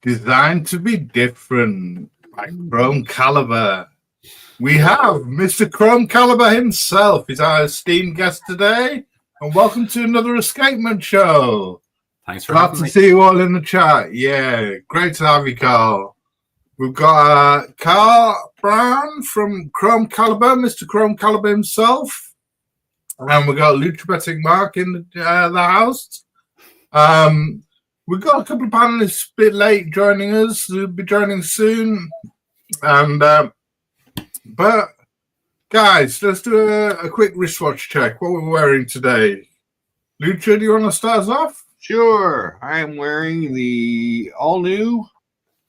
Designed to be different by Chrome Caliber. We have Mr. Chrome Caliber himself. He's our esteemed guest today. And welcome to another Escapement Show. Thanks for having me. Glad to see you all in the chat. Yeah, great to have you, Karl. We've got Karl Brown from Chrome Caliber, Mr. Chrome Caliber himself. And we've got Patek Mark in the house. We've got a couple of panelists a bit late joining us. They'll be joining soon. And but guys, let's do a quick wristwatch check. What we're wearing today. Lucha, do you want to start us off? Sure. I am wearing the all-new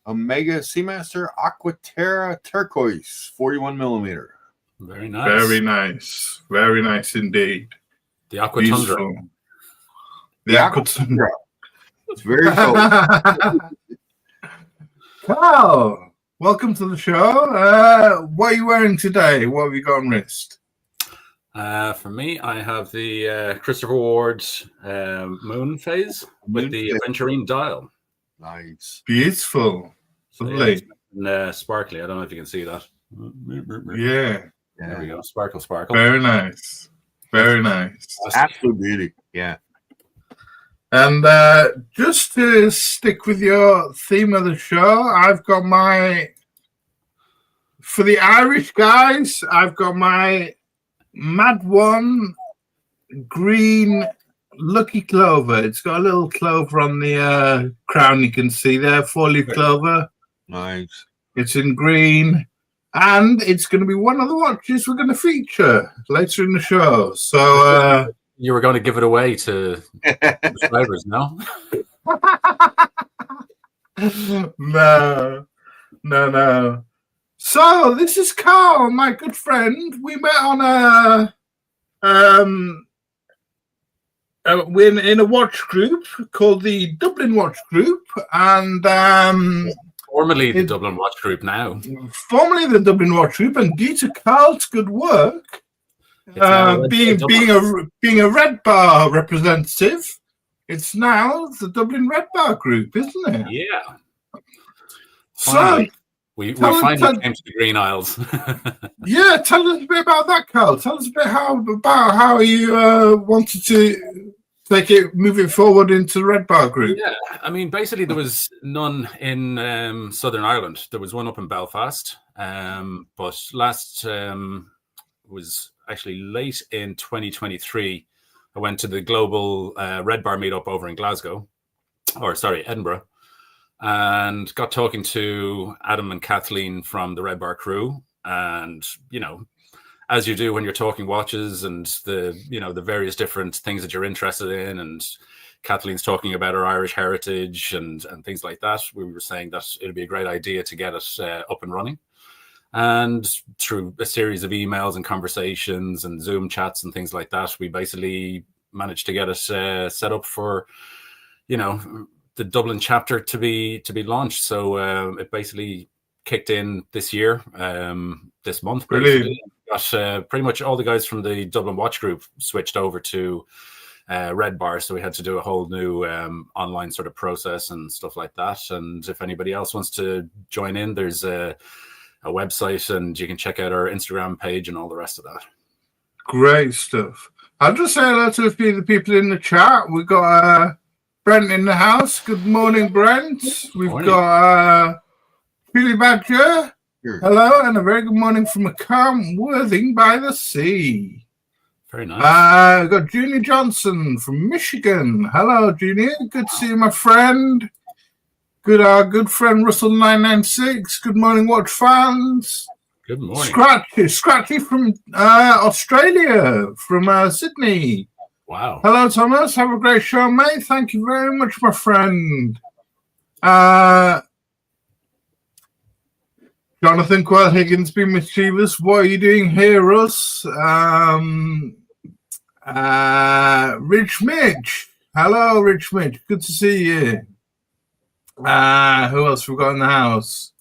Omega Seamaster Aquaterra Turquoise 41 millimeter. Very nice. Very nice. Very nice indeed. The Aqua Tundra. The Aqua Tundra. It's very cool. Karl, welcome to the show. What are you wearing today? What have you got on wrist? For me, I have the Christopher Ward Moon Phase with the aventurine dial. Nice. Beautiful. Lovely. And, sparkly. I don't know if you can see that. Yeah. There we go. Sparkle, sparkle. Very nice. Very nice. Absolute beauty. Yeah. And just to stick with your theme of the show, I've got for the Irish guys, I've got my Mad One green Lucky Clover. It's got a little clover on the crown you can see there, 4-leaf clover. Nice. It's in green. And it's going to be one of the watches we're going to feature later in the show. So you were going to give it away to subscribers, no? No. So this is Karl, my good friend. We met on we're in a watch group called the Dublin Watch Group, and formerly the Dublin Watch Group now. Formerly the Dublin Watch Group, and due to Karl's good work, being a Red Bar representative, it's now the Dublin Red Bar Group, isn't it? Yeah. So we finally came to the Green Isles. Yeah, tell us a bit about that, Karl. Tell us a bit about how you wanted to take it moving forward into the Red Bar Group. Yeah, I mean, basically there was none in Southern Ireland. There was one up in Belfast, but last was actually late in 2023. I went to the global Red Bar meetup over in Edinburgh, and got talking to Adam and Kathleen from the Red Bar crew. And, you know, as you do when you're talking watches and the various different things that you're interested in, and Kathleen's talking about her Irish heritage and things like that, we were saying that it'd be a great idea to get it up and running. And through a series of emails and conversations and Zoom chats and things like that, we basically managed to get it set up for, the Dublin chapter to be launched. So it basically kicked in this year, this month. Brilliant. Got pretty much all the guys from the Dublin Watch Group switched over to Red Bar, so we had to do a whole new online sort of process and stuff like that. And if anybody else wants to join in, there's a website, and you can check out our Instagram page and all the rest of that. Great stuff. I'll just say hello to a few of the people in the chat. We've got Brent in the house. Good morning, Brent. We've got Billy Badger. Sure. Hello, and a very good morning from a calm Worthing by the sea. Very nice. We've got Junior Johnson from Michigan. Hello, Junior. Good to see you, my friend. Our good friend Russell996. Good morning, watch fans. Good morning. Scratchy from Australia, from Sydney. Wow. Hello, Thomas. Have a great show, mate. Thank you very much, my friend. Jonathan Quell Higgins, be mischievous. What are you doing here, Russ? Rich Mitch. Hello, Rich Mitch. Good to see you. Who else we got in the house?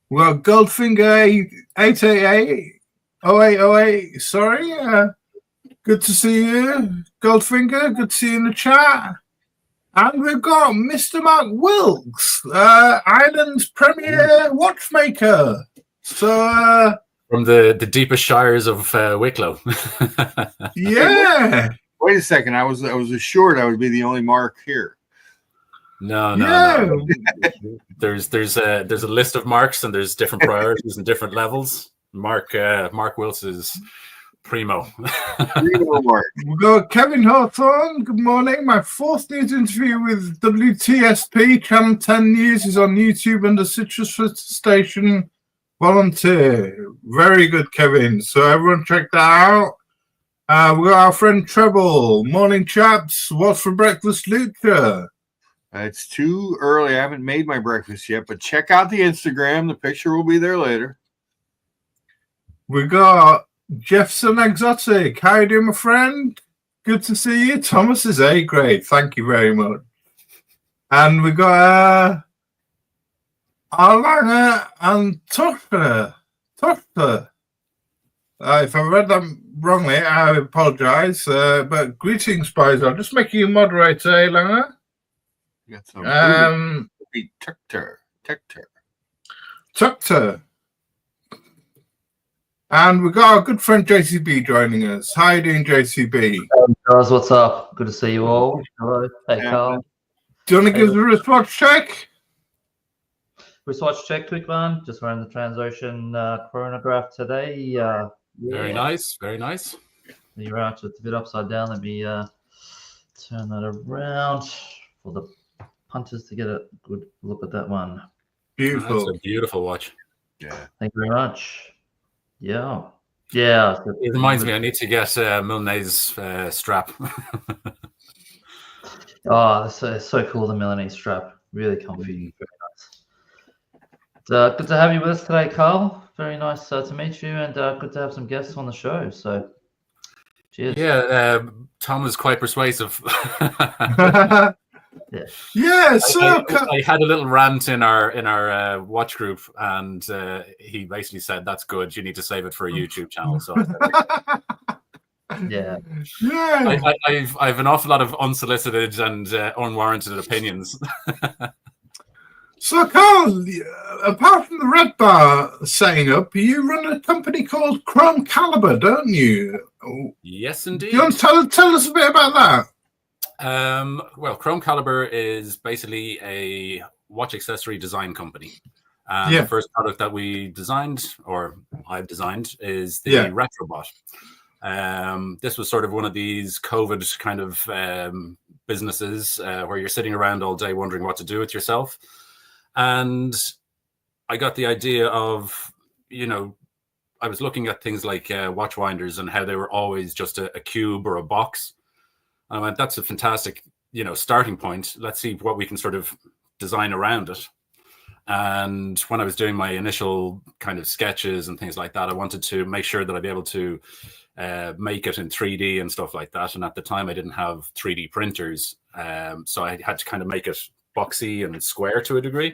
We got Goldfinger 888 0808. Sorry. Good to see you, Goldfinger. Good to see you in the chat. And we've got Mr. Mark Wilkes, Ireland's premier watchmaker. So, from the deepest shires of Wicklow. yeah. Wait a second. I was assured I would be the only Mark here. No. There's a list of marks, and there's different priorities and different levels. Mark Wilkes is primo. Primo Mark. We've got Kevin Hawthorne. Good morning. My fourth news interview with WTSP. Channel 10 News is on YouTube under Citrus Station Volunteer. Very good, Kevin. So everyone check that out. We've got our friend Treble. Morning, chaps. What's for breakfast, Luca? It's too early. I haven't made my breakfast yet, but check out the Instagram. The picture will be there later. We got Jeffson Exotic. How you doing, my friend? Good to see you. Thomas is A grade. Thank you very much. And we got Alana and Tucker. If I read that wrongly, I apologize. But greetings, boys. I'll just make you a moderator, Alana. Got some Tucker. And we got our good friend JCB joining us. How you doing, JCB? Guys, what's up? Good to see you all. Hello. Hey, Karl. Do you want to give us a wristwatch check? Wristwatch check, quick one. Just running the Transocean chronograph today. Yeah. Very nice. Very nice. You're right. It's a bit upside down. Let me turn that around for the punters to get a good look at that one. Beautiful. That's a beautiful watch. Yeah. Thank you very much. Yeah. It reminds me, I need to get Milne's strap. Oh, it's so cool, the Milanese strap. Really comfy. Very nice. Good to have you with us today, Karl. Very nice to meet you, and good to have some guests on the show. So, cheers. Yeah, Tom was quite persuasive. Yeah, so I had a little rant in our watch group, and he basically said, "That's good. You need to save it for a YouTube channel." So, yeah. I've an awful lot of unsolicited and unwarranted opinions. So, Karl, apart from the Red Bar setting up, you run a company called Chrome Caliber, don't you? Yes, indeed. You want to tell us a bit about that? Well, Chrome Caliber is basically a watch accessory design company. The first product that we designed, or I've designed, is the retrobot. This was sort of one of these COVID kind of businesses where you're sitting around all day wondering what to do with yourself. And I got the idea of, I was looking at things like watch winders and how they were always just a cube or a box. I went, that's a fantastic, starting point. Let's see what we can sort of design around it. And when I was doing my initial kind of sketches and things like that, I wanted to make sure that I'd be able to make it in 3D and stuff like that. And at the time, I didn't have 3D printers. So I had to kind of make it boxy and square to a degree.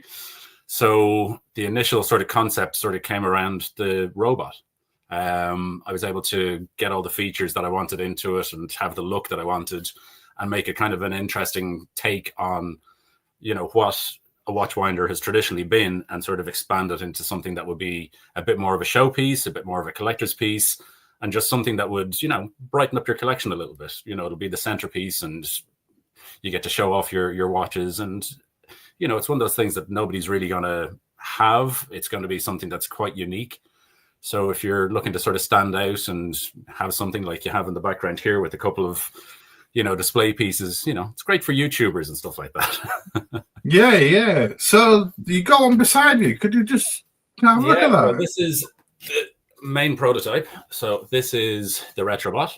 So the initial sort of concept sort of came around the robot. I was able to get all the features that I wanted into it and have the look that I wanted and make it kind of an interesting take on, what a watchwinder has traditionally been, and sort of expand it into something that would be a bit more of a showpiece, a bit more of a collector's piece, and just something that would, brighten up your collection a little bit. It'll be the centerpiece, and you get to show off your watches. And, it's one of those things that nobody's really going to have. It's going to be something that's quite unique. So if you're looking to sort of stand out and have something like you have in the background here with a couple of, display pieces, it's great for YouTubers and stuff like that. Yeah. So you got one beside you. Could you just have a look at that? Well, this is the main prototype. So this is the retrobot.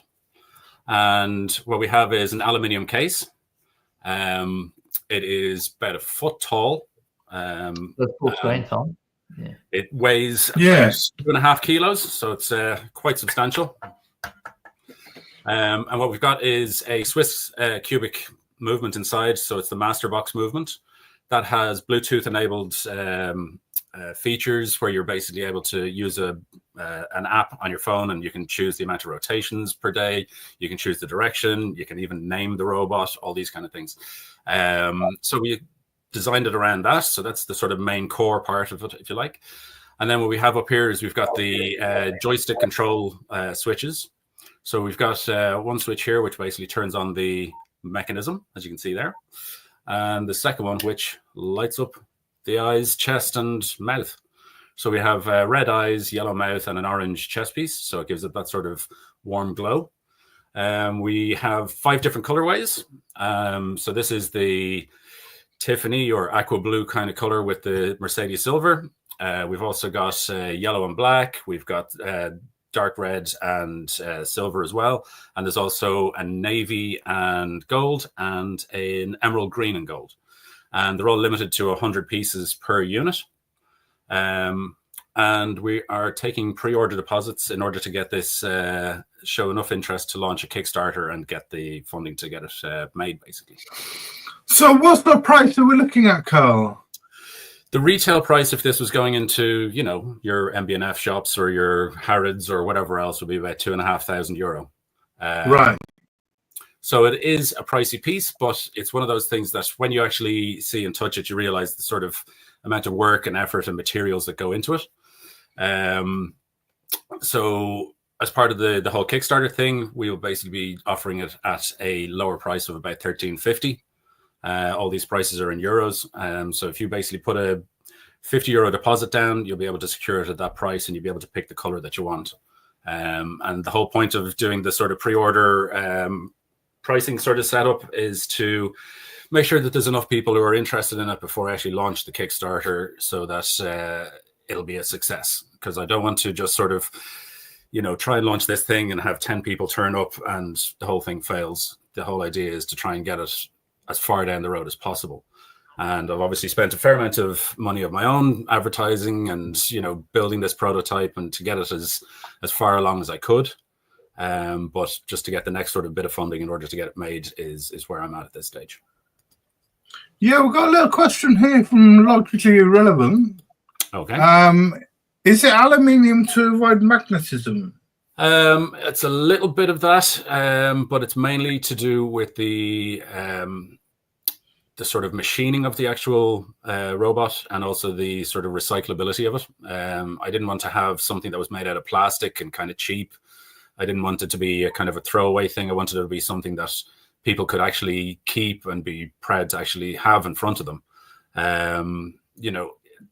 And what we have is an aluminium case. It is about a foot tall. That's full screen, Tom. Yeah. It weighs about 2.5 kilos, so it's quite substantial. And what we've got is a Swiss cubic movement inside, so it's the master box movement that has Bluetooth enabled features where you're basically able to use a an app on your phone, and you can choose the amount of rotations per day. You can choose the direction. You can even name the robot, all these kind of things. So we designed it around that. So that's the sort of main core part of it, if you like. And then what we have up here is we've got the joystick control switches. So we've got one switch here, which basically turns on the mechanism, as you can see there. And the second one, which lights up the eyes, chest, and mouth. So we have red eyes, yellow mouth, and an orange chest piece. So it gives it that sort of warm glow. We have 5 different colorways. So this is the Tiffany or aqua blue kind of color with the Mercedes silver. We've also got yellow and black. We've got dark red and silver as well. And there's also a navy and gold and an emerald green and gold. And they're all limited to 100 pieces per unit. And we are taking pre-order deposits in order to get this show enough interest to launch a Kickstarter and get the funding to get it made, basically. So what's the price that we're looking at, Karl? The retail price, if this was going into, you know, your MB&F shops or your Harrods or whatever else, would be about €2,500. Right. So it is a pricey piece, but it's one of those things that when you actually see and touch it, you realize the sort of amount of work and effort and materials that go into it. So as part of the whole Kickstarter thing, we will basically be offering it at a lower price of about €13.50. All these prices are in euros. So if you basically put a €50 deposit down, you'll be able to secure it at that price, and you'll be able to pick the color that you want. And the whole point of doing the sort of pre-order pricing sort of setup is to make sure that there's enough people who are interested in it before I actually launch the Kickstarter, so that it'll be a success. Because I don't want to just sort of, you know, try and launch this thing and have 10 people turn up and the whole thing fails. The whole idea is to try and get it as far down the road as possible. And I've obviously spent a fair amount of money of my own advertising and, you know, building this prototype and to get it as far along as I could. But just to get the next sort of bit of funding in order to get it made is where I'm at this stage. Yeah, we've got a little question here from Logically Irrelevant. Okay. Is it aluminium to avoid magnetism? It's a little bit of that, but it's mainly to do with the sort of machining of the actual robot and also the sort of recyclability of it. I didn't want to have something that was made out of plastic and kind of cheap. I didn't want it to be a kind of a throwaway thing. I wanted it to be something that people could actually keep and be proud to actually have in front of them. You know,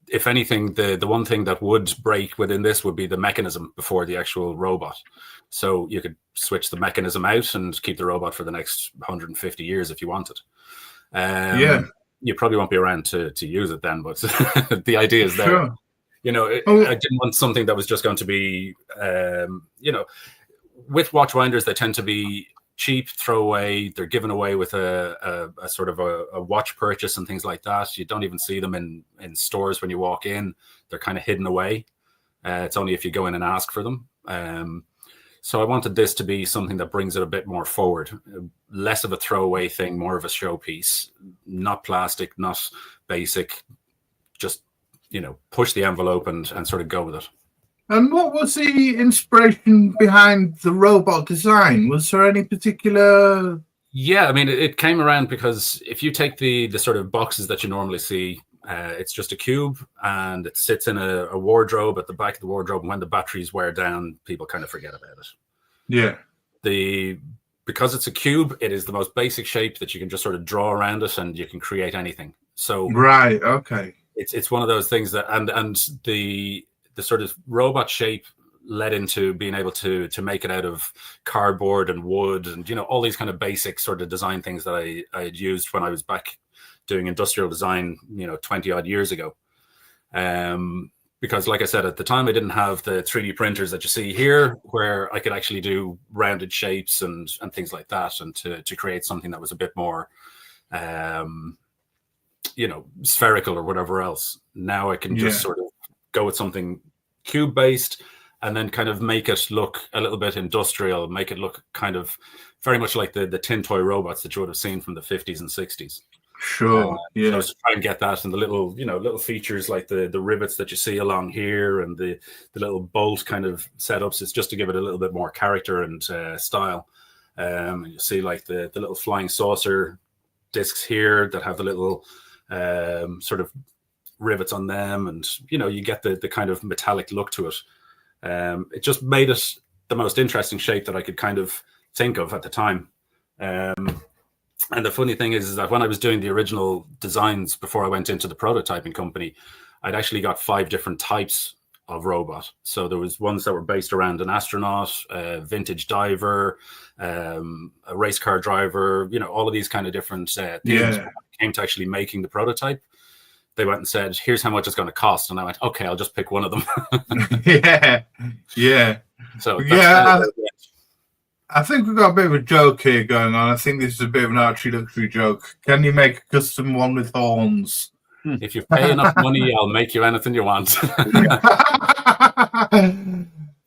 if anything, the one thing that would break within this would be the mechanism before the actual robot. So you could switch the mechanism out and keep the robot for the next 150 years if you wanted. Yeah. You probably won't be around to use it then, but the idea is there. Sure. You know, I didn't want something that was just going to be, you know, with watch winders, they tend to be cheap, throwaway. They're given away with a sort of a watch purchase and things like that. You don't even see them in stores when you walk in. They're kind of hidden away. It's only if you go in and ask for them. So I wanted this to be something that brings it a bit more forward, less of a throwaway thing, more of a showpiece, not plastic, not basic, just, you know, push the envelope and sort of go with it. And what was the inspiration behind the robot design? Was there any particular... Yeah, I mean, it came around because if you take the sort of boxes that you normally see, it's just a cube and it sits in a wardrobe at the back of the wardrobe. And when the batteries wear down, people kind of forget about it. Yeah. Because it's a cube, it is the most basic shape that you can just sort of draw around it and you can create anything. So right, okay. It's one of those things that and the sort of robot shape led into being able to make it out of cardboard and wood and, you know, all these kind of basic sort of design things that I had used when I was back doing industrial design, you know, 20 odd years ago. Because like I said, at the time I didn't have the 3D printers that you see here where I could actually do rounded shapes and things like that, and to create something that was a bit more, you know, spherical or whatever else. Now I can just sort of go with something cube based and then kind of make it look a little bit industrial, make it look kind of very much like the tin toy robots that you would have seen from the 50s and 60s. Sure. So I was trying to get that, and the little, little features like the rivets that you see along here, and the little bolt kind of setups. It's just to give it a little bit more character and style. And you see like the little flying saucer discs here that have the little sort of rivets on them, and you get the kind of metallic look to it. It just made it the most interesting shape that I could kind of think of at the time. And the funny thing is that when I was doing the original designs before I went into the prototyping company, I'd actually got 5 different types of robot. So there was ones that were based around an astronaut, a vintage diver, a race car driver, all of these kind of different things. When it came to actually making the prototype, they went and said, here's how much it's going to cost. And I went, okay, I'll just pick one of them. Yeah. So I think we've got a bit of a joke here going on. I think this is a bit of an archery luxury joke. Can you make a custom one with horns? If you pay enough money, I'll make you anything you want.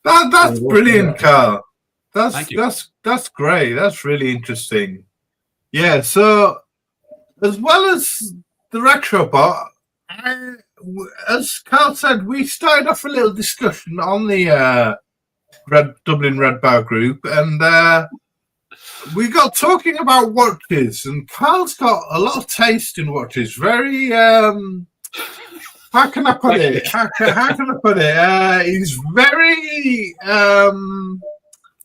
That's brilliant, Karl. Thank you. That's great. That's really interesting. Yeah. So, as well as the retrobot, as Karl said, we started off a little discussion on the Dublin Red Bar group, and we got talking about watches, and Karl's got a lot of taste in watches. Very how can I put it? How can I put it? He's very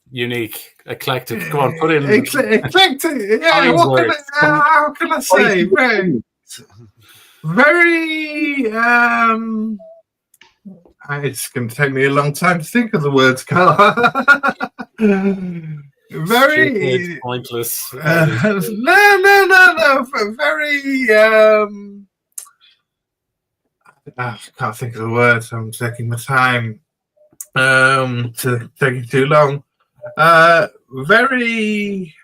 unique, eclectic. Come on, put in eclectic. Yeah, how can I say? Very it's going to take me a long time to think of the words, Karl. Very stupid, pointless. No. Very. I can't think of the words. I'm taking my time. Taking too long. Very.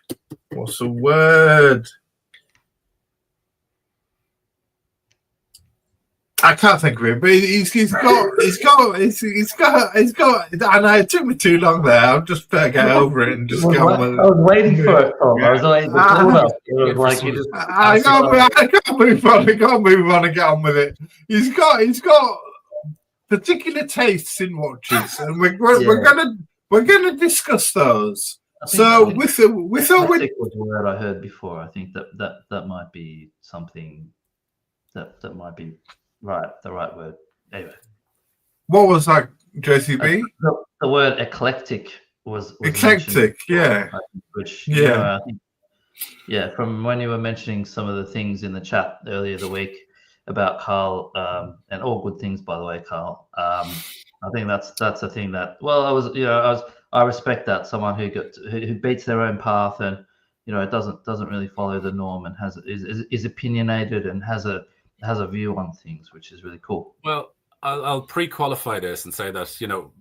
What's the word? I can't think of it, but he's got. I know it took me too long there. I'll just better get over it and just go on with it. I was waiting for it, Tom. I was waiting for it. I can't move on. I can't move on and get on with it. He's got particular tastes in watches, and we're gonna discuss those. So with was the word I heard before. I think that might be something that might be. Right, the right word. Anyway, what was that, JCB? The word eclectic was eclectic, yeah. Which I think, from when you were mentioning some of the things in the chat earlier the week about Karl, and all good things, by the way, Karl. I think that's a thing that I respect that, someone who beats their own path and it doesn't really follow the norm and is opinionated and has a view on things, which is really cool. Well, I'll pre-qualify this and say that,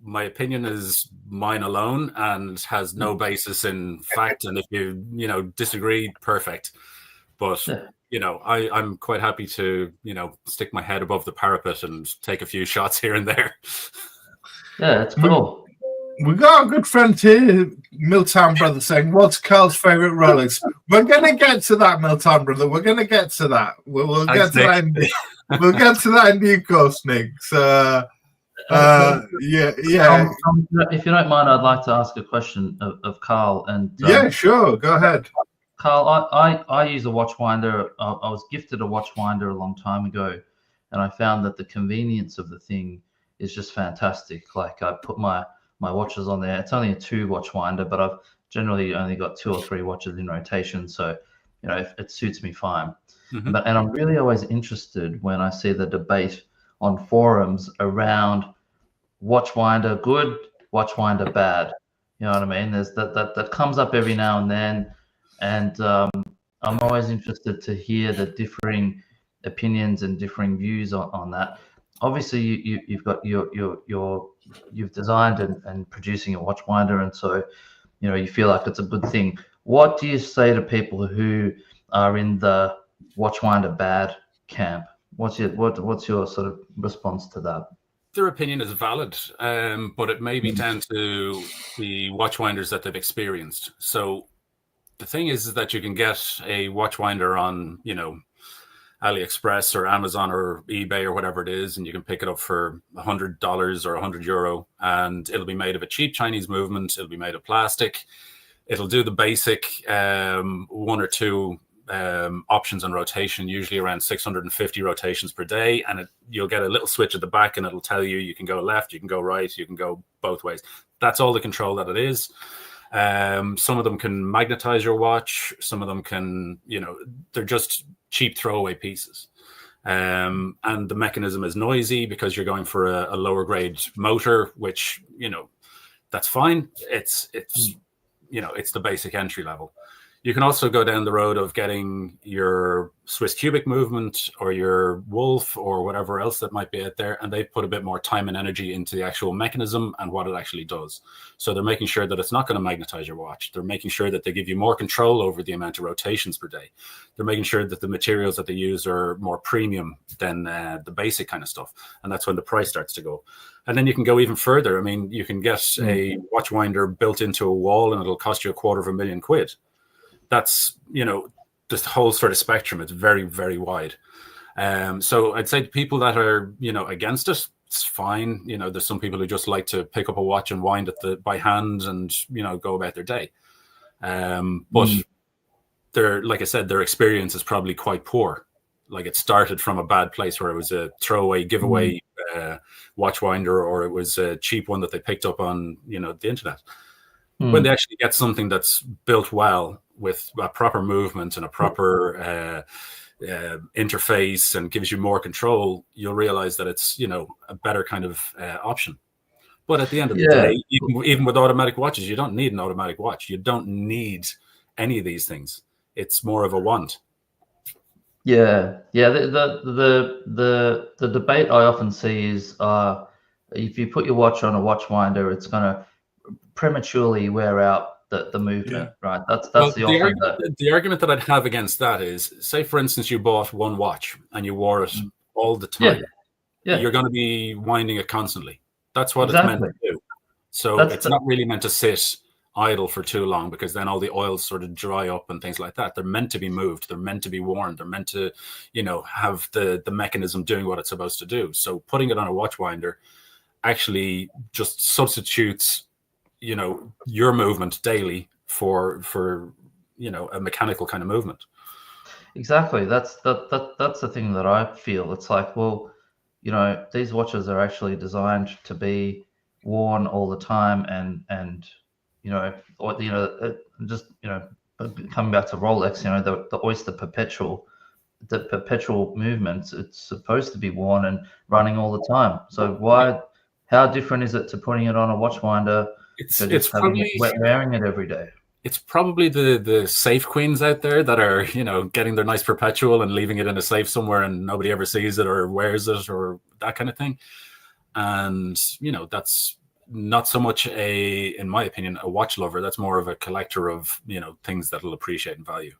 my opinion is mine alone and has no basis in fact. And if you, disagree, perfect. But, I'm quite happy to, stick my head above the parapet and take a few shots here and there. Yeah, it's cool. We got a good friend here, Milltown Brother, saying, what's Karl's favourite Rolex? We're going to get to that, Milltown Brother. We're going to get to that. We'll get to that. We'll get to that in due course, Nick. So, yeah. If you don't mind, I'd like to ask a question of Karl. And yeah, sure. Go ahead. Karl, I use a watch winder. I was gifted a watch winder a long time ago, and I found that the convenience of the thing is just fantastic. Like, I put my watches on there. It's only a 2-watch winder, but I've generally only got 2 or 3 watches in rotation. So, it suits me fine. Mm-hmm. And I'm really always interested when I see the debate on forums around watch winder good, watch winder bad. You know what I mean? There's that comes up every now and then. And I'm always interested to hear the differing opinions and differing views on that. Obviously, you've got you've designed and producing a watch winder, and so you feel like it's a good thing. What do you say to people who are in the watch winder bad camp? What's your sort of response to that? Their opinion is valid, but it may be down to the watch winders that they've experienced. So the thing is that you can get a watch winder on AliExpress or Amazon or eBay or whatever it is, and you can pick it up for $100 or €100, and it'll be made of a cheap Chinese movement. It'll be made of plastic. It'll do the basic one or two options on rotation, usually around 650 rotations per day, and you'll get a little switch at the back, and it'll tell you can go left, you can go right, you can go both ways. That's all the control that it is. Some of them can magnetize your watch. Some of them can, they're just cheap throwaway pieces. And the mechanism is noisy because you're going for a lower grade motor, which, that's fine. It's the basic entry level. You can also go down the road of getting your Swiss cubic movement or your Wolf or whatever else that might be out there, and they put a bit more time and energy into the actual mechanism and what it actually does. So they're making sure that it's not going to magnetize your watch. They're making sure that they give you more control over the amount of rotations per day. They're making sure that the materials that they use are more premium than the basic kind of stuff. And that's when the price starts to go. And then you can go even further. I mean, you can get a watch winder built into a wall and it'll cost you £250,000. That's, this whole sort of spectrum. It's very, very wide. So I'd say people that are, against it, it's fine. There's some people who just like to pick up a watch and wind it by hand and, go about their day. But like I said, their experience is probably quite poor. Like it started from a bad place where it was a throwaway giveaway watch winder, or it was a cheap one that they picked up on, the internet. When they actually get something that's built well with a proper movement and a proper interface and gives you more control, you'll realize that it's, a better kind of option. But at the end of the day, even with automatic watches, you don't need an automatic watch. You don't need any of these things. It's more of a want. The debate I often see is if you put your watch on a watch winder, it's going to prematurely wear out the movement, right? That's the argument that I'd have against that is, say for instance you bought one watch and you wore it all the time. You're going to be winding it constantly. That's what it's meant to do. So it's not really meant to sit idle for too long, because then all the oils sort of dry up and things like that. They're meant to be moved. They're meant to be worn. They're meant to, have the mechanism doing what it's supposed to do. So putting it on a watch winder actually just substitutes your movement daily for a mechanical kind of movement. Exactly. That's the thing that I feel. It's like, well, these watches are actually designed to be worn all the time, and just coming back to Rolex, the Oyster perpetual movements, it's supposed to be worn and running all the time. So how different is it to putting it on a watch winder? It's probably wearing it every day. It's probably the safe queens out there that are, getting their nice perpetual and leaving it in a safe somewhere and nobody ever sees it or wears it or that kind of thing. And, that's not so much in my opinion, a watch lover. That's more of a collector of, things that'll appreciate and value.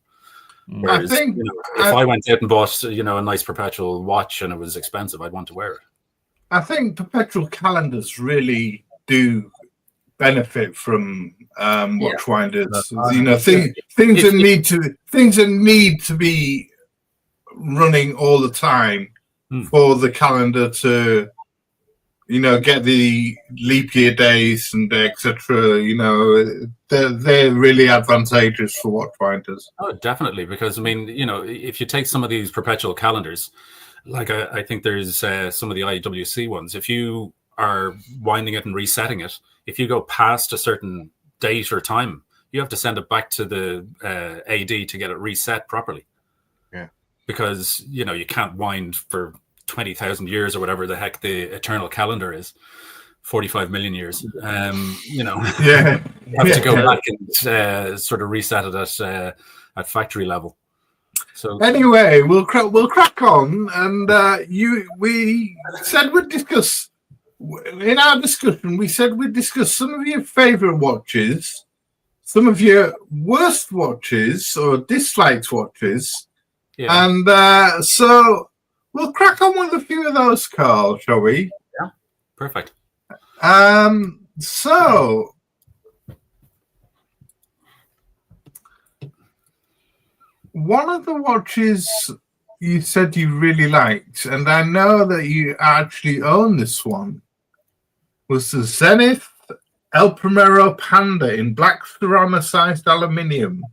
Whereas, I think if I went out and bought, a nice perpetual watch and it was expensive, I'd want to wear it. I think perpetual calendars really do benefit from watch winders. Things that need to be running all the time for the calendar to get the leap year days and etc. They're really advantageous for watch winders. Oh, definitely, because if you take some of these perpetual calendars, like I think there's some of the IWC ones, if you are winding it and resetting it, if you go past a certain date or time, you have to send it back to the AD to get it reset properly. Yeah. Because, you can't wind for 20,000 years or whatever the heck the eternal calendar is, 45 million years. You have to go back and sort of reset it at factory level. So anyway, we'll crack on, and we said we'd discuss. In our discussion, we said we'd discuss some of your favorite watches, some of your worst watches or disliked watches. Yeah. And so we'll crack on with a few of those, Karl, shall we? Yeah, perfect. So one of the watches you said you really liked, and I know that you actually own this one, was the Zenith El Primero Panda in black ceramicized aluminium.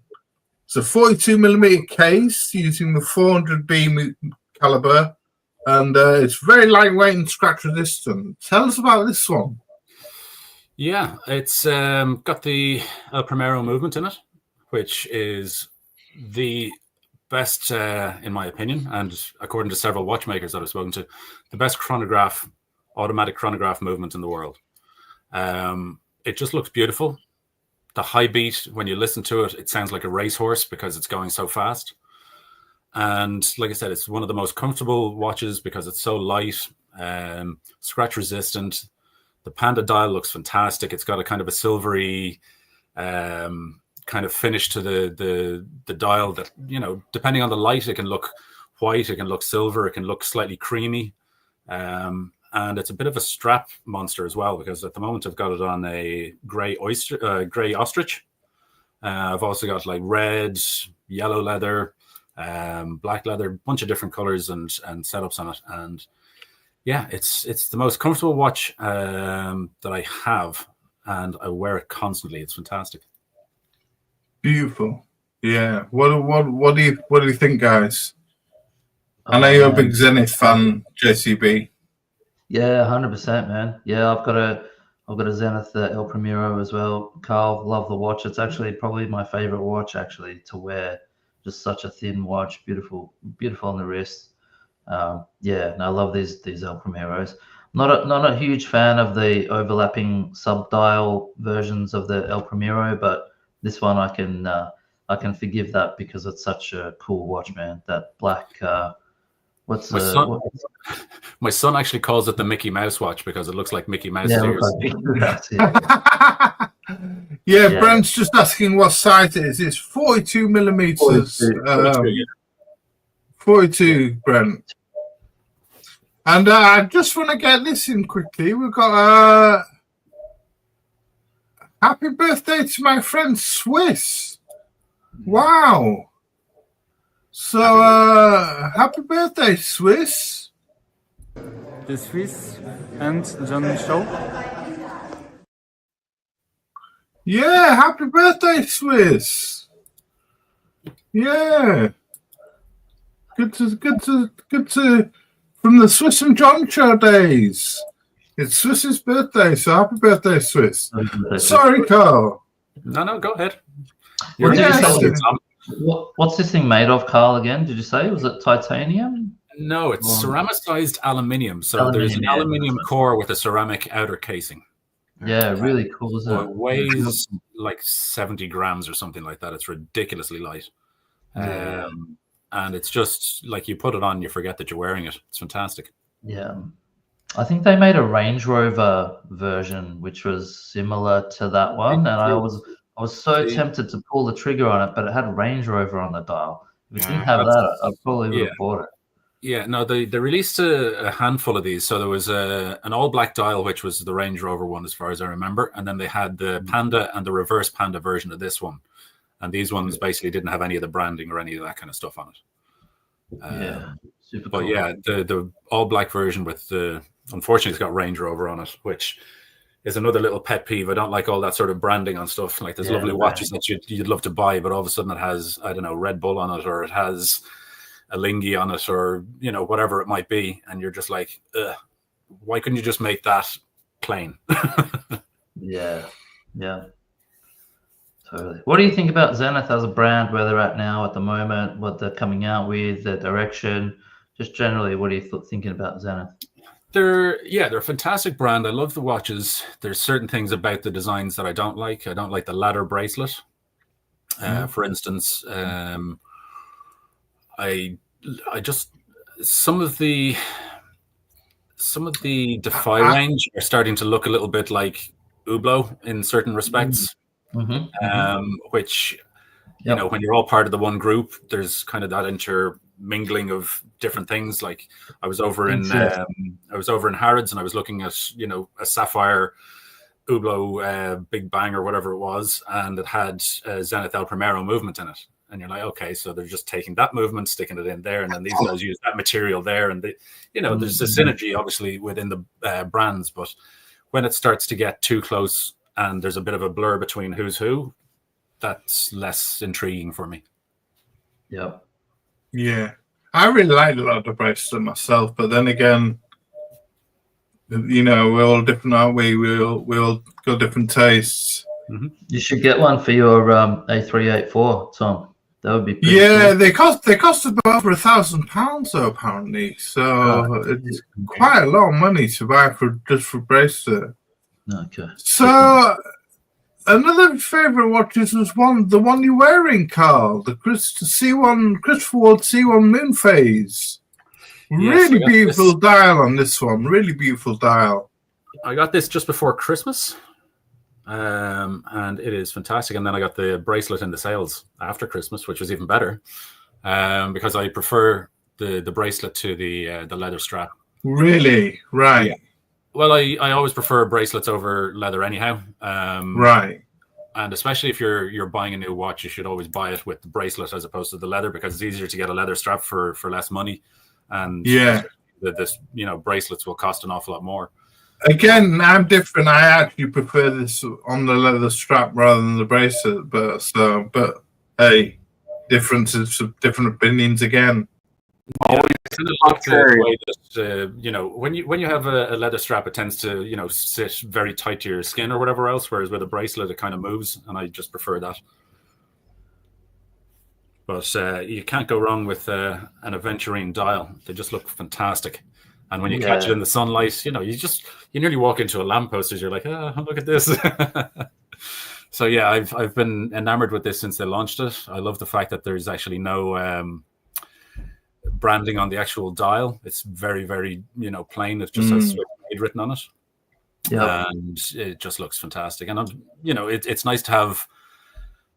It's a 42mm case using the 400B caliber, and it's very lightweight and scratch resistant. Tell us about this one. Yeah, it's got the El Primero movement in it, which is the best, in my opinion, and according to several watchmakers that I've spoken to, the best chronograph, automatic chronograph movement in the world. It just looks beautiful. The high beat, when you listen to it, it sounds like a racehorse because it's going so fast. And like I said, it's one of the most comfortable watches because it's so light, scratch resistant. The Panda dial looks fantastic. It's got a kind of a silvery kind of finish to the dial that, you know, depending on the light, it can look white, it can look silver, it can look slightly creamy. And it's a bit of a strap monster as well, because at the moment I've got it on a grey ostrich. I've also got like red, yellow leather, black leather, bunch of different colors and setups on it. And yeah, it's the most comfortable watch that I have, and I wear it constantly. It's fantastic. Beautiful. Yeah. What do you think, guys? I know you're a big Zenith fan, JCB. Yeah, 100%, man. Yeah, I've got a Zenith El Primero as well. Karl, love the watch. It's actually probably my favorite watch actually to wear. Just such a thin watch, beautiful on the wrist. Yeah, and I love these El Primeros. Not a huge fan of the overlapping sub-dial versions of the El Primero, but this one I can forgive that because it's such a cool watch, man. That black. My son actually calls it the Mickey Mouse watch because it looks like Mickey Mouse ears. Yeah, Brent's just asking what size it is. It's 42 millimeters. 42, Brent. And I just want to get this in quickly. We've got happy birthday to my friend Swiss. Wow. So, happy birthday, Swiss. The Swiss and John Show. Yeah, happy birthday, Swiss. Yeah. Good to from the Swiss and John Show days. It's Swiss's birthday, so happy birthday, Swiss. Sorry, Karl. No, go ahead. What's this thing made of, Karl, again? Did you say? Was it titanium? No, it's ceramicized aluminium. So there's an aluminium core with a ceramic outer casing. Yeah, really cool, isn't it? It weighs like 70 grams or something like that. It's ridiculously light. And it's just like you put it on, you forget that you're wearing it. It's fantastic. Yeah. I think they made a Range Rover version, which was similar to that one. And I was so tempted to pull the trigger on it, but it had Range Rover on the dial. If it didn't have that, I probably would have bought it. Yeah, no, they released a handful of these. So there was an all black dial, which was the Range Rover one, as far as I remember. And then they had the Panda and the reverse Panda version of this one. And these ones basically didn't have any of the branding or any of that kind of stuff on it. Super but cool. yeah, the all black version with unfortunately it's got Range Rover on it, which is another little pet peeve. I don't like all that sort of branding on stuff. Like there's lovely watches that you'd love to buy, but all of a sudden it has, I don't know, Red Bull on it, or it has a Lingy on it, or, you know, whatever it might be. And you're just like, why couldn't you just make that plain? Yeah. Totally. What do you think about Zenith as a brand, where they're at now at the moment, what they're coming out with, their direction? Just generally, what are you thinking about Zenith? They're a fantastic brand. I love the watches. There's certain things about the designs that I don't like. I don't like the ladder bracelet. For instance, I just some of the Defy range are starting to look a little bit like Hublot in certain respects. Which, you know, when you're all part of the one group, there's kind of that intermingling of different things. Like I was over in Harrods, and I was looking at, you know, a sapphire Hublot Big Bang or whatever it was, and it had Zenith El Primero movement in it. And you're like, okay, so they're just taking that movement, sticking it in there, and then these guys use that material there, and there's a synergy obviously within the brands. But when it starts to get too close and there's a bit of a blur between who's who, that's less intriguing for me. Yep. Yeah, I really like a lot of the bracelet myself, but then again, we're all different, aren't we? We all got different tastes. Mm-hmm. You should get one for your A384, Tom. That would be pretty Yeah, cool. they cost about over £1,000 though, apparently. So it's quite a lot of money to buy just for bracelet. Okay. So another favourite watches was the one you're wearing, Karl, the Christopher Ward C1 Moon Phase. Yes, Really beautiful dial on this one. Really beautiful dial. I got this just before Christmas. And it is fantastic. And then I got the bracelet in the sales after Christmas, which was even better, because I prefer the bracelet to the leather strap. Really? Right. Yeah. Well, I always prefer bracelets over leather anyhow. Right. And especially if you're buying a new watch, you should always buy it with the bracelet as opposed to the leather, because it's easier to get a leather strap for less money. And this bracelets will cost an awful lot more. Again, I'm different. I actually prefer this on the leather strap rather than the bracelet. But hey, differences, different opinions again. Yeah, it's kind of like the way that, when you have a leather strap, it tends to sit very tight to your skin or whatever else. Whereas with a bracelet, it kind of moves, and I just prefer that. But you can't go wrong with an aventurine dial. They just look fantastic. And when you catch it in the sunlight, you nearly walk into a lamppost as you're like, oh, look at this. So yeah, I've been enamored with this since they launched it. I love the fact that there's actually no branding on the actual dial. It's very, very, plain. It just has Made written on it. Yeah. And it just looks fantastic. And it's nice to have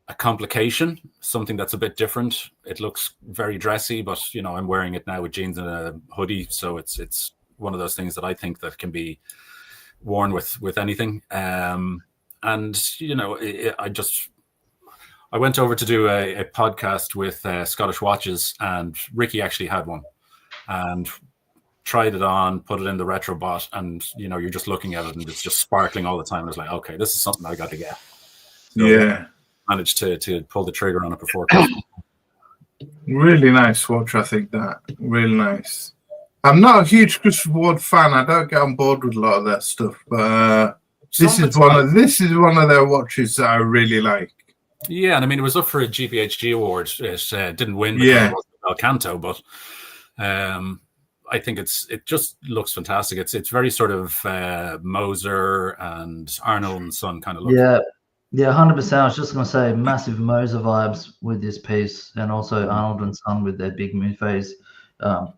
a complication, something that's a bit different. It looks very dressy, but I'm wearing it now with jeans and a hoodie, so it's one of those things that I think that can be worn with anything. And I went over to do a podcast with Scottish Watches, and Ricky actually had one, and tried it on, put it in the retrobot, and you're just looking at it and it's just sparkling all the time. I was like, okay, this is something I got to get. So, yeah. Managed to pull the trigger on it before Christmas. Really nice watch, I think that. Really nice. I'm not a huge Christopher Ward fan. I don't get on board with a lot of their stuff, but this is one of their watches that I really like. Yeah, and I mean it was up for a GPHG award. It didn't win because it wasn't Belcanto, but I think it just looks fantastic. It's very sort of Moser and Arnold and Son kind of look. Yeah, 100%. I was just going to say massive Moser vibes with this piece, and also Arnold and Son with their big moon phase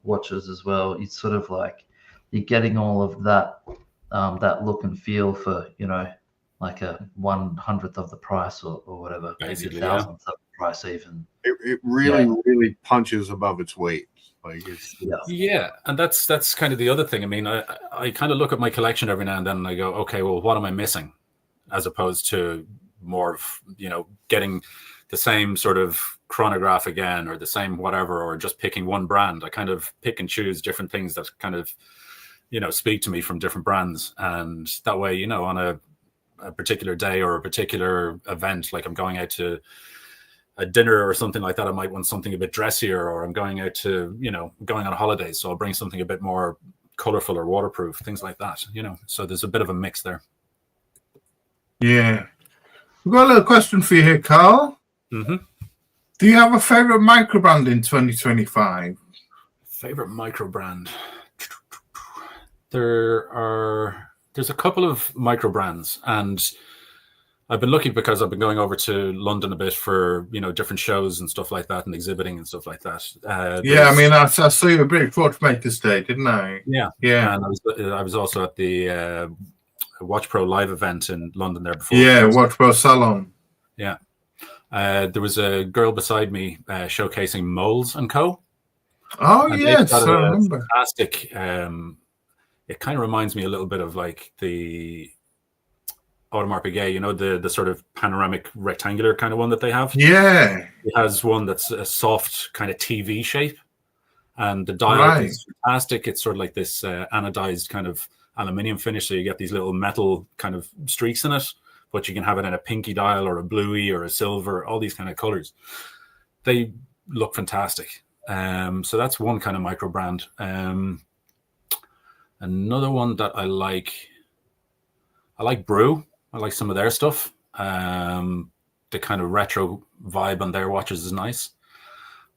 watches as well. It's sort of like you're getting all of that look and feel for, like a 1/100th of the price or whatever, maybe 1,000th of the price even. It really punches above its weight. Like and that's kind of the other thing. I mean, I kind of look at my collection every now and then and I go, okay, well, what am I missing? As opposed to more of, getting the same sort of chronograph again or the same whatever, or just picking one brand. I kind of pick and choose different things that kind of, speak to me from different brands. And that way, on a particular day or a particular event, like I'm going out to a dinner or something like that, I might want something a bit dressier, or I'm going out to, going on a holiday. So I'll bring something a bit more colorful or waterproof, things like that, so there's a bit of a mix there. Yeah. We've got a little question for you here, Karl. Mm-hmm. Do you have a favorite micro brand in 2025? Favorite micro brand? There's a couple of micro brands, and I've been lucky because I've been going over to London a bit for, different shows and stuff like that and exhibiting and stuff like that. I mean, I saw you at British Watchmakers Day, didn't I? Yeah. And I was also at the Watch Pro live event in London there before. Yeah, Watch Pro Salon. Yeah. There was a girl beside me showcasing Moles & Co. Oh, and yes, I remember. Fantastic. It kind of reminds me a little bit of like the Audemars Piguet, you know, the sort of panoramic rectangular kind of one that they have. Yeah. It has one that's a soft kind of TV shape, and the dial is fantastic. It's sort of like this anodized kind of aluminium finish, so you get these little metal kind of streaks in it, but you can have it in a pinky dial or a bluey or a silver, all these kind of colors. They look fantastic. So that's one kind of micro brand. Another one that I like Brew. I like some of their stuff. The kind of retro vibe on their watches is nice.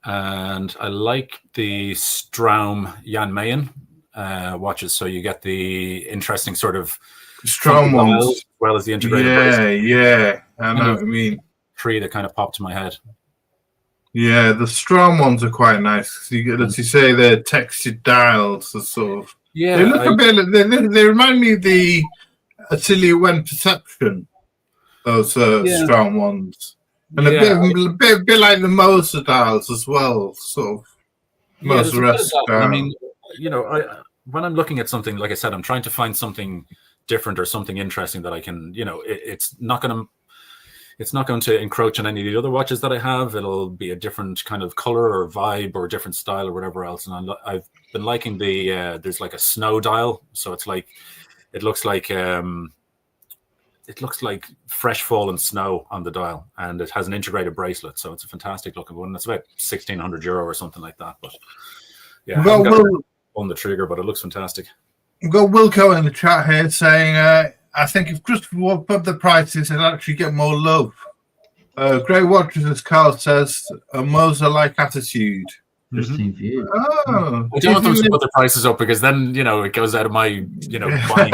And I like the Straum Jan Mayen watches. So you get the interesting sort of Straum ones, as well as the integrated bracelet. Yeah. I know what I mean. Three that kind of popped to my head. Yeah, the Straum ones are quite nice. You get, as you say, they're textured dials. Are sort of, Yeah, they look a bit. They remind me of the Atelier When Perception. Those Straum ones, and a bit like the Moser dials as well. Sort of Moser-esque. I mean, you know, when I'm looking at something, like I said, I'm trying to find something different or something interesting that I can, you know, it's not going to encroach on any of the other watches that I have. It'll be a different kind of color or vibe or different style or whatever else. And I've been liking the there's like a snow dial, so it's like it looks like fresh fallen snow on the dial, and it has an integrated bracelet, so it's a fantastic looking one. It's about €1,600 or something like that. But yeah, I haven't got on the trigger, but it looks fantastic. We've got Wilco in the chat here saying, I think if Christopher would put the prices, it'll actually get more love. Great watches, as Karl says, a Moser-like attitude. Interesting view. Oh, I don't want them to put the prices up, because then, you know, it goes out of my, you know, buying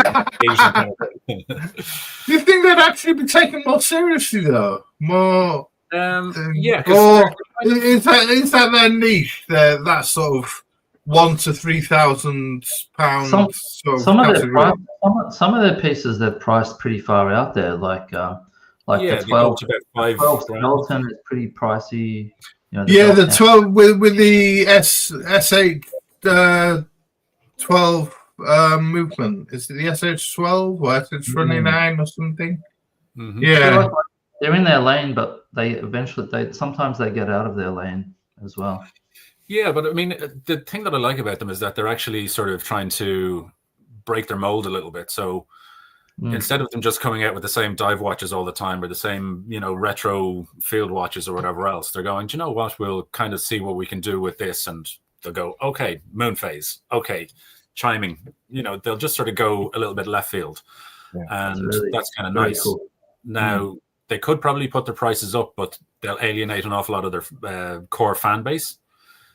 Asian kind of thing. Do you think they'd actually be taken more seriously, though? More? Yeah. Or is that their niche? That sort of £1,000 to £3,000. Some of their pieces they're priced pretty far out there, like the 12 skeleton is pretty pricey. You know, the 12 with the S8 12 movement. Is it the SH12 or SH29 or something? Mm-hmm. Yeah, they're in their lane, but sometimes they get out of their lane as well. Yeah, but I mean, the thing that I like about them is that they're actually sort of trying to break their mold a little bit. So instead of them just coming out with the same dive watches all the time or the same, you know, retro field watches or whatever else, they're going, do you know what? We'll kind of see what we can do with this. And they'll go, okay, moon phase. Okay, chiming. You know, they'll just sort of go a little bit left field. Yeah, and that's kind of nice. Cool. Now, they could probably put their prices up, but they'll alienate an awful lot of their core fan base.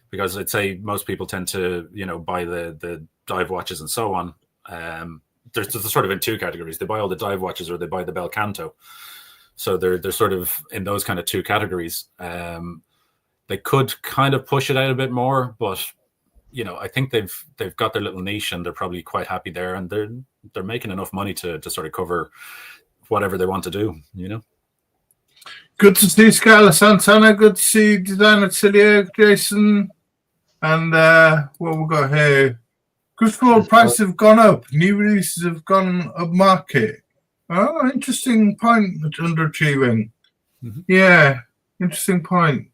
Because I'd say most people tend to, you know, buy the dive watches and so on. There's sort of in two categories. They buy all the dive watches or they buy the Bel Canto. So they're sort of in those kind of two categories. They could kind of push it out a bit more, but you know, I think they've got their little niche and they're probably quite happy there, and they're making enough money to sort of cover whatever they want to do, you know. Good to see Skylar Santana. Good to see Design Atelier, Jason. And what we got here? Crystal prices have gone up. New releases have gone up market. Oh, interesting point. Underachieving. Mm-hmm. Yeah, interesting point.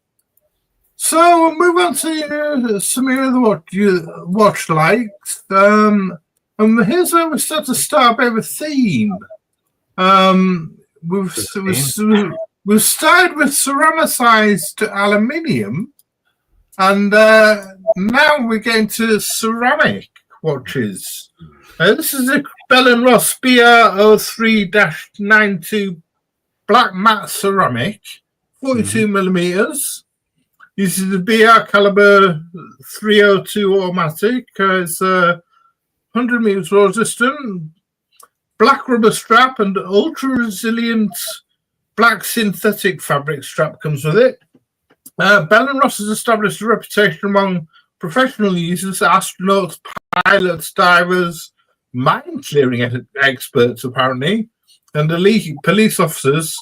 So we'll move on to some of the watch likes. And here's where we start to start a bit of a theme. We've started with ceramicized aluminium, and now we're getting to ceramic watches. This is a Bell & Ross BR03-92 black matte ceramic, 42 millimeters. Uses the BR Calibre 302 automatic. It's 100 meters resistant, black rubber strap, and ultra resilient black synthetic fabric strap comes with it. Bell & Ross has established a reputation among professional users, astronauts, pilots, divers, mine clearing experts apparently, and elite police officers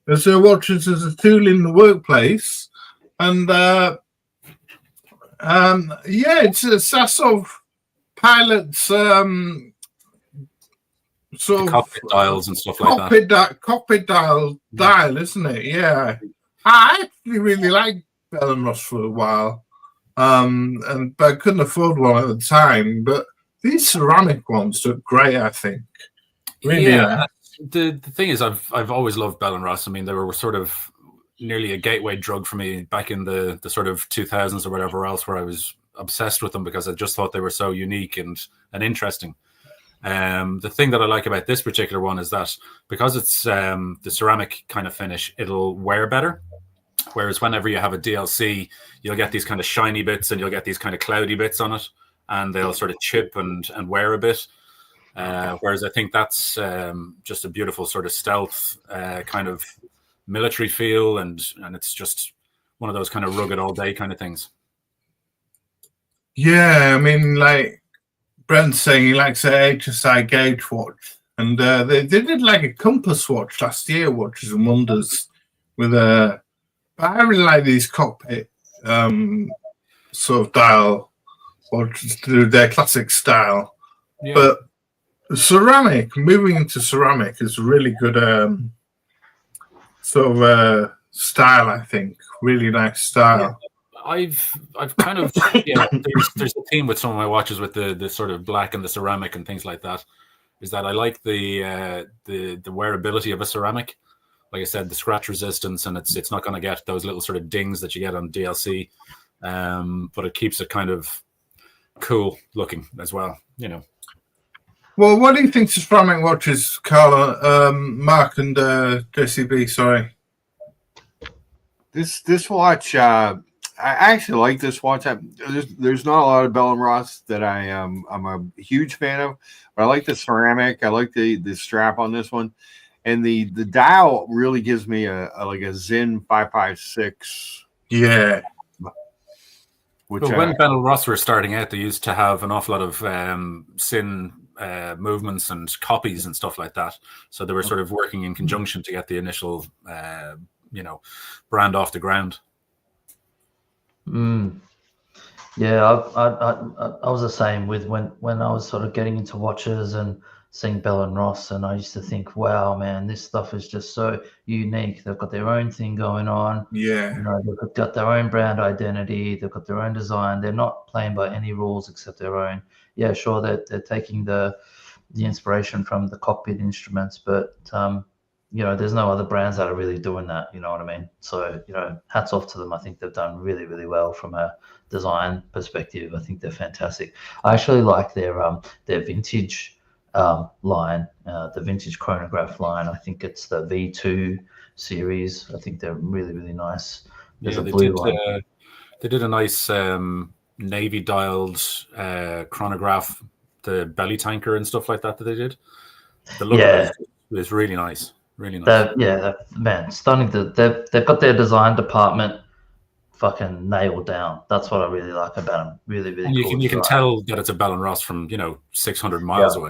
as their watches as a tool in the workplace. And it's a sort of pilot's sort of cockpit dials and stuff like that. cockpit dial, isn't it? Yeah. I actually really liked Bell and Ross for a while. But I couldn't afford one at the time. But these ceramic ones look great, I think. Really, yeah. The thing is, I've always loved Bell and Ross. I mean, they were sort of nearly a gateway drug for me back in the sort of 2000s or whatever else, where I was obsessed with them because I just thought they were so unique and interesting. The thing that I like about this particular one is that because it's the ceramic kind of finish, it'll wear better. Whereas whenever you have a DLC, you'll get these kind of shiny bits and you'll get these kind of cloudy bits on it, and they'll sort of chip and wear a bit. Whereas I think that's just a beautiful sort of stealth kind of military feel, and it's just one of those kind of rugged all day kind of things. Yeah, I mean, like Brent's saying, he likes a HSI gauge watch, and they did like a compass watch last year, Watches and Wonders, with a. But I really like these cockpit sort of dial watches to their classic style, but ceramic, moving into ceramic is really good sort of style, I think. Really nice style. I've kind of there's a theme with some of my watches with the sort of black and the ceramic and things like that, is that I like the wearability of a ceramic. Like I said, the scratch resistance, and it's not going to get those little sort of dings that you get on DLC, but it keeps it kind of cool looking as well, you know. Well, what do you think of ceramic watches, Karl, Mark, and JCB? Sorry. This watch, I actually like this watch. There's not a lot of Bell and Ross that I'm a huge fan of, but I like the ceramic. I like the strap on this one, and the dial really gives me a Zin 556. Yeah. Which when Bell and Ross were starting out, they used to have an awful lot of Sin movements and copies and stuff like that. So they were sort of working in conjunction to get the initial, brand off the ground. Yeah, I was the same with when I was sort of getting into watches and seeing Bell and Ross, and I used to think, wow, man, this stuff is just so unique. They've got their own thing going on. Yeah. You know, they've got their own brand identity. They've got their own design. They're not playing by any rules except their own. Yeah, sure, they're taking the inspiration from the cockpit instruments, but there's no other brands that are really doing that. You know what I mean? So, hats off to them. I think they've done really, really well from a design perspective. I think they're fantastic. I actually like their vintage line, the vintage chronograph line. I think it's the V2 series. I think they're really, really nice. There's a blue one. They did a nice navy dialed chronograph, the belly tanker and stuff like that they did. The look of it is really nice. Really nice. Man, stunning. They've got their design department fucking nailed down. That's what I really like about them. Really, really cool. You can tell that it's a Bell and Ross from 600 miles away.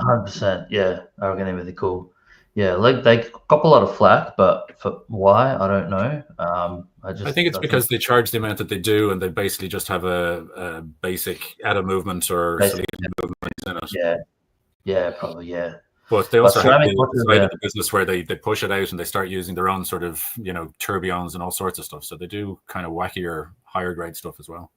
100%. Yeah, I reckon they're really cool. Yeah, like they got a lot of flack, but for why, I don't know. I think it's because they charge the amount that they do, and they basically just have a basic add-a movement or movement in it. Yeah, probably, yeah. But they also have the side of the business where they push it out and they start using their own sort of, tourbillons and all sorts of stuff. So they do kind of wackier, higher grade stuff as well.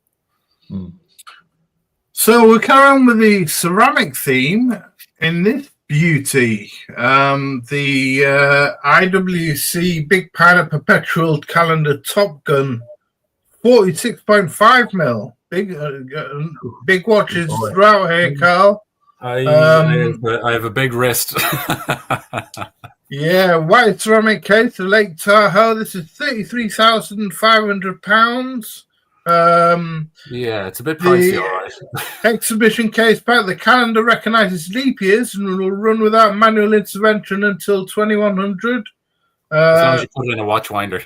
So we'll carry on with the ceramic theme in this beauty. The IWC Big Panda Perpetual Calendar Top Gun 46.5 mil. Big watches throughout here, Karl. I have a big wrist. Yeah, white ceramic case, the Lake Tahoe. This is £33,500. Yeah, it's a bit pricey, all right. Exhibition case back. The calendar recognizes leap years and will run without manual intervention until 2100. As long as you put it in a watch winder.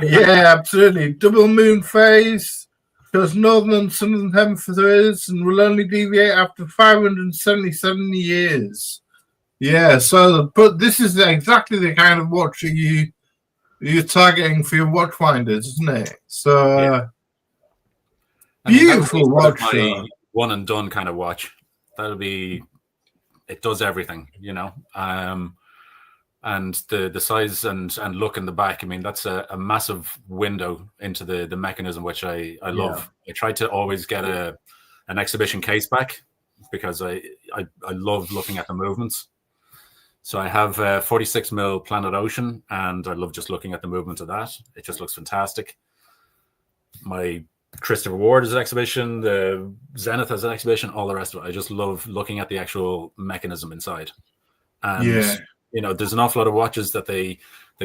Yeah, absolutely. Double moon phase. Shows northern and southern hemispheres and will only deviate after 577 years. Yeah, but this is exactly the kind of watch that you're targeting for your watch winders, isn't it? So beautiful watch. One and done kind of watch. That'll be it does everything, you know. And the size and look in the back, I mean, that's a massive window into the mechanism, which I love. I tried to always get an exhibition case back because I love looking at the movements. So I have 46mm Planet Ocean, and I love just looking at the movement of that. It just looks fantastic. My Christopher Ward is an exhibition, the Zenith has an exhibition, all the rest of it. I just love looking at the actual mechanism inside. And you know, there's an awful lot of watches that they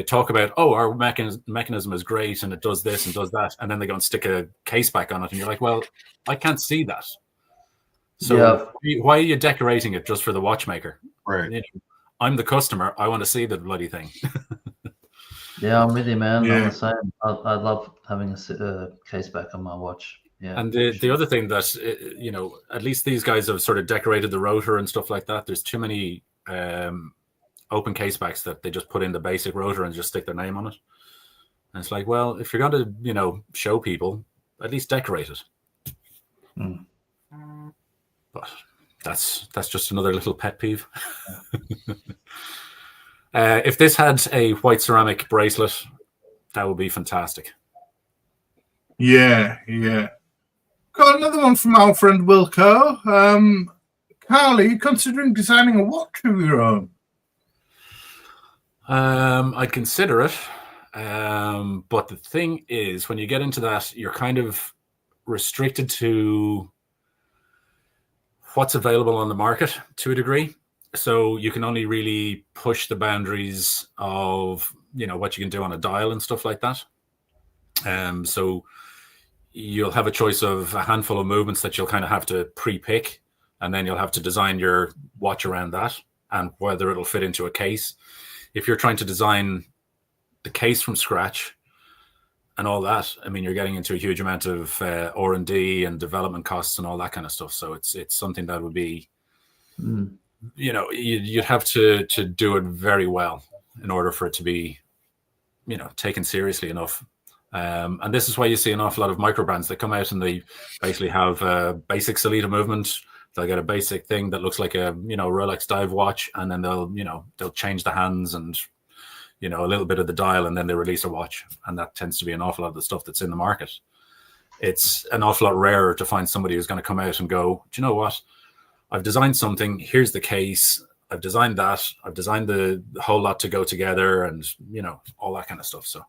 talk about, oh, our mechanism is great and it does this and does that, and then they go and stick a case back on it, and you're like, well, I can't see that. So why are you decorating it just for the watchmaker? Right. You know, I'm the customer. I want to see the bloody thing. Yeah, I'm with you, man. I'm the same. I love having a case back on my watch. Yeah. And the other thing that, you know, at least these guys have sort of decorated the rotor and stuff like that. There's too many open case backs that they just put in the basic rotor and just stick their name on it. And it's like, well, if you're going to, you know, show people, at least decorate it. But that's just another little pet peeve. If this had a white ceramic bracelet, that would be fantastic. Yeah. Got another one from our friend Wilco. Karl, are you considering designing a watch of your own? I'd consider it. But the thing is, when you get into that, you're kind of restricted to what's available on the market to a degree. So you can only really push the boundaries of, you know, what you can do on a dial and stuff like that. So you'll have a choice of a handful of movements that you'll kind of have to pre-pick, and then you'll have to design your watch around that and whether it'll fit into a case. If you're trying to design the case from scratch and all that, I mean, you're getting into a huge amount of R&D and development costs and all that kind of stuff. So it's something that would be, you know, you'd have to do it very well in order for it to be, you know, taken seriously enough. And this is why you see an awful lot of micro brands that come out and they basically have a basic Solita movement. They'll get a basic thing that looks like a, you know, Rolex dive watch, and then they'll change the hands and, you know, a little bit of the dial, and then they release a watch. And that tends to be an awful lot of the stuff that's in the market. It's an awful lot rarer to find somebody who's going to come out and go, do you know what? I've designed something. Here's the case. I've designed that. I've designed the whole lot to go together, and, you know, all that kind of stuff. So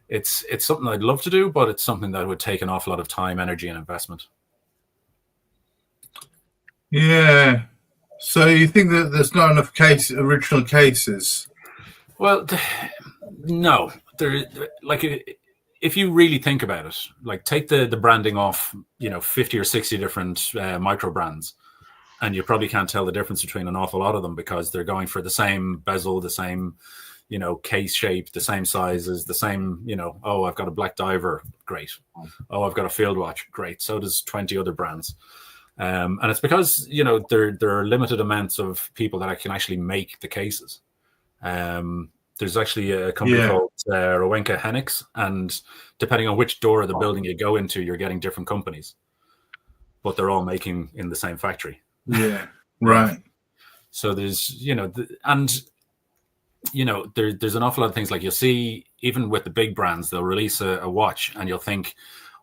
it's something I'd love to do, but it's something that would take an awful lot of time, energy, and investment. Yeah. So you think that there's not enough original cases? Well, no. Like, if you really think about it, like, take the branding off, you know, 50 or 60 different micro brands, and you probably can't tell the difference between an awful lot of them because they're going for the same bezel, the same, you know, case shape, the same sizes, the same, you know, oh, I've got a black diver, great. Oh, I've got a field watch, great. So does 20 other brands. And it's because, you know, there are limited amounts of people that can actually make the cases. There's actually a company called Rowenka Hennigs, and depending on which door of the building you go into, you're getting different companies, but they're all making in the same factory. Yeah, right. So there's, you know, you know, there's an awful lot of things, like you'll see, even with the big brands, they'll release a watch and you'll think,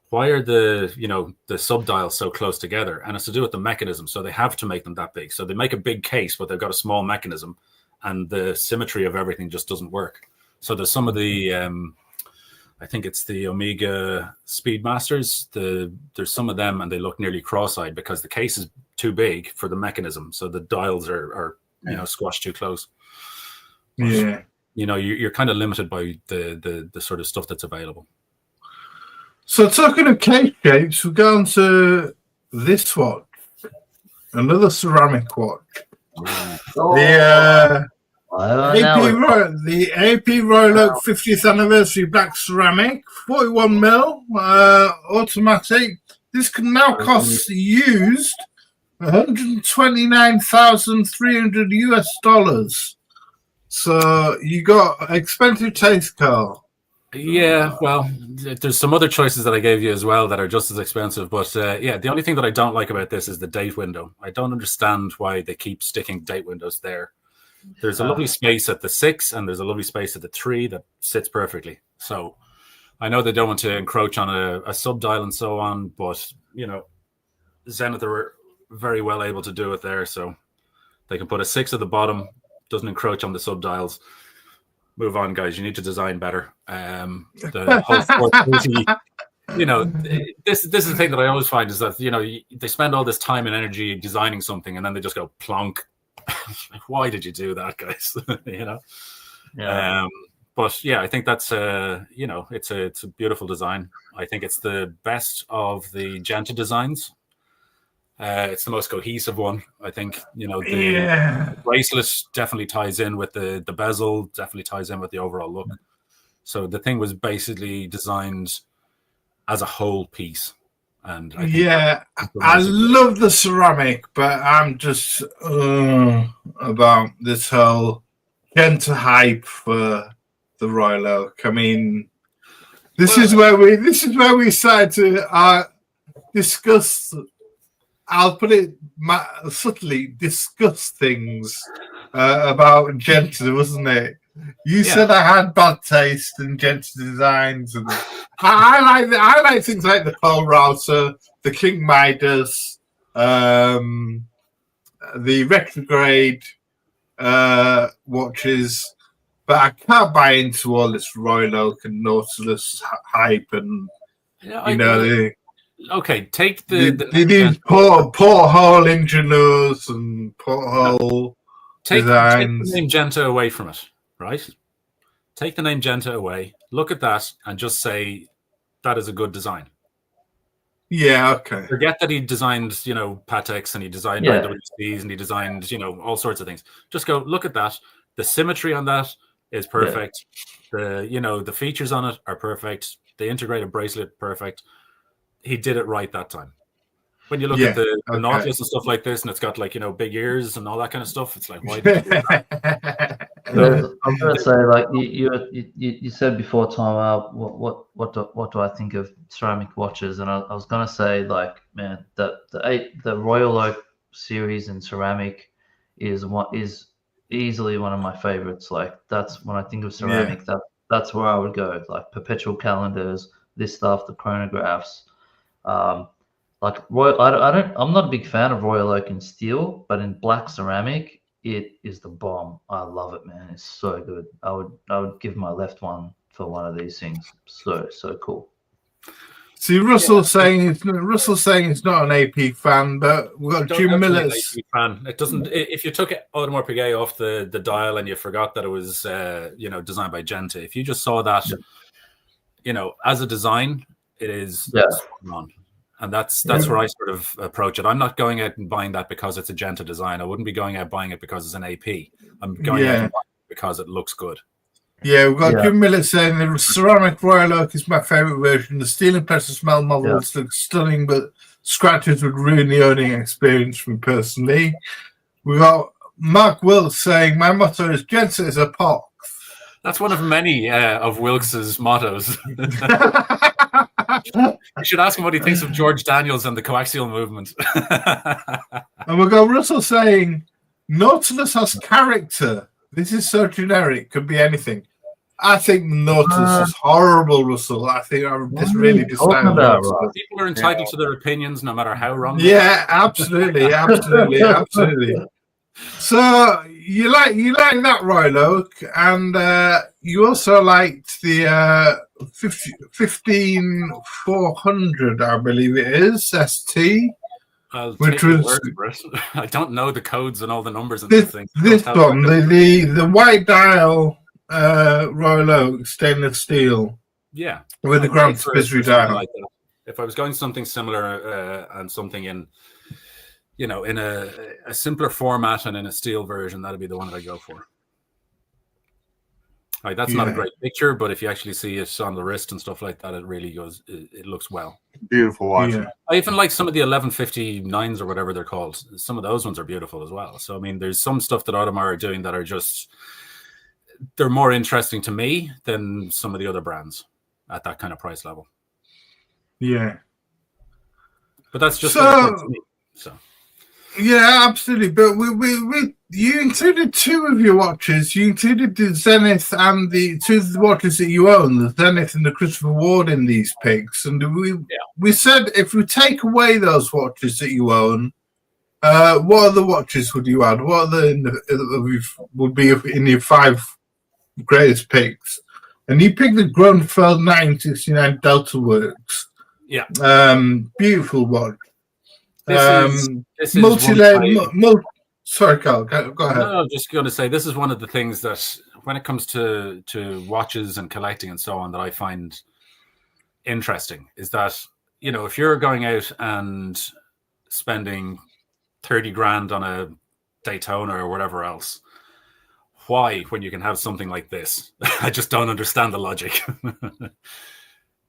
why are the, you know, the subdials so close together? And it's to do with the mechanism. So they have to make them that big. So they make a big case, but they've got a small mechanism, and the symmetry of everything just doesn't work. So there's some of the, I think it's the Omega Speedmasters. There's some of them, and they look nearly cross-eyed because the case is too big for the mechanism. So the dials are you know, squashed too close. Yeah. You know, you're kind of limited by the sort of stuff that's available. So talking of case shapes, we're going to this watch, another ceramic watch. The AP Royal Oak 50th anniversary black ceramic, 41mm, automatic. This can now cost used $129,300 US. So you got expensive taste, Karl. Yeah, well, there's some other choices that I gave you as well that are just as expensive. But yeah, the only thing that I don't like about this is the date window. I don't understand why they keep sticking date windows there. There's a lovely space at the 6 and there's a lovely space at the 3 that sits perfectly. So I know they don't want to encroach on a sub-dial and so on, but, you know, Zenith are very well able to do it there. So they can put a 6 at the bottom, doesn't encroach on the sub-dials. Move on, guys. You need to design better. The whole 430, you know, this is the thing that I always find is that, you know, they spend all this time and energy designing something and then they just go plonk. Like, why did you do that, guys? You know? Yeah. But yeah, I think that's you know, it's a beautiful design. I think it's the best of the Genta designs. It's the most cohesive one. I think, you know, the bracelet definitely ties in with the bezel, definitely ties in with the overall look. So the thing was basically designed as a whole piece. And I think I love the ceramic, but I'm just about this whole Genta hype for the Royal Oak. I mean, this is where we started to discuss. I'll put it subtly, discuss things about Genta, wasn't it? You said I had bad taste in Genta designs, and I like things like the Pole Router, the King Midas, the retrograde watches, but I can't buy into all this Royal Oak and Nautilus hype, and you know. Okay, take the these porthole engineers and porthole designs. Take the name Genta away from it, right? Take the name Genta away, look at that, and just say that is a good design. Yeah, okay. Forget that he designed, you know, Pateks and he designed IWCs and he designed, you know, all sorts of things. Just go look at that. The symmetry on that is perfect. The, you know, the features on it are perfect. The integrated bracelet, perfect. He did it right that time. When you look at the Nautilus and stuff like this, and it's got, like, you know, big ears and all that kind of stuff, it's like, why did you do that? I'm going to say, like you said before, Tom, what do I think of ceramic watches? And I was going to say, like, man, the Royal Oak series in ceramic is easily one of my favorites. Like, that's when I think of ceramic, that's where I would go. Like perpetual calendars, this stuff, the chronographs. Like I'm not a big fan of Royal Oak in steel, but in black ceramic, it is the bomb. I love it, man. It's so good. I would give my left one for one of these things. So cool. See, Russell's saying he's not an AP fan, but we've got Jim Miller's fan. It doesn't. If you took Audemars Piguet off the dial and you forgot that it was designed by Genta, if you just saw that, you know, as a design, it is wrong. And that's where I sort of approach it. I'm not going out and buying that because it's a Genta design. I wouldn't be going out buying it because it's an AP. I'm going out and buying it because it looks good. Yeah, we've got Jim Miller saying the ceramic Royal Oak is my favourite version. The steel and precious metal models look stunning, but scratches would ruin the owning experience for me personally. We got Mark Wilkes saying my motto is Genta is a pop. That's one of many of Wilkes's mottos. You should ask him what he thinks of George Daniels and the coaxial movement. And we got Russell saying Nautilus has character. This is so generic, could be anything. I think Nautilus is horrible, Russell. I think I'm just really disappointed. People are entitled to their opinions, no matter how wrong. Yeah, absolutely. So you like that Royal Oak, and you also liked the 15400, I believe it is, ST. Which was I don't know the codes and all the numbers and this things. This one, the white dial Royal Oak stainless steel. Yeah, with the Grand Tapestry dial. Like that. If I was going something similar and something in, you know, in a simpler format and in a steel version, that'd be the one that I go for. Like, that's not a great picture, but if you actually see it on the wrist and stuff like that, it really goes. It looks well. Beautiful watch. Yeah. I even like some of the 1159s or whatever they're called. Some of those ones are beautiful as well. So I mean, there's some stuff that Audemars are doing that are just they're more interesting to me than some of the other brands at that kind of price level. Yeah. But that's just So- what it's to me. So Yeah, absolutely. But we you included two of your watches. You included the Zenith and the two of the watches that you own, the Zenith and the Christopher Ward, in these picks. And we said if we take away those watches that you own, what other watches would you add? What other would be in your 5 greatest picks? And you picked the Grunfeld 1969 Delta Works. yeah, Beautiful watch. this is Multi-layer. Sorry, Carl. Go ahead. No, just going to say this is one of the things that when it comes to watches and collecting and so on that I find interesting is that, you know, if you're going out and spending 30 grand on a Daytona or whatever else, why, when you can have something like this? I just don't understand the logic.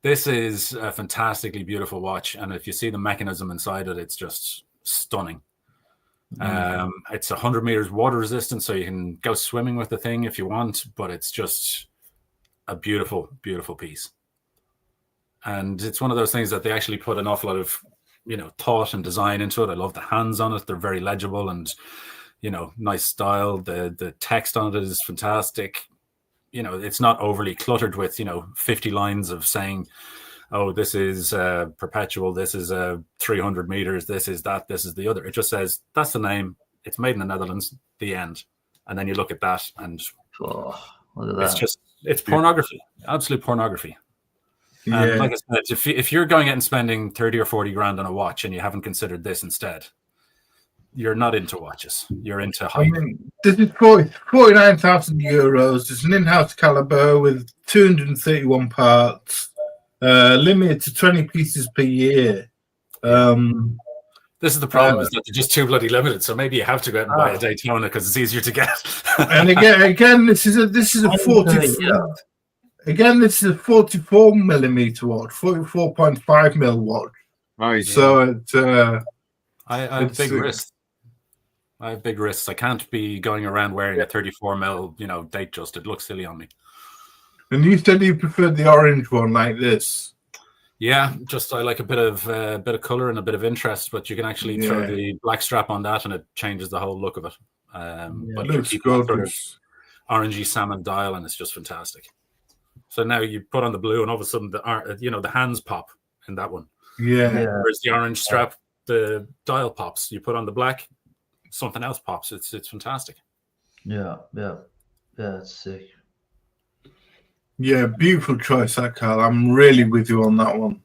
This is a fantastically beautiful watch, and if you see the mechanism inside it, it's just stunning. It's 100 meters water resistant, so you can go swimming with the thing if you want, but it's just a beautiful, beautiful piece. And it's one of those things that they actually put an awful lot of, you know, thought and design into it. I love the hands on it. They're very legible and, you know, nice style. The text on it is fantastic. You know, it's not overly cluttered with, you know, 50 lines of saying, oh, this is perpetual, this is 300 meters, this is that, this is the other. It just says, that's the name, it's made in the Netherlands, the end. And then you look at that and Oh, look at that. it's just, it's pornography, absolute pornography. Yeah. And like I said, if you're going out and spending 30 or 40 grand on a watch and you haven't considered this instead, you're not into watches. You're into I hype. mean, this is 49,000 euros. It's an in-house caliber with 231 parts, limited to 20 pieces per year. This is the problem, is that they're just too bloody limited. So maybe you have to go out and buy a Daytona because it's easier to get. And again, this is a 40. Again, this is a 44 millimeter watch, 44.5 mil watch. Nice. So it's I have It's, big wrists. I have big wrists. I can't be going around wearing a 34 mil, you know, date just. It looks silly on me. and you said you preferred the orange one like this. Yeah, just I like a bit of color and a bit of interest, but you can actually throw Yeah. the black strap on that, and it changes the whole look of it. But you Looks keep that sort of gorgeous. orangey salmon dial, and it's just fantastic. So now you put on the blue, and all of a sudden the hands pop in that one. Yeah. Whereas the orange strap, the dial pops. You put on the black, something else pops. It's fantastic. Yeah, it's sick. Yeah, beautiful choice, that Carl. I'm really with you on that one.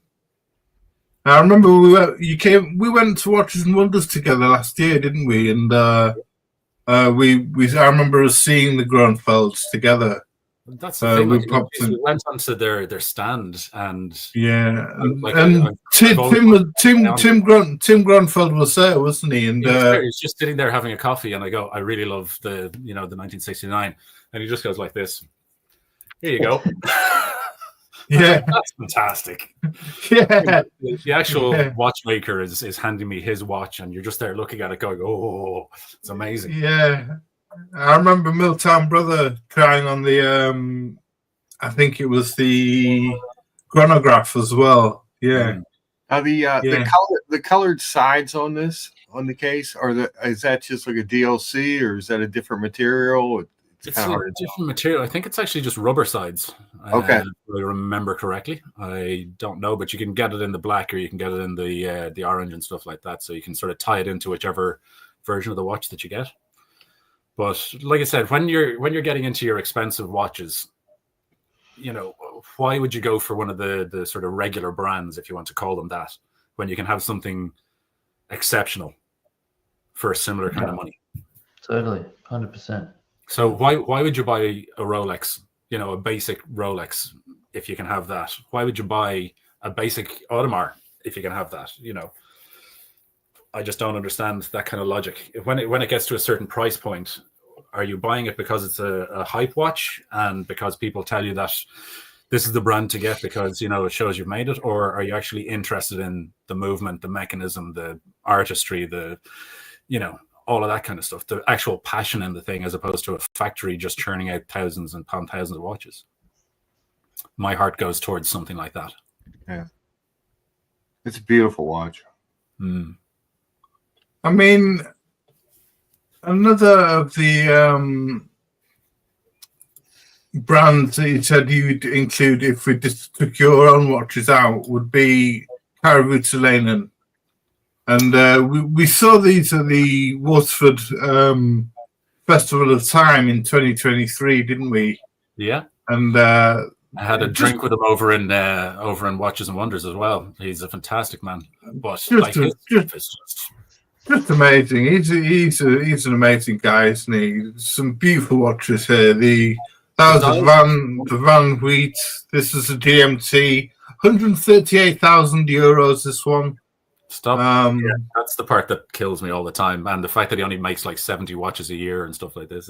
I remember we went to Watches and Wonders together last year, didn't we? And I remember us seeing the Grunfelds together. That's the thing. we Like, popped in. we went onto their stand, and Yeah, Like, and Tim I've Grunfeld was there, wasn't he? And he was just sitting there having a coffee, and I go, I really love the 1969, and he just goes like this. Here you go. yeah, That's fantastic. yeah, The actual Yeah. watchmaker is handing me his watch, and you're just there looking at it going, oh, it's amazing. yeah. I remember Milltown Brother trying on the I think it was the chronograph as well. Yeah. Now Yeah. the colored sides on the case, is that just like a DLC, or is that a different material? It's kind a of hard to different material. I think it's actually just rubber sides. Okay. If I remember correctly. I don't know, but you can get it in the black, or you can get it in the orange and stuff like that. So you can sort of tie it into whichever version of the watch that you get. But like I said, when you're getting into your expensive watches, you know, why would you go for one of the sort of regular brands, if you want to call them that, when you can have something exceptional for a similar kind of money? Totally, 100%. So why would you buy a Rolex, you know, a basic Rolex, if you can have that? Why would you buy a basic Audemars if you can have that? You know, I just don't understand that kind of logic. When it gets to a certain price point, are you buying it because it's a hype watch and because people tell you that this is the brand to get because, you know, it shows you've made it? Or are you actually interested in the movement, the mechanism, the artistry, the, you know, all of that kind of stuff. The actual passion in the thing, as opposed to a factory just churning out thousands and thousands of watches. My heart goes towards something like that. Yeah, it's a beautiful watch. I mean, another of the brands that you said you'd include if we just took your own watches out would be Karl. And we saw these at the Waterford Festival of Time in 2023, didn't we? Yeah. And I had a drink with him over in Watches and Wonders as well. He's a fantastic man. But just amazing. He's an amazing guy, isn't he? Some beautiful watches here. That was the Van Wheat. This is a GMT, 138,000 euros. This one. Stop. Yeah, that's the part that kills me all the time, and the fact that he only makes like 70 watches a year and stuff like this.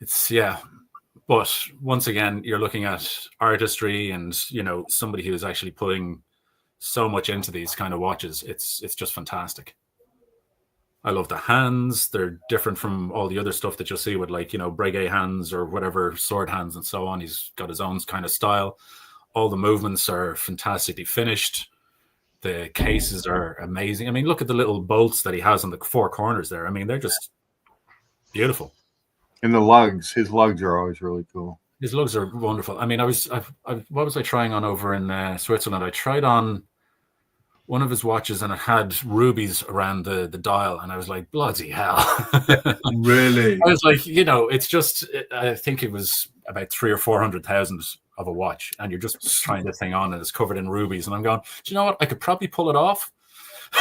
It's yeah. But once again, you're looking at artistry, and somebody who's actually putting so much into these kind of watches. It's just fantastic. I love the hands. They're different from all the other stuff that you'll see with like breguet hands or whatever, sword hands and so on. He's got his own kind of style. All the movements are fantastically finished. The cases are amazing. I mean, look at the little bolts that he has on the four corners there. I mean, they're just beautiful. And the lugs, his lugs are always really cool. His lugs are wonderful. I mean, what was I trying on over in Switzerland? I tried on one of his watches and it had rubies around the dial, and I was like, bloody hell. Really? I was like, it's just, I think it was about 300,000 or 400,000 of a watch, and you're just trying the thing on and it's covered in rubies, and I'm going, do you know what, I could probably pull it off.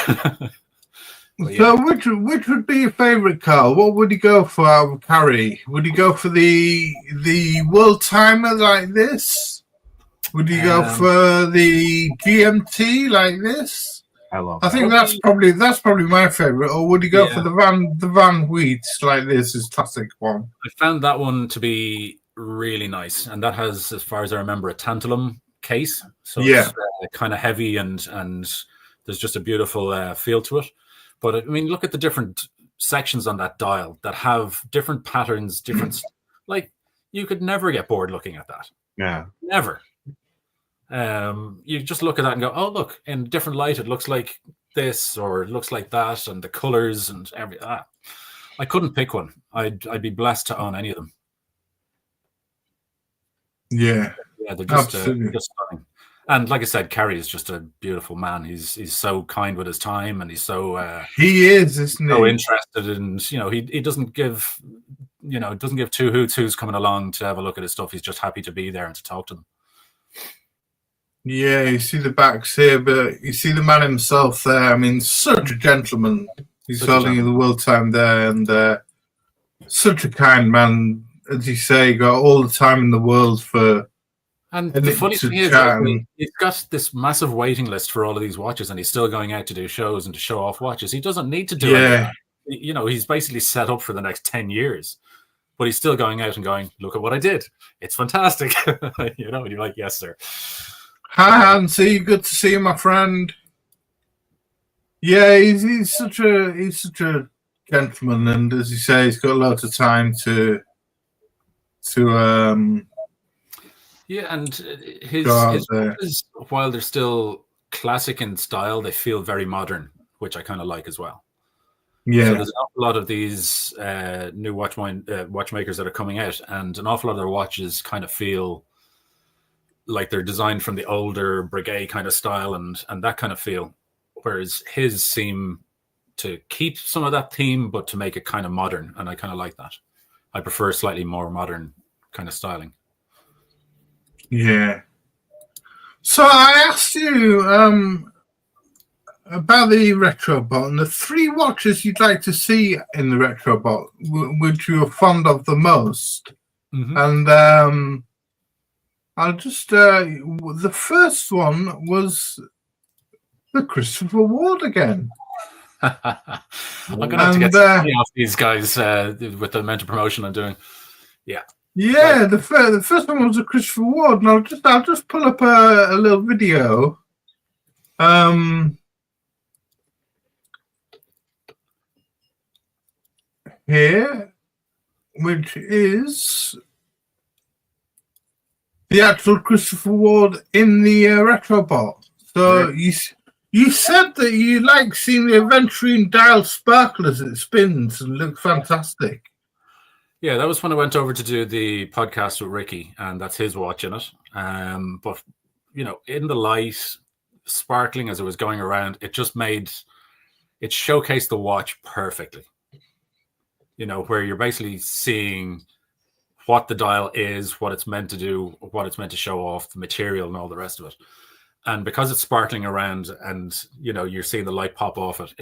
Yeah. So which would be your favorite, Karl? What would you go for out of Carry? Would you go for the world timer like this? Would you go for the GMT like this? I think that's probably my favorite. Or would you go for the Van Wheat like this? Is classic one. I found that one to be really nice, and that has, as far as I remember, a tantalum case, so it's kind of heavy, and there's just a beautiful feel to it. But I mean, look at the different sections on that dial that have different patterns, different like you could never get bored looking at that. Yeah, never. You just look at that and go, oh, look, in different light it looks like this or it looks like that, and the colors and everything. I couldn't pick one. I'd be blessed to own any of them. Yeah, they're just stunning. And like I said, Carrie is just a beautiful man. He's so kind with his time, and he's so isn't so he? interested in he doesn't give two hoots who's coming along to have a look at his stuff. He's just happy to be there and to talk to them. Yeah, you see the backs here, but you see the man himself there. I mean, such a gentleman. He's holding the world time there, and such a kind man. As you say, got all the time in the world for. And the funny thing is, he's got this massive waiting list for all of these watches, and he's still going out to do shows and to show off watches. He doesn't need to do anything. He's basically set up for the next 10 years, but he's still going out and going, look at what I did. It's fantastic. And you're like, yes, sir. Hi, Hansi. Good to see you, my friend. Yeah, he's such a gentleman, and as you say, he's got lots of time to yeah, and his watches, while they're still classic in style, they feel very modern, which I kind of like as well. Yeah, so there's an awful lot of these new watchmakers that are coming out, and an awful lot of their watches kind of feel like they're designed from the older breguet kind of style and that kind of feel, whereas his seem to keep some of that theme, but to make it kind of modern, and I kind of like that. I prefer slightly more modern kind of styling. Yeah. So I asked you about the retrobot and the 3 watches you'd like to see in the retrobot, which you were fond of the most. Mm-hmm. And I'll just the first one was the Christopher Ward again. I'm going to have to get off these guys with the amount of promotion I'm doing. Yeah. Yeah, the first one was a Christopher Ward, and I'll just pull up a little video. here, which is the actual Christopher Ward in the retrobot. So you said that you like seeing the aventurine dial sparkle as it spins and looks fantastic. Yeah, that was when I went over to do the podcast with Ricky, and that's his watch in it. But you know, in the light, sparkling as it was going around, it showcased the watch perfectly. You know, where you're basically seeing what the dial is, what it's meant to do, what it's meant to show off, the material and all the rest of it. And because it's sparkling around and, you know, you're seeing the light pop off it,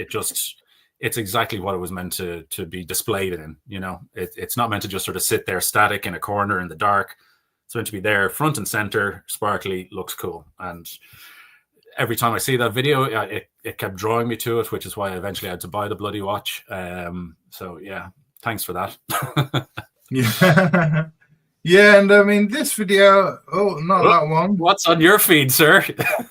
it's exactly what it was meant to be displayed in. You know, it's not meant to just sort of sit there static in a corner in the dark. It's meant to be there front and center, sparkly, looks cool. And every time I see that video, it kept drawing me to it, which is why I eventually had to buy the bloody watch. So yeah, thanks for that. Yeah. Yeah, and I mean this video. Oh, not that one. What's on your feed, sir?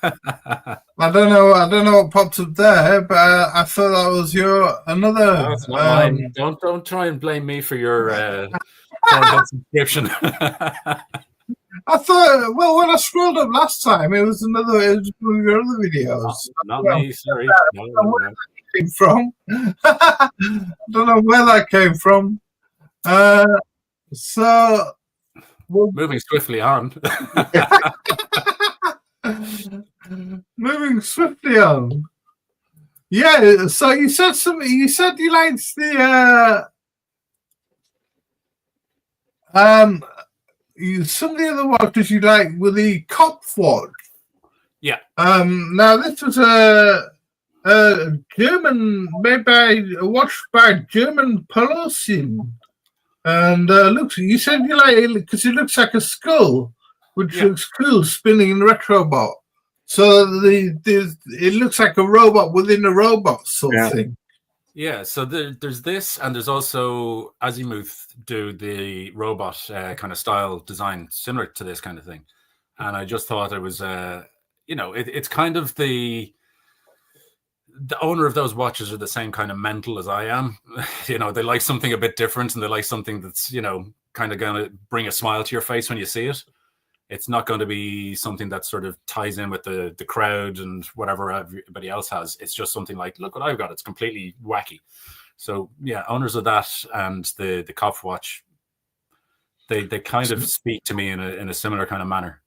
I don't know what popped up there, but I thought that was your another. No, it's not mine. Don't try and blame me for your subscription. I thought, well, when I scrolled up last time, it was one of your other videos. Not me, sorry. Came from. I don't know where that came from. So. Moving swiftly on. Moving swiftly on. Yeah, so you said something. You said you liked the some of the other watches you like were the Kopf watch. Yeah. Now this was a German, made by a watch by German Polosin. And you said you like it because it looks like a skull, which looks cool spinning in the retrobot. So it looks like a robot within a robot sort of thing. Yeah, so there's this, and there's also Azimuth do the robot kind of style design similar to this kind of thing. And I just thought it was, it's kind of the owner of those watches are the same kind of mental as I am. You know, they like something a bit different, and they like something that's, you know, kind of going to bring a smile to your face when you see it. It's not going to be something that sort of ties in with the crowd and whatever everybody else has. It's just something like, look what I've got. It's completely wacky. So yeah, owners of that and the Kopf watch, they kind of speak to me in a similar kind of manner.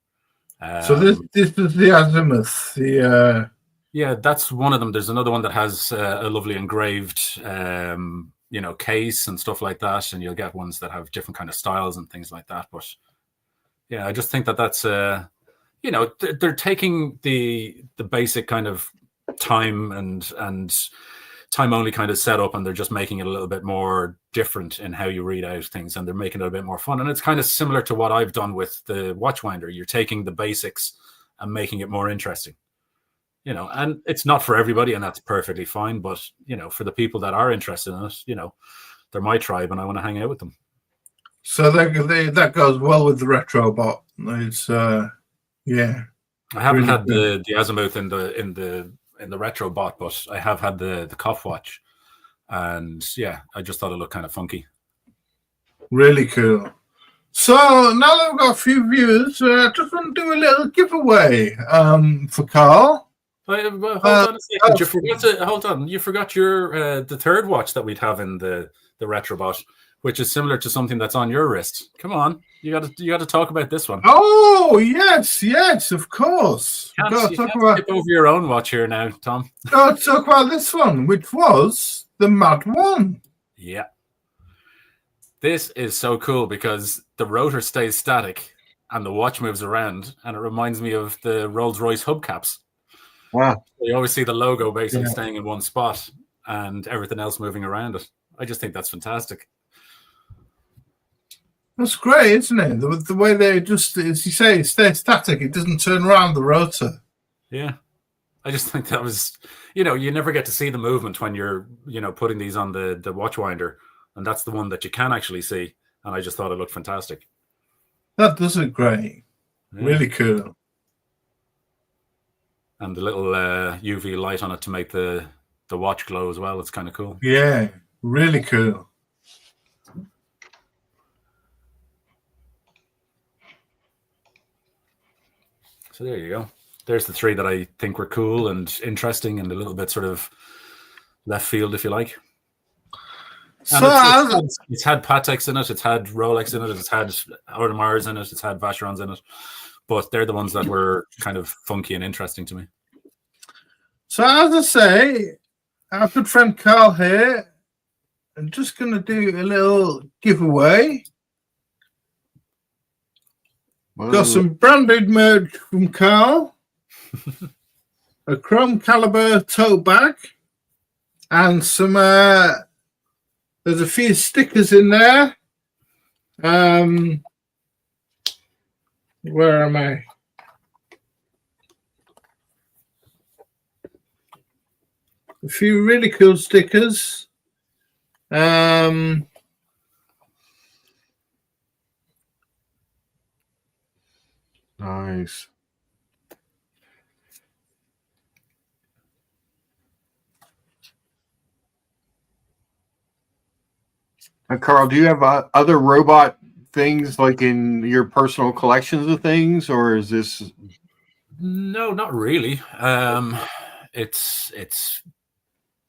So this is the Azimuth, Yeah, that's one of them. There's another one that has a lovely engraved, case and stuff like that. And you'll get ones that have different kind of styles and things like that. But yeah, I just think that's, they're taking the basic kind of time and time only kind of setup, and they're just making it a little bit more different in how you read out things, and they're making it a bit more fun. And it's kind of similar to what I've done with the Watchwinder. You're taking the basics and making it more interesting. You know, and it's not for everybody, and that's perfectly fine. But, you know, for the people that are interested in it, you know, they're my tribe, and I want to hang out with them. So that goes well with the retrobot. It's yeah. I haven't had the Azimuth in the retrobot, but I have had the Kopf watch, and yeah, I just thought it looked kind of funky. Really cool. So now that we've got a few viewers, I just want to do a little giveaway for Karl. Hold on a second. You forgot your the third watch that we'd have in the retrobot, which is similar to something that's on your wrist. Come on, you got to talk about this one. Oh yes, of course. You can't skip over your own watch here now, Tom. Let's talk about this one, which was the Mad One. Yeah, this is so cool because the rotor stays static and the watch moves around, and it reminds me of the Rolls-Royce hubcaps. Wow. You always see the logo basically staying in one spot and everything else moving around it. I just think that's fantastic. That's great, isn't it? The way they just, as you say, stay static. It doesn't turn around the rotor. Yeah. I just think that was, you never get to see the movement when you're, putting these on the Watchwinder. And that's the one that you can actually see. And I just thought it looked fantastic. That does look great. Yeah. Really cool. And the little UV light on it to make the watch glow as well. It's kind of cool. Yeah, really cool. So there you go. There's the three that I think were cool and interesting and a little bit sort of left field, if you like. And So it's had Pateks in it, it's had Rolex in it, it's had Audemars in it, it's had Vacherons in it, but they're the ones that were kind of funky and interesting to me. So as I say, our good friend Karl here, I'm just going to do a little giveaway. Whoa. Got some branded merch from Karl, a chrome caliber tote bag, and some, there's a few stickers in there. Where am I? A few really cool stickers. Nice. Karl, do you have other robot things like in your personal collections of things, or is this? No, not really. It's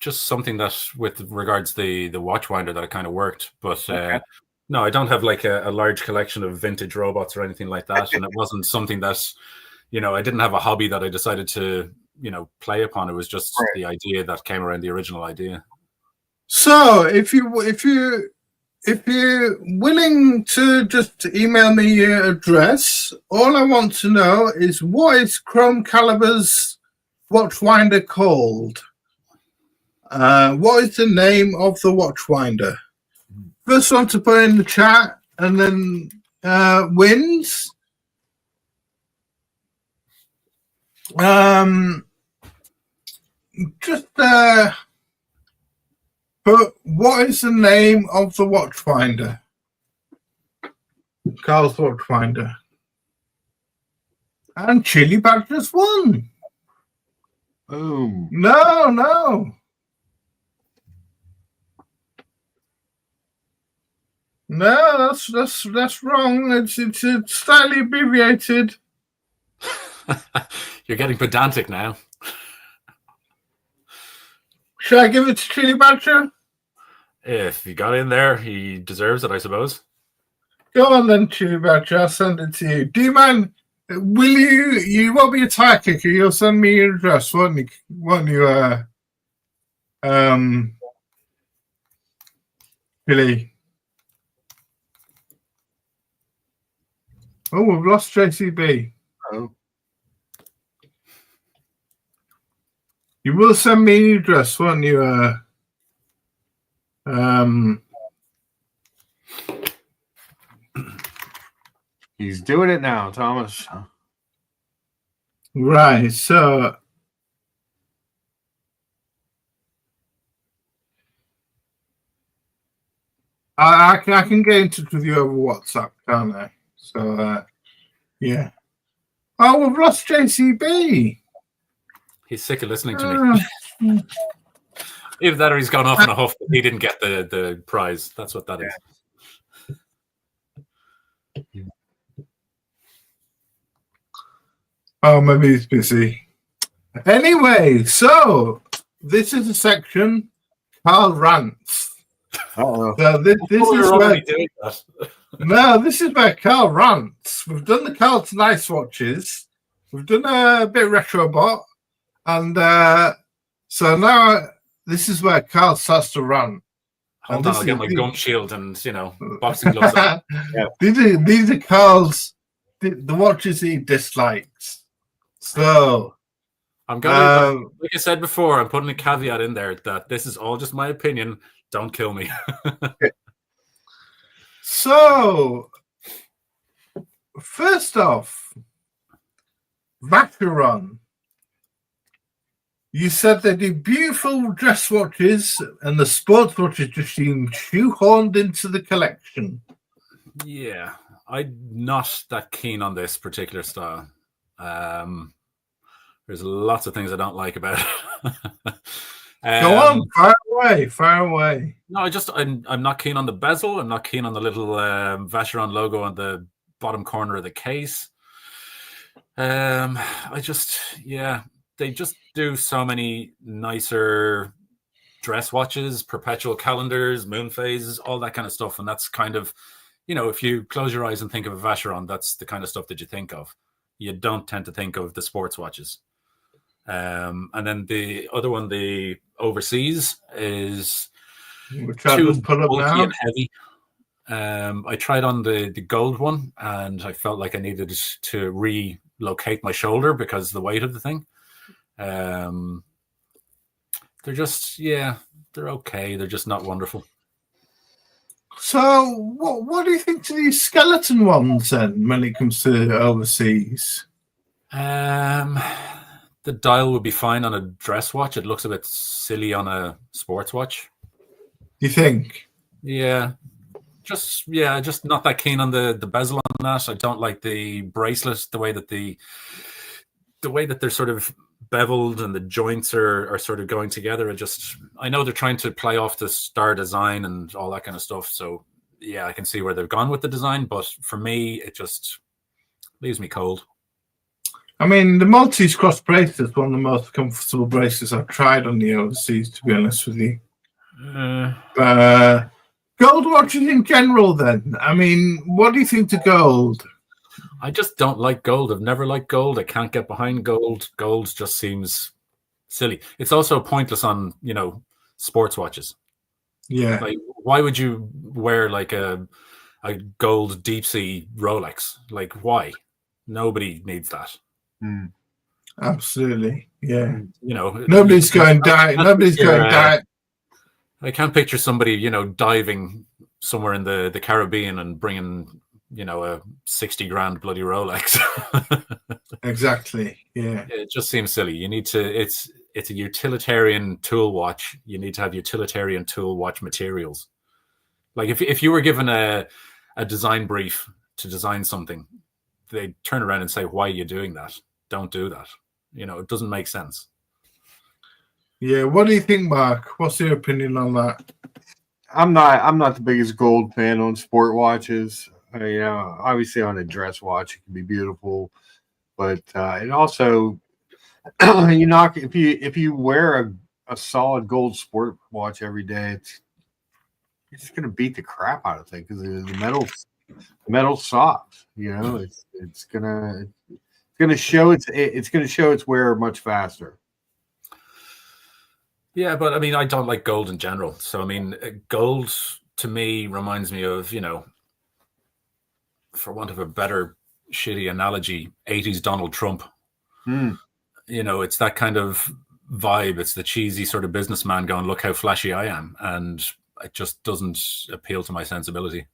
just something that, with regards the watchwinder, that I kind of worked, but Okay. no, I don't have like a large collection of vintage robots or anything like that, and it wasn't something that, you know, I didn't have a hobby that I decided to, you know, play upon. It was just Right. the idea that came around, the original idea. So if you're willing to just email me your address, all I want to know is, what is Chrome Caliber's watchwinder called? What is the name of the watchwinder? First one to put in the chat, and then wins. Just but what is the name of the watchfinder? Karl's watchfinder. And Chili Badger's won. Boom. No. No, that's wrong. It's slightly abbreviated. You're getting pedantic now. Should I give it to Chili Badger? If he got in there, he deserves it, I suppose. Go on then, Chili Badger. I'll send it to you. Do you mind? Will you? You won't be a tie kicker. You'll send me your address, won't you? Billy. Oh, we've lost JCB. Oh. You will send me your address, won't you? He's doing it now, Thomas. Right. So I can get in touch with you over WhatsApp, can't I? So yeah. Oh, we've lost JCB. He's sick of listening to me. Either that or he's gone off in a huff, but he didn't get the prize. That's what that is. Oh, maybe he's busy. Anyway, so this is a section Karl Rants. Uh-oh. So this is We're where already doing that. no, this is where Karl rants. We've done the Karl Tonight's watches. We've done a bit of retrobot, and so now this is where Karl starts to rant. Hold on, I'll get my gum shield and, you know, boxing gloves on. Yeah. These are the watches he dislikes. So I'm going to, like I said before, I'm putting a caveat in there that this is all just my opinion. Don't kill me. So first off, Vacheron. You said they do beautiful dress watches, and the sports watches just seem shoehorned into the collection. Yeah, I'm not that keen on this particular style. There's lots of things I don't like about it. Go on, fire away. No, I'm not keen on the bezel. I'm not keen on the little Vacheron logo on the bottom corner of the case. I just, yeah, they just do so many nicer dress watches, perpetual calendars, moon phases, all that kind of stuff. And that's kind of, if you close your eyes and think of a Vacheron, that's the kind of stuff that you think of. You don't tend to think of the sports watches. And then the other one, the overseas, is too bulky and heavy. I tried on the gold one, and I felt like I needed to relocate my shoulder because of the weight of the thing. They're just, they're okay. They're just not wonderful. So what do you think to these skeleton ones then when it comes to overseas? The dial would be fine on a dress watch. It looks a bit silly on a sports watch. You think? Yeah. Just not that keen on the bezel on that. I don't like the bracelet, the way that they're sort of beveled and the joints are sort of going together. I know they're trying to play off the star design and all that kind of stuff. So yeah, I can see where they've gone with the design, but for me, it just leaves me cold. I mean, the Maltese cross bracelet is one of the most comfortable bracelets I've tried on the overseas, to be honest with you. Gold watches in general, then. I mean, what do you think to gold? I just don't like gold. I've never liked gold. I can't get behind gold. Gold just seems silly. It's also pointless on, sports watches. Yeah. Like, why would you wear like a gold deep sea Rolex? Like, why? Nobody needs that. Absolutely. Yeah. Nobody's going down. Nobody's going down. I can't picture somebody, diving somewhere in the Caribbean and bringing, a 60 grand bloody Rolex. Exactly. Yeah. It just seems silly. You need to, it's a utilitarian tool watch. You need to have utilitarian tool watch materials. Like if you were given a design brief to design something, they turn around and say, why are you doing that? Don't do that. It doesn't make sense. Yeah. What do you think, Mark? What's your opinion on that? I'm not the biggest gold fan on sport watches. Obviously on a dress watch, it can be beautiful, but it also, if you wear a solid gold sport watch every day, it's going to beat the crap out of things because the metal's soft. It's going to show its wear much faster. Yeah, but I mean, I don't like gold in general. So I mean, gold to me reminds me of, for want of a better shitty analogy, 80s Donald Trump. It's that kind of vibe. It's the cheesy sort of businessman going, look how flashy I am. And it just doesn't appeal to my sensibility.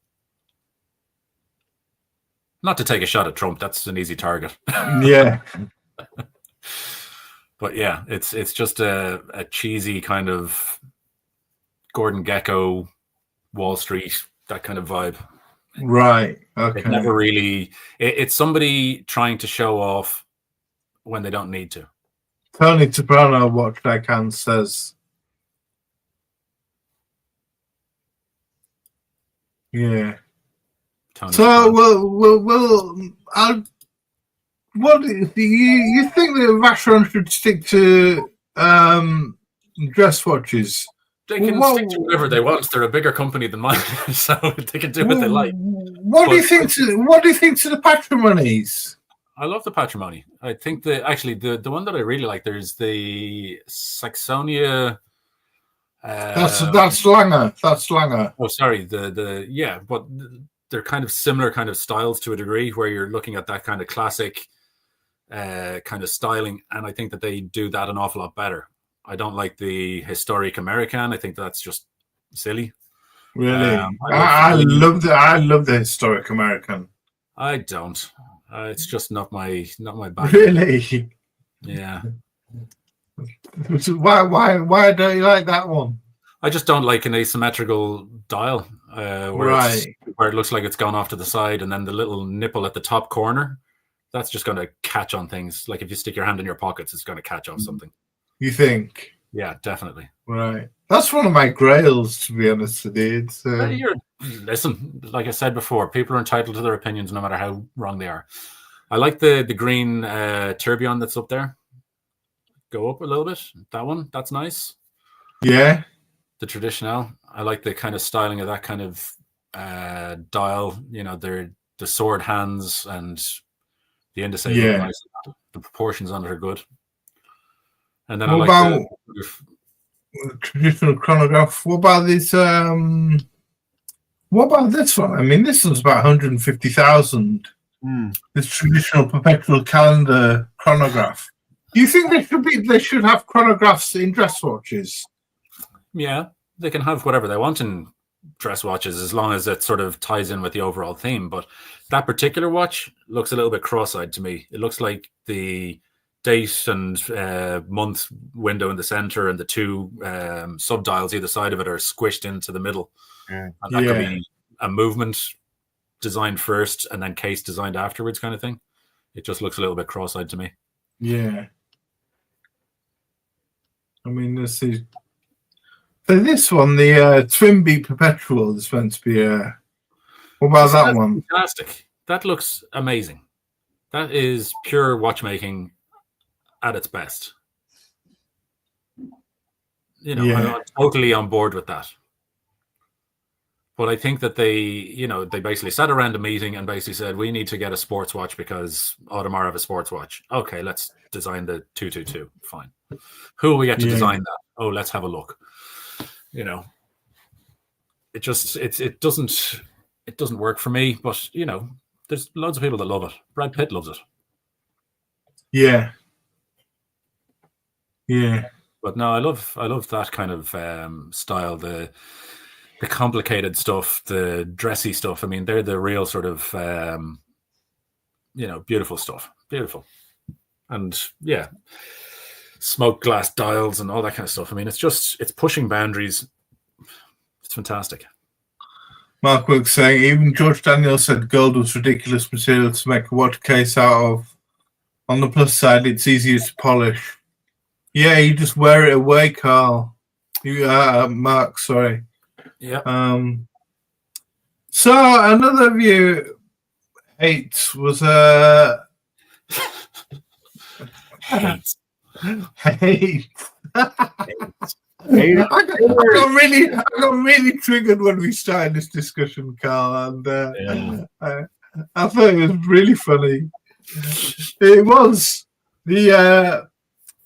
Not to take a shot at Trump. That's an easy target. Yeah. But yeah, it's just a cheesy kind of Gordon Gekko, Wall Street, that kind of vibe. Right. Okay. It never really. It's somebody trying to show off when they don't need to. Tony Soprano Watch Icon says. Yeah. Tony So what do you think that Vacheron should stick to dress watches? They can stick to whatever they want. They're a bigger company than mine, so they can do what they like. What do you think to the patrimonies? I love the patrimony. I think the one that I really like, there's the Saxonia. That's Langer. That's Langer. Oh, sorry. But they're kind of similar kind of styles to a degree, where you're looking at that kind of classic kind of styling, and I think that they do that an awful lot better. I don't like the historic American. I think that's just silly. Really, I love the historic American. I don't. It's just not my bag. Really? Yeah. Why don't you like that one? I just don't like an asymmetrical dial where it looks like it's gone off to the side, and then the little nipple at the top corner. That's just going to catch on things. Like if you stick your hand in your pockets, it's going to catch on something. You think? Yeah, definitely. Right. That's one of my grails, to be honest with you. Listen, like I said before, people are entitled to their opinions no matter how wrong they are. I like the green tourbillon that's up there. Go up a little bit. That one, that's nice. Yeah. The traditional. I like the kind of styling of that kind of dial. You know, the sword hands and the indice. Yeah. Nice. The proportions on it are good. And then What I like about the traditional chronograph? What about this? What about this one? I mean, this one's about 150,000. This traditional perpetual calendar chronograph. Do you think they should have chronographs in dress watches? Yeah, they can have whatever they want in dress watches as long as it sort of ties in with the overall theme. But that particular watch looks a little bit cross-eyed to me. It looks like the date and month window in the center and the two subdials either side of it are squished into the middle. Yeah. And that could be a movement designed first and then case designed afterwards kind of thing. It just looks a little bit cross-eyed to me. Yeah. I mean, let's see. So this one, the twin beat perpetual is meant to be what about that one? Fantastic. That looks amazing. That is pure watchmaking at its best. You know, I'm totally on board with that. But I think that they basically sat around a meeting and basically said, we need to get a sports watch because Audemars have a sports watch. Okay, let's design the 222. Fine. Who will we get to design that? Oh, let's have a look. You know, it doesn't work for me, but you know, there's loads of people that love it. Brad Pitt loves it. Yeah. Yeah. But no, I love that kind of style, the complicated stuff, the dressy stuff. I mean, they're the real sort of beautiful stuff. Beautiful. And yeah, smoke glass dials and all that kind of stuff. I mean, it's pushing boundaries. It's fantastic. Mark Wilkes saying even George Daniel said gold was ridiculous material to make a watch case out of. On the plus side, it's easier to polish. Yeah, you just wear it away, Karl. Mark, sorry. Yeah. So another of you hates was hate. I got really triggered when we started this discussion, Karl, and I thought it was really funny. It was the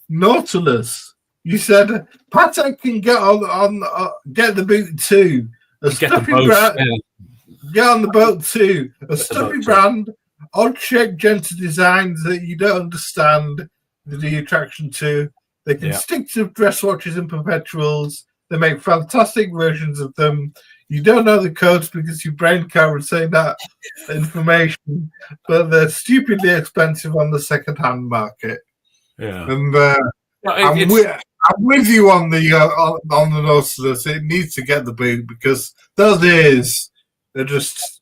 Nautilus. You said Patek can get on get the boot too. Get on the boat too. A stuffy brand, odd shaped, gentle designs that you don't understand the attraction to. They can stick to dress watches and perpetuals. They make fantastic versions of them. You don't know the codes because your brain can't retain that information, but they're stupidly expensive on the second-hand market. Yeah, and I'm with you on the Nautilus. It needs to get the boot because those ears, they're just.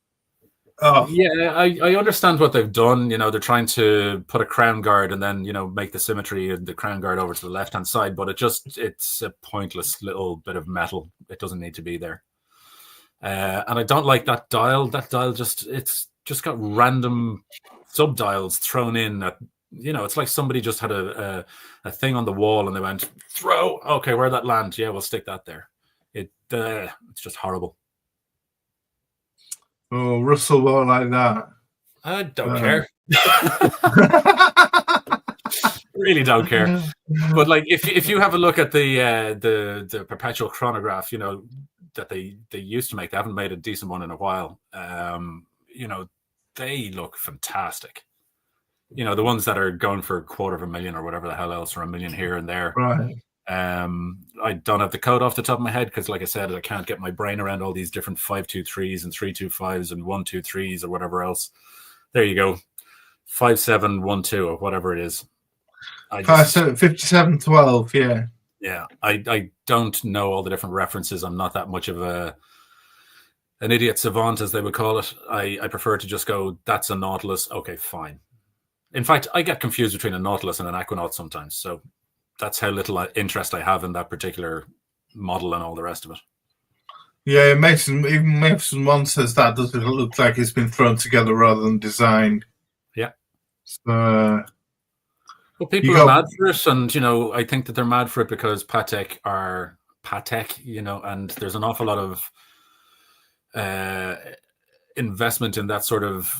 Oh. Yeah, I understand what they've done. You know, they're trying to put a crown guard and then, you know, make the symmetry of the crown guard over to the left-hand side, but it's a pointless little bit of metal. It doesn't need to be there. And I don't like that dial. That dial it's just got random sub-dials thrown in. You know, it's like somebody just had a thing on the wall and they went, throw. Okay, where'd that land? Yeah, we'll stick that there. It's just horrible. Oh, Russell won't like that. I don't care. Really don't care. But like, if you have a look at the perpetual chronograph, you know, that they used to make, they haven't made a decent one in a while. You know, they look fantastic. You know, the ones that are going for $250,000 or whatever the hell else, or $1 million here and there. Right. I don't have the code off the top of my head because, like I said, I can't get my brain around all these different 523s and 325s and 123s or whatever else. There you go, 5712 or whatever it is. 5712, yeah. Yeah, I don't know all the different references. I'm not that much of an idiot savant, as they would call it. I prefer to just go, that's a Nautilus. Okay, fine. In fact, I get confused between a Nautilus and an Aquanaut sometimes. So that's how little interest I have in that particular model and all the rest of it. Yeah, Mason 1 says that doesn't look like it's been thrown together rather than designed. Yeah. So, Well, people are mad for it, and I think that they're mad for it because Patek are Patek, and there's an awful lot of investment in that sort of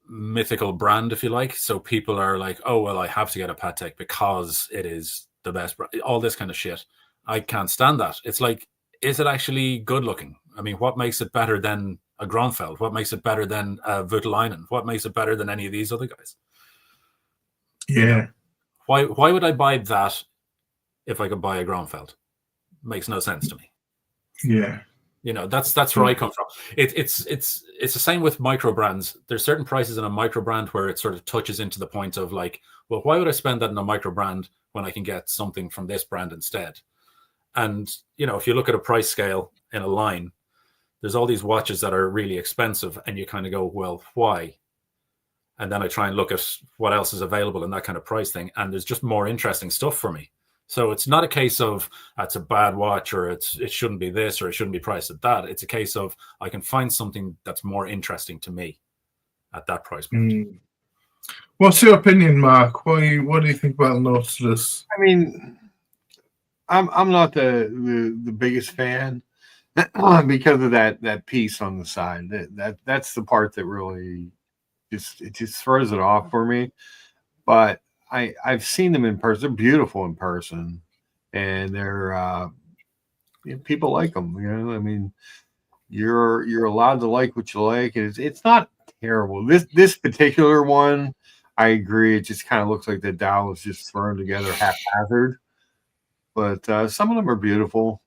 mythical brand, if you like. So people are like, oh well, I have to get a Patek because it is the best brand. All this kind of shit. I can't stand that. It's like, is it actually good looking? I mean, what makes it better than a Grönfeld? What makes it better than a Voutilainen? What makes it better than any of these other guys? Yeah. Why would I buy that if I could buy a Grönfeld? Makes no sense to me. Yeah. That's where I come from. It's the same with micro brands. There's certain prices in a micro brand where it sort of touches into the point of like, well, why would I spend that in a micro brand when I can get something from this brand instead? And if you look at a price scale in a line, there's all these watches that are really expensive, and you kind of go, well, why? And then I try and look at what else is available in that kind of price thing, and there's just more interesting stuff for me. So it's not a case of it's a bad watch or it shouldn't be this or it shouldn't be priced at that. It's a case of I can find something that's more interesting to me at that price point. What's your opinion, Mark? What do you think about Nautilus? I mean, I'm not the biggest fan because of that piece on the side. That's the part that really just throws it off for me. But I've seen them in person. They're beautiful in person, and they're people like them. I mean, you're allowed to like what you like. It's not terrible. This particular one, I agree. It just kind of looks like the dial was just thrown together haphazard. But some of them are beautiful.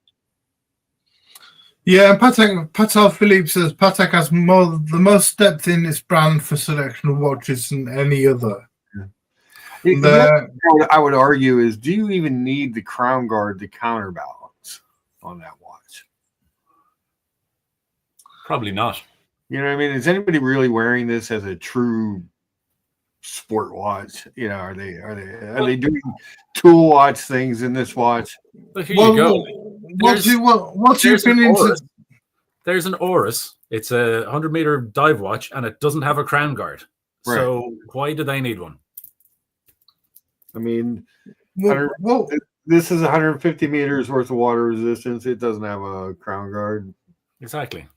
Yeah, Patek Philippe says Patek has the most depth in its brand for selection of watches than any other. What I would argue is, do you even need the crown guard to counterbalance on that watch? Probably not. You know what I mean? Is anybody really wearing this as a true sport watch? Are they doing tool watch things in this watch? But here you go. What's your opinion? There's an Oris. It's a 100-meter dive watch, and it doesn't have a crown guard. Right. So why do they need one? I mean, this is 150 meters worth of water resistance. It doesn't have a crown guard. Exactly.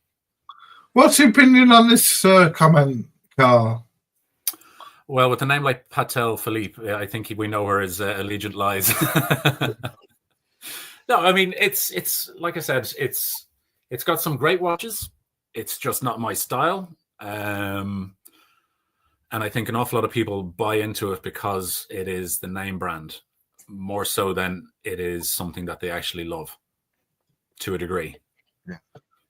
What's your opinion on this comment, Karl? Well, with a name like Patek Philippe, I think we know where his allegiance lies. No, I mean, it's like I said, it's got some great watches. It's just not my style. And I think an awful lot of people buy into it because it is the name brand more so than it is something that they actually love to a degree. Yeah.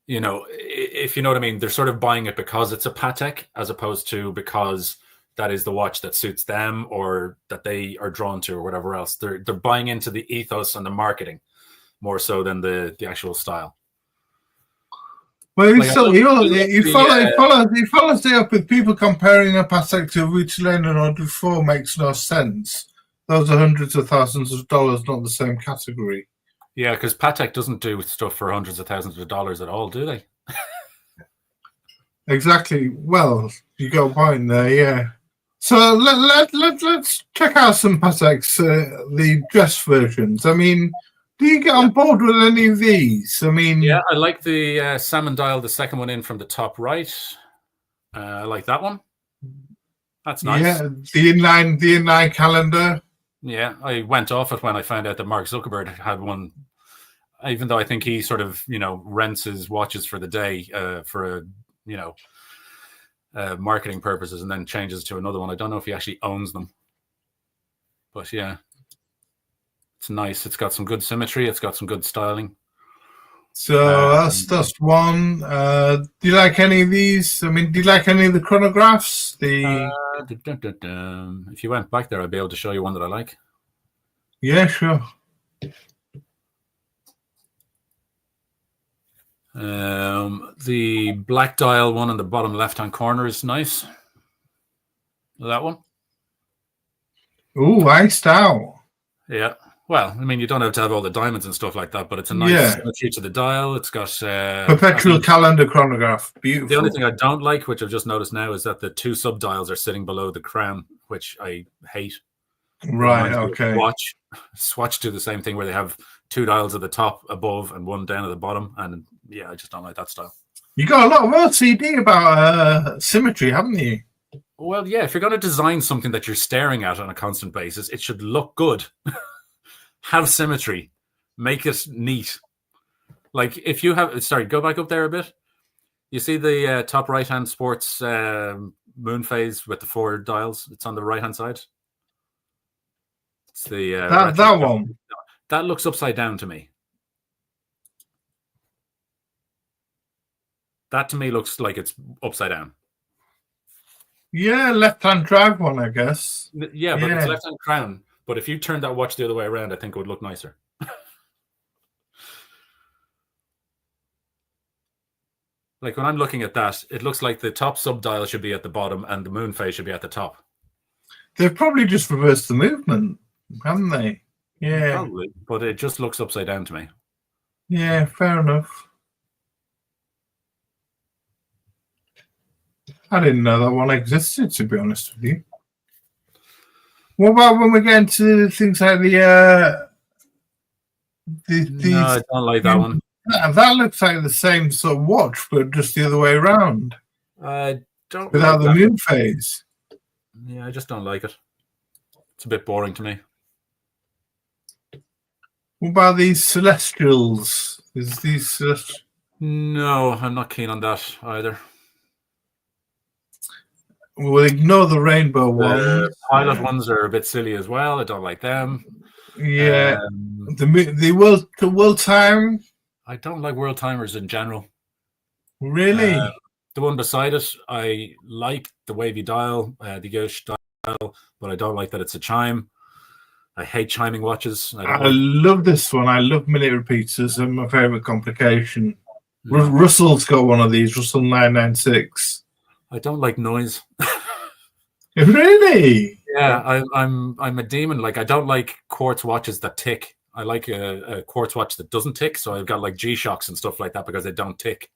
If you know what I mean, they're sort of buying it because it's a Patek as opposed to because that is the watch that suits them or that they are drawn to or whatever else. They're buying into the ethos and the marketing more so than the actual style. Well, he follows it up with people comparing a Patek to a Voutilainen or Dufour makes no sense. Those are hundreds of thousands of dollars, not the same category. Yeah, because Patek doesn't do stuff for hundreds of thousands of dollars at all, do they? Exactly. Well, you got a point there, yeah. So let's check out some Pateks, the dress versions. I mean, do you get on board with any of these? I mean, yeah, I like the salmon dial, the second one in from the top right. I like that one. That's nice. Yeah, the inline calendar. Yeah, I went off it when I found out that Mark Zuckerberg had one. Even though I think he sort of rents his watches for the day for marketing purposes, and then changes to another one. I don't know if he actually owns them, but yeah. It's nice. It's got some good symmetry. It's got some good styling. So that's one. Do you like any of these? I mean, do you like any of the chronographs? If you went back there, I'd be able to show you one that I like. Yeah, sure. The black dial one in the bottom left-hand corner is nice. That one. Ooh, iced out. Yeah. Well, I mean, you don't have to have all the diamonds and stuff like that, but it's a nice Yeah. symmetry to the dial. It's got Perpetual calendar chronograph. Beautiful. The only thing I don't like, which I've just noticed now, is that the two sub dials are sitting below the crown, which I hate. Right. Reminds me of Okay. Swatch do the same thing where they have two dials at the top above and one down at the bottom, and yeah, I just don't like that style. You got a lot of OCD about symmetry, haven't you? Well, yeah, if you're going to design something that you're staring at on a constant basis, it should look good. Have symmetry. Make it neat. Like if you have, sorry, go back up there a bit. You see the top right-hand sports moon phase with the 4 dials? It's on the right-hand side. It's the that one. That looks upside down to me. That to me looks like it's upside down. Yeah, left-hand drive one, I guess. Yeah, but it's left-hand crown. But if you turned that watch the other way around, I think it would look nicer. Like when I'm looking at that, it looks like the top sub-dial should be at the bottom and the moon phase should be at the top. They've probably just reversed the movement, haven't they? Yeah. Probably, but it just looks upside down to me. Yeah, fair enough. I didn't know that one existed, to be honest with you. What about when we get into things like No, I don't like that one. That looks like the same sort of watch, but just the other way around. I don't without like the moon phase. Yeah, I just don't like it. It's a bit boring to me. What about these celestials? Is these celestials? No, I'm not keen on that either. We'll ignore the rainbow ones. The pilot ones are a bit silly as well. I don't like them. Yeah, the world time. I don't like world timers in general. Really? The one beside it, I like the wavy dial, the gauche dial, but I don't like that it's a chime. I hate chiming watches. I love this one. I love minute repeaters. They're my favorite complication. No. Russell's got one of these. Russell 996. I don't like noise. Really? Yeah, I'm a demon. Like I don't like quartz watches that tick. I like a quartz watch that doesn't tick. So I've got like G-Shocks and stuff like that because they don't tick.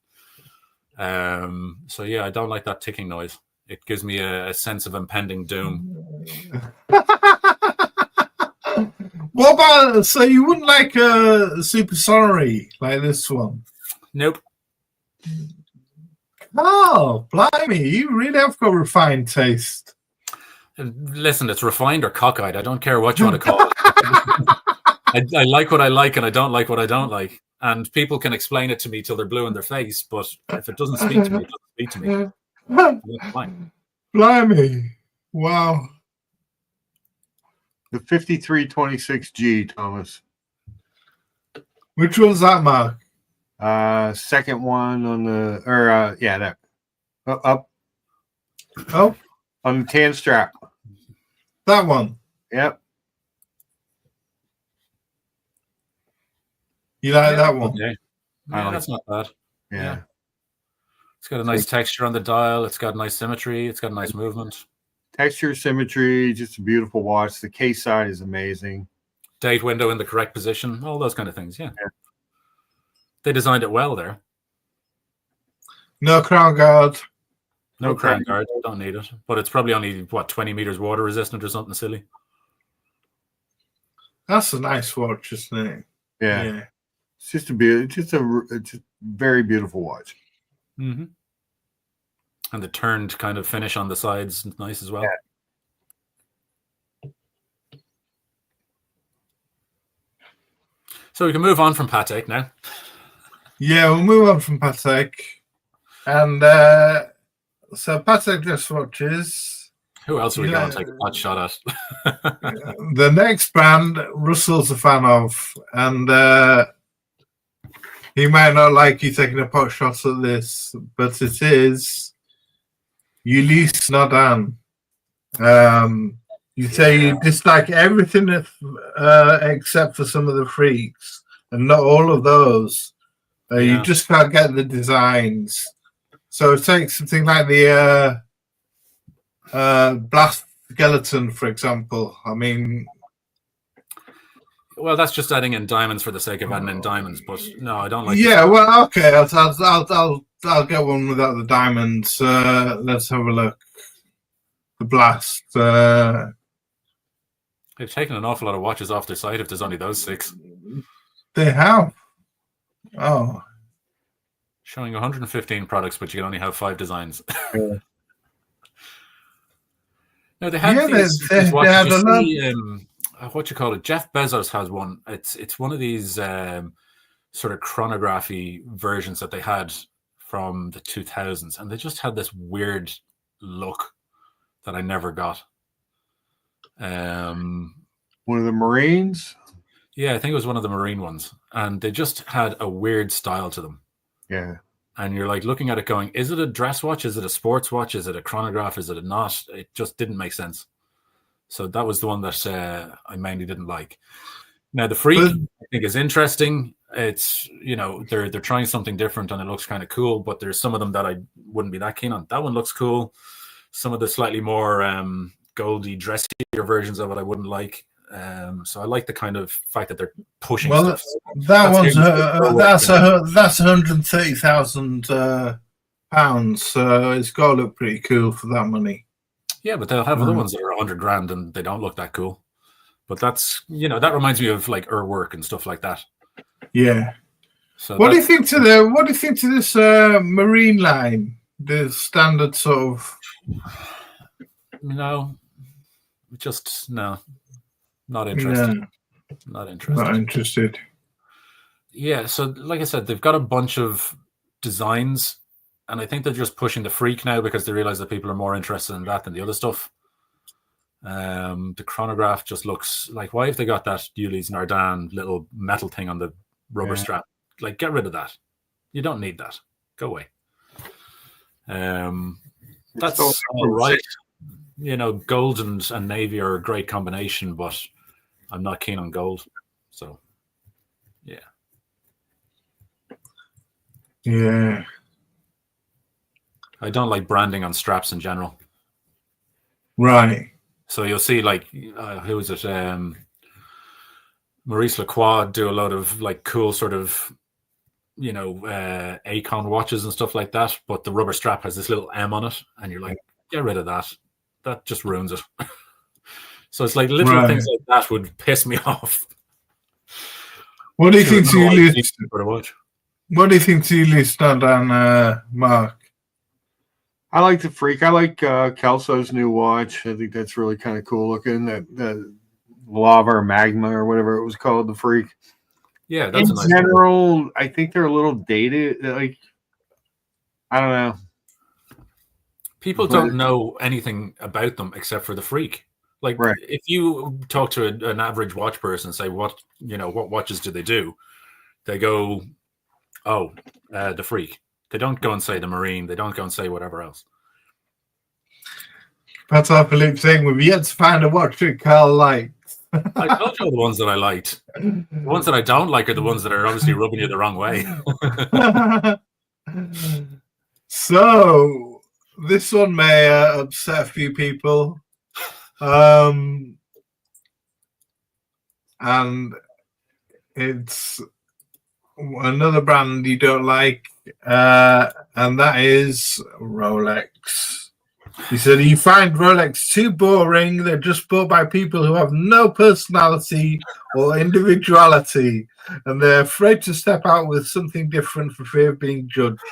So yeah, I don't like that ticking noise. It gives me a sense of impending doom. What about, so you wouldn't like a super sonnery like this one? Nope. Oh, blimey, you really have got refined taste. Listen, it's refined or cockeyed. I don't care what you want to call it. I like what I like and I don't like what I don't like. And people can explain it to me till they're blue in their face, but if it doesn't speak to me, it doesn't speak to me. That's fine. Blimey. Wow. The 5326G, Thomas. Which one's that, Mark? Second one on the, or yeah, that up. Oh, on the tan strap. that one. Yep. You like that one? Okay. Yeah, that's not bad. Yeah. It's got a nice texture on the dial. It's got nice symmetry. It's got nice movement. Texture, symmetry, just a beautiful watch. The case side is amazing. Date window in the correct position. All those kind of things. Yeah. They designed it well there. No crown guard. No crown guard. Don't need it. But it's probably only, what, 20 meters water resistant or something silly. That's a nice watch, isn't it? Yeah. It's just a very beautiful watch. Mm-hmm. And the turned kind of finish on the sides is nice as well. Yeah. So we can move on from Patek now. Yeah, we'll move on from Patek. And so Patek dress watches. Who else are we going to take a pot shot at? The next brand, Russell's a fan of. And he might not like you taking a pot shot at this, but it is Ulysse Nardin. You say you dislike everything except for some of the freaks, and not all of those. You just can't get the designs. So take something like the blast skeleton, for example. I mean, Well, that's just adding in diamonds for the sake of adding in diamonds. But no, I don't like. Yeah, well, okay. I'll get one without the diamonds. Let's have a look. The blast. They've taken an awful lot of watches off their site if there's only those 6. They have. Oh. Showing 115 products, but you can only have 5 designs. Yeah. No, they had these watches. What you call it? Jeff Bezos has one. It's one of these sort of chronography versions that they had from the 2000s, and they just had this weird look that I never got. One of the Marines? Yeah, I think it was one of the Marine ones, and they just had a weird style to them. Yeah. And you're like looking at it going, is it a dress watch? Is it a sports watch? Is it a chronograph? Is it a not? It just didn't make sense. So that was the one that I mainly didn't like. Now, the Freak, I think, is interesting. It's, they're trying something different and it looks kind of cool, but there's some of them that I wouldn't be that keen on. That one looks cool. Some of the slightly more goldy, dressier versions of it I wouldn't like. So I like the kind of fact that they're pushing stuff. That's 130,000 pounds. So it's got to look pretty cool for that money. Yeah, but they'll have other ones that are 100 grand and they don't look that cool. But that's, that reminds me of like work and stuff like that. Yeah. So what do you think to this marine line? The standard sort of. No, not interested. No. Not interested. Not interested. Yeah, so like I said, they've got a bunch of designs, and I think they're just pushing the Freak now because they realize that people are more interested in that than the other stuff. The chronograph just looks like, why have they got that Ulysse Nardin little metal thing on the rubber strap? Like, get rid of that. You don't need that. Go away. That's all right. Gold and navy are a great combination, but I'm not keen on gold. So, yeah. Yeah. I don't like branding on straps in general. Right. So you'll see, like, who is it? Maurice Lacroix do a lot of like cool sort of, Acon watches and stuff like that. But the rubber strap has this little M on it, and you're like, get rid of that. That just ruins it. So it's like little things like that would piss me off. What do you think to Ulysse? What do you think to Ulysse Nardin, Mark? I like the Freak. I like Kelso's new watch. I think that's really kind of cool looking. That lava or magma or whatever it was called, the Freak. Yeah, that's in general. I think they're a little dated. Like, I don't know. People don't know anything about them except for the Freak. Like, if you talk to an average watch person and say, what watches do they do? They go, the Freak. They don't go and say the Marine. They don't go and say whatever else. Patek Philippe saying we've yet to find a watch that Karl likes. I told you the ones that I liked. The ones that I don't like are the ones that are obviously rubbing you the wrong way. So, this one may upset a few people. And it's another brand you don't like, and that is Rolex. He said, you find Rolex too boring. They're just bought by people who have no personality or individuality, and they're afraid to step out with something different for fear of being judged.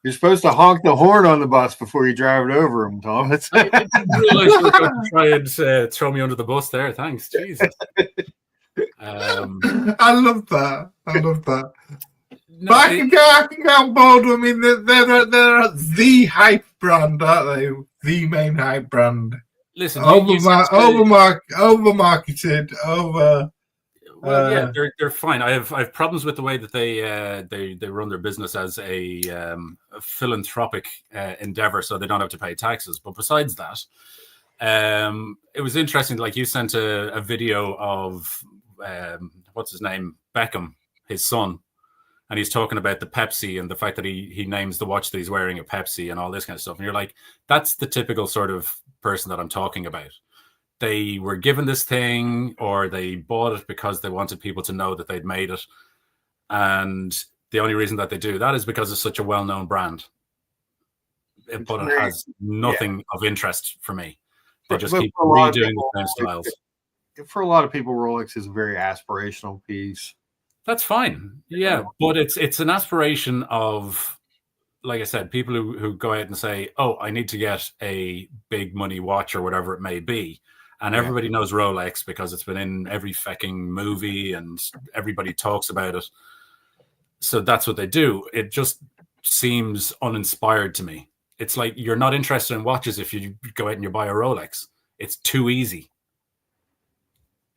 You're supposed to honk the horn on the bus before you drive it over them, Tom. I didn't realize you were going to try and throw me under the bus there. Thanks. Jesus. I love that. No, but I can get on board. I mean, they're the hype brand, aren't they? The main hype brand. Listen, over-marketed, over. Well, yeah, they're fine. I have problems with the way that they run their business as a philanthropic endeavor, so they don't have to pay taxes. But besides that, it was interesting. Like, you sent a video of what's his name, Beckham, his son, and he's talking about the Pepsi and the fact that he names the watch that he's wearing a Pepsi and all this kind of stuff. And you're like, that's the typical sort of person that I'm talking about. they were given this thing, or they bought it because they wanted people to know that they'd made it. And the only reason that they do that is because it's such a well-known brand. But it has nothing of interest for me. They just keep redoing the same styles. For a lot of people, Rolex is a very aspirational piece. That's fine. Yeah, but it's an aspiration of, like I said, people who go out and say, oh, I need to get a big money watch or whatever it may be. And everybody knows Rolex because it's been in every fucking movie and everybody talks about it. So that's what they do. It just seems uninspired to me. It's like you're not interested in watches if you go out and you buy a Rolex. It's too easy.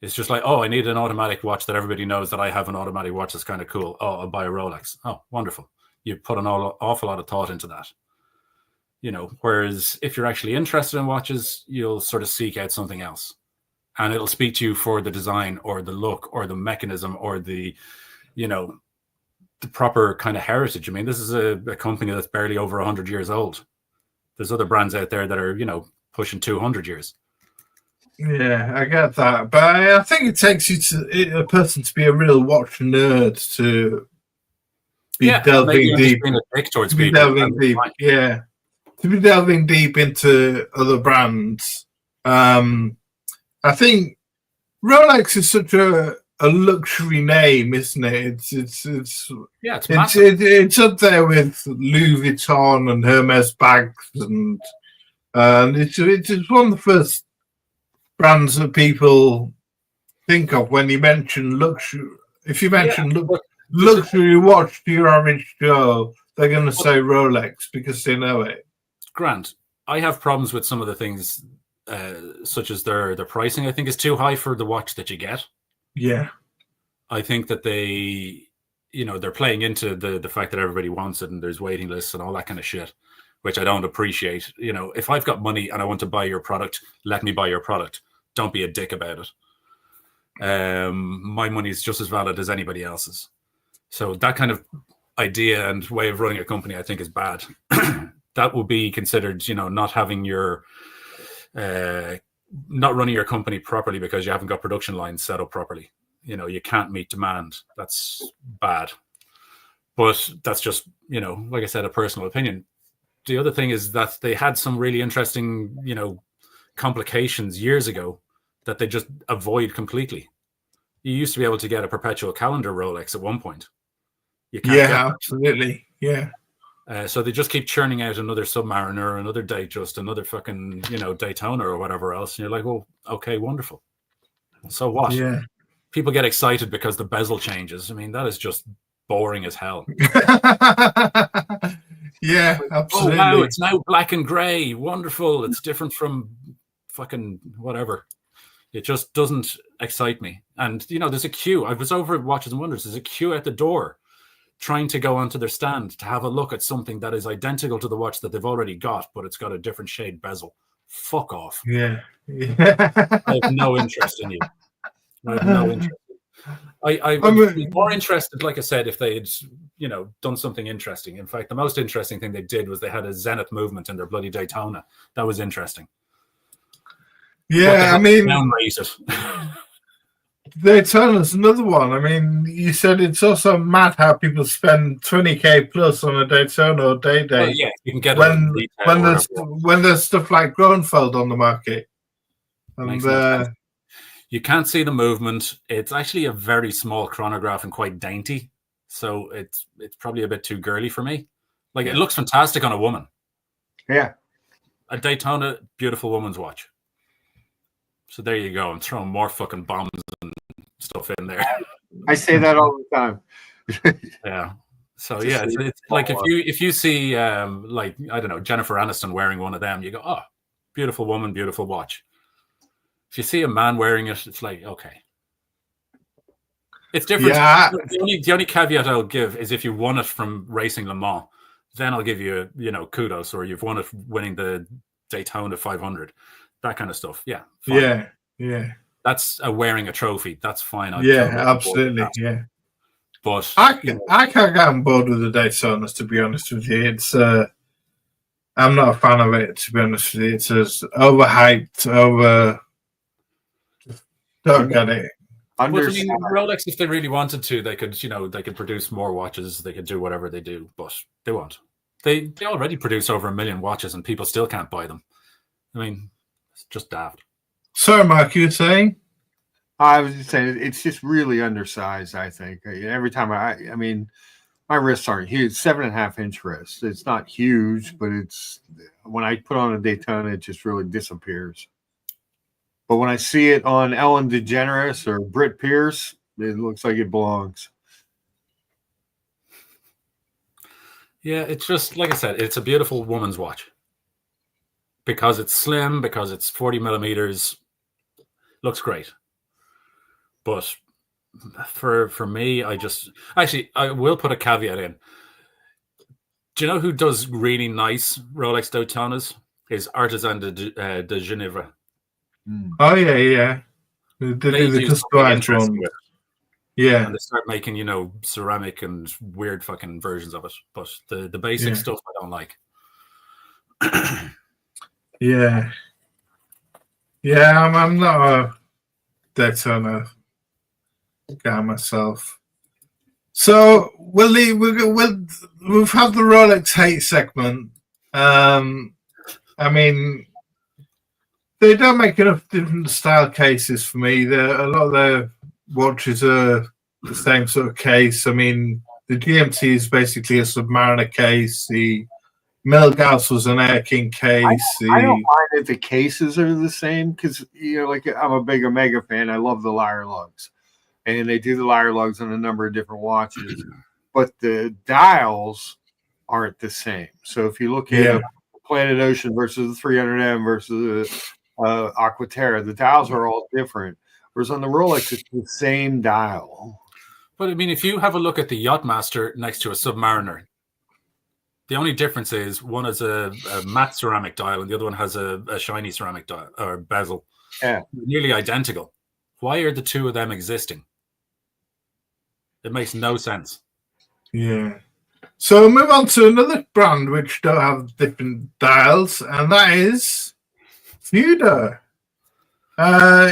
It's just like, oh, I need an automatic watch that everybody knows that I have an automatic watch that's kind of cool. Oh, I'll buy a Rolex. Oh, wonderful. You put an awful lot of thought into that. You know, whereas if you're actually interested in watches, you'll sort of seek out something else. And it'll speak to you for the design or the look or the mechanism or the, you know, the proper kind of heritage. I mean, this is a company that's barely over 100 years old. There's other brands out there that are, you know, pushing 200 years. Yeah, I get that. But I think it takes a person to be a real watch nerd to be delving deep. To be delving deep, yeah. To be delving deep into other brands. I think Rolex is such a luxury name, isn't it? It's up there with Louis Vuitton and Hermes bags, and it's one of the first brands that people think of when you mention luxury. If you mention luxury watch to your average Joe, they're going to say Rolex because they know it. Grant, I have problems with some of the things, such as their pricing. I think is too high for the watch that you get. Yeah, I think that they, you know, they're playing into the fact that everybody wants it and there's waiting lists and all that kind of shit, which I don't appreciate. You know, if I've got money and I want to buy your product, let me buy your product. Don't be a dick about it. My money is just as valid as anybody else's. So that kind of idea and way of running a company, I think, is bad. That will be considered, you know, not having your, not running your company properly because you haven't got production lines set up properly. You know, you can't meet demand. That's bad. But that's just, you know, like I said, a personal opinion. The other thing is that they had some really interesting, you know, complications years ago that they just avoid completely. You used to be able to get a perpetual calendar Rolex at one point. You can't absolutely. Yeah. So they just keep churning out another Submariner, another Datejust, another fucking, you know, Daytona or whatever else. And you're like, well, okay, wonderful. So what? Yeah. People get excited because the bezel changes. I mean, that is just boring as hell. Yeah, absolutely. Oh, wow, it's now black and gray. Wonderful. It's different from fucking whatever. It just doesn't excite me. And, you know, there's a queue. I was over at Watches and Wonders. There's a queue at the door trying to go onto their stand to have a look at something that is identical to the watch that they've already got, but it's got a different shade bezel. Fuck off. Yeah. I have no interest in you. I have no interest. I would be more interested, like I said, if they had, you know, done something interesting. In fact, the most interesting thing they did was they had a zenith movement in their bloody Daytona. That was interesting. Yeah, I mean, Daytona's another one. I mean, you said it's also mad how people spend 20k plus on a Daytona or day. Well, yeah, you can get when there's stuff like Gronfeld on the market. And you can't see the movement. It's actually a very small chronograph and quite dainty, so it's probably a bit too girly for me. Like, it looks fantastic on a woman. Yeah, a Daytona, beautiful woman's watch. So there you go. I'm throwing more fucking bombs and stuff in there. I say that all the time. Yeah. So yeah, it's like if you see like, I don't know, Jennifer Aniston wearing one of them, you go, oh, beautiful woman, beautiful watch. If you see a man wearing it, it's like, okay. It's different. Yeah. The only caveat I'll give is if you won it from racing Le Mans, then I'll give you, you know, kudos, or you've won it winning the Daytona 500. That kind of stuff. Yeah. Fine. Yeah. That's wearing a trophy. That's fine. Absolutely. Yeah. But I can't get on board with the Daytonas, to be honest with you. It's I'm not a fan of it, to be honest with you. It's as overhyped, Don't get it. But I mean, Rolex, if they really wanted to, they could, they could produce more watches. They could do whatever they do, but they won't. They already produce over 1 million watches, and people still can't buy them. I mean, it's just daft. Sorry, Mark, you were saying? I was just saying it's just really undersized. I think every time I mean, my wrists aren't huge. 7.5-inch wrists. It's not huge, but it's when I put on a Daytona, it just really disappears. But when I see it on Ellen DeGeneres or Britt Pierce, it looks like it belongs. Yeah, it's just, like I said, it's a beautiful woman's watch. Because it's slim, because it's 40 millimeters, looks great. But for me, I will put a caveat in. Do you know who does really nice Rolex Daytonas? Is Artisan de Genève. Oh, yeah. They do the customized one. Yeah. And they start making, ceramic and weird fucking versions of it. But the basic stuff I don't like. Yeah. Yeah, I'm not a Daytona guy myself. So we've had the Rolex hate segment. I mean, they don't make enough different style cases for me. A lot of their watches are the same sort of case. I mean, the GMT is basically a Submariner case. The Milgauss was an Air King case. I don't mind that the cases are the same because, like I'm a big Omega fan. I love the lyre lugs. And they do the lyre lugs on a number of different watches. But the dials aren't the same. So if you look at Planet Ocean versus the 300M versus the Aquaterra, the dials are all different. Whereas on the Rolex, it's the same dial. But I mean, if you have a look at the Yachtmaster next to a Submariner, the only difference is one has a matte ceramic dial and the other one has a shiny ceramic dial or bezel. Yeah. Nearly identical. Why are the two of them existing? It makes no sense. Yeah. So we'll move on to another brand which don't have different dials, and that is Fuda.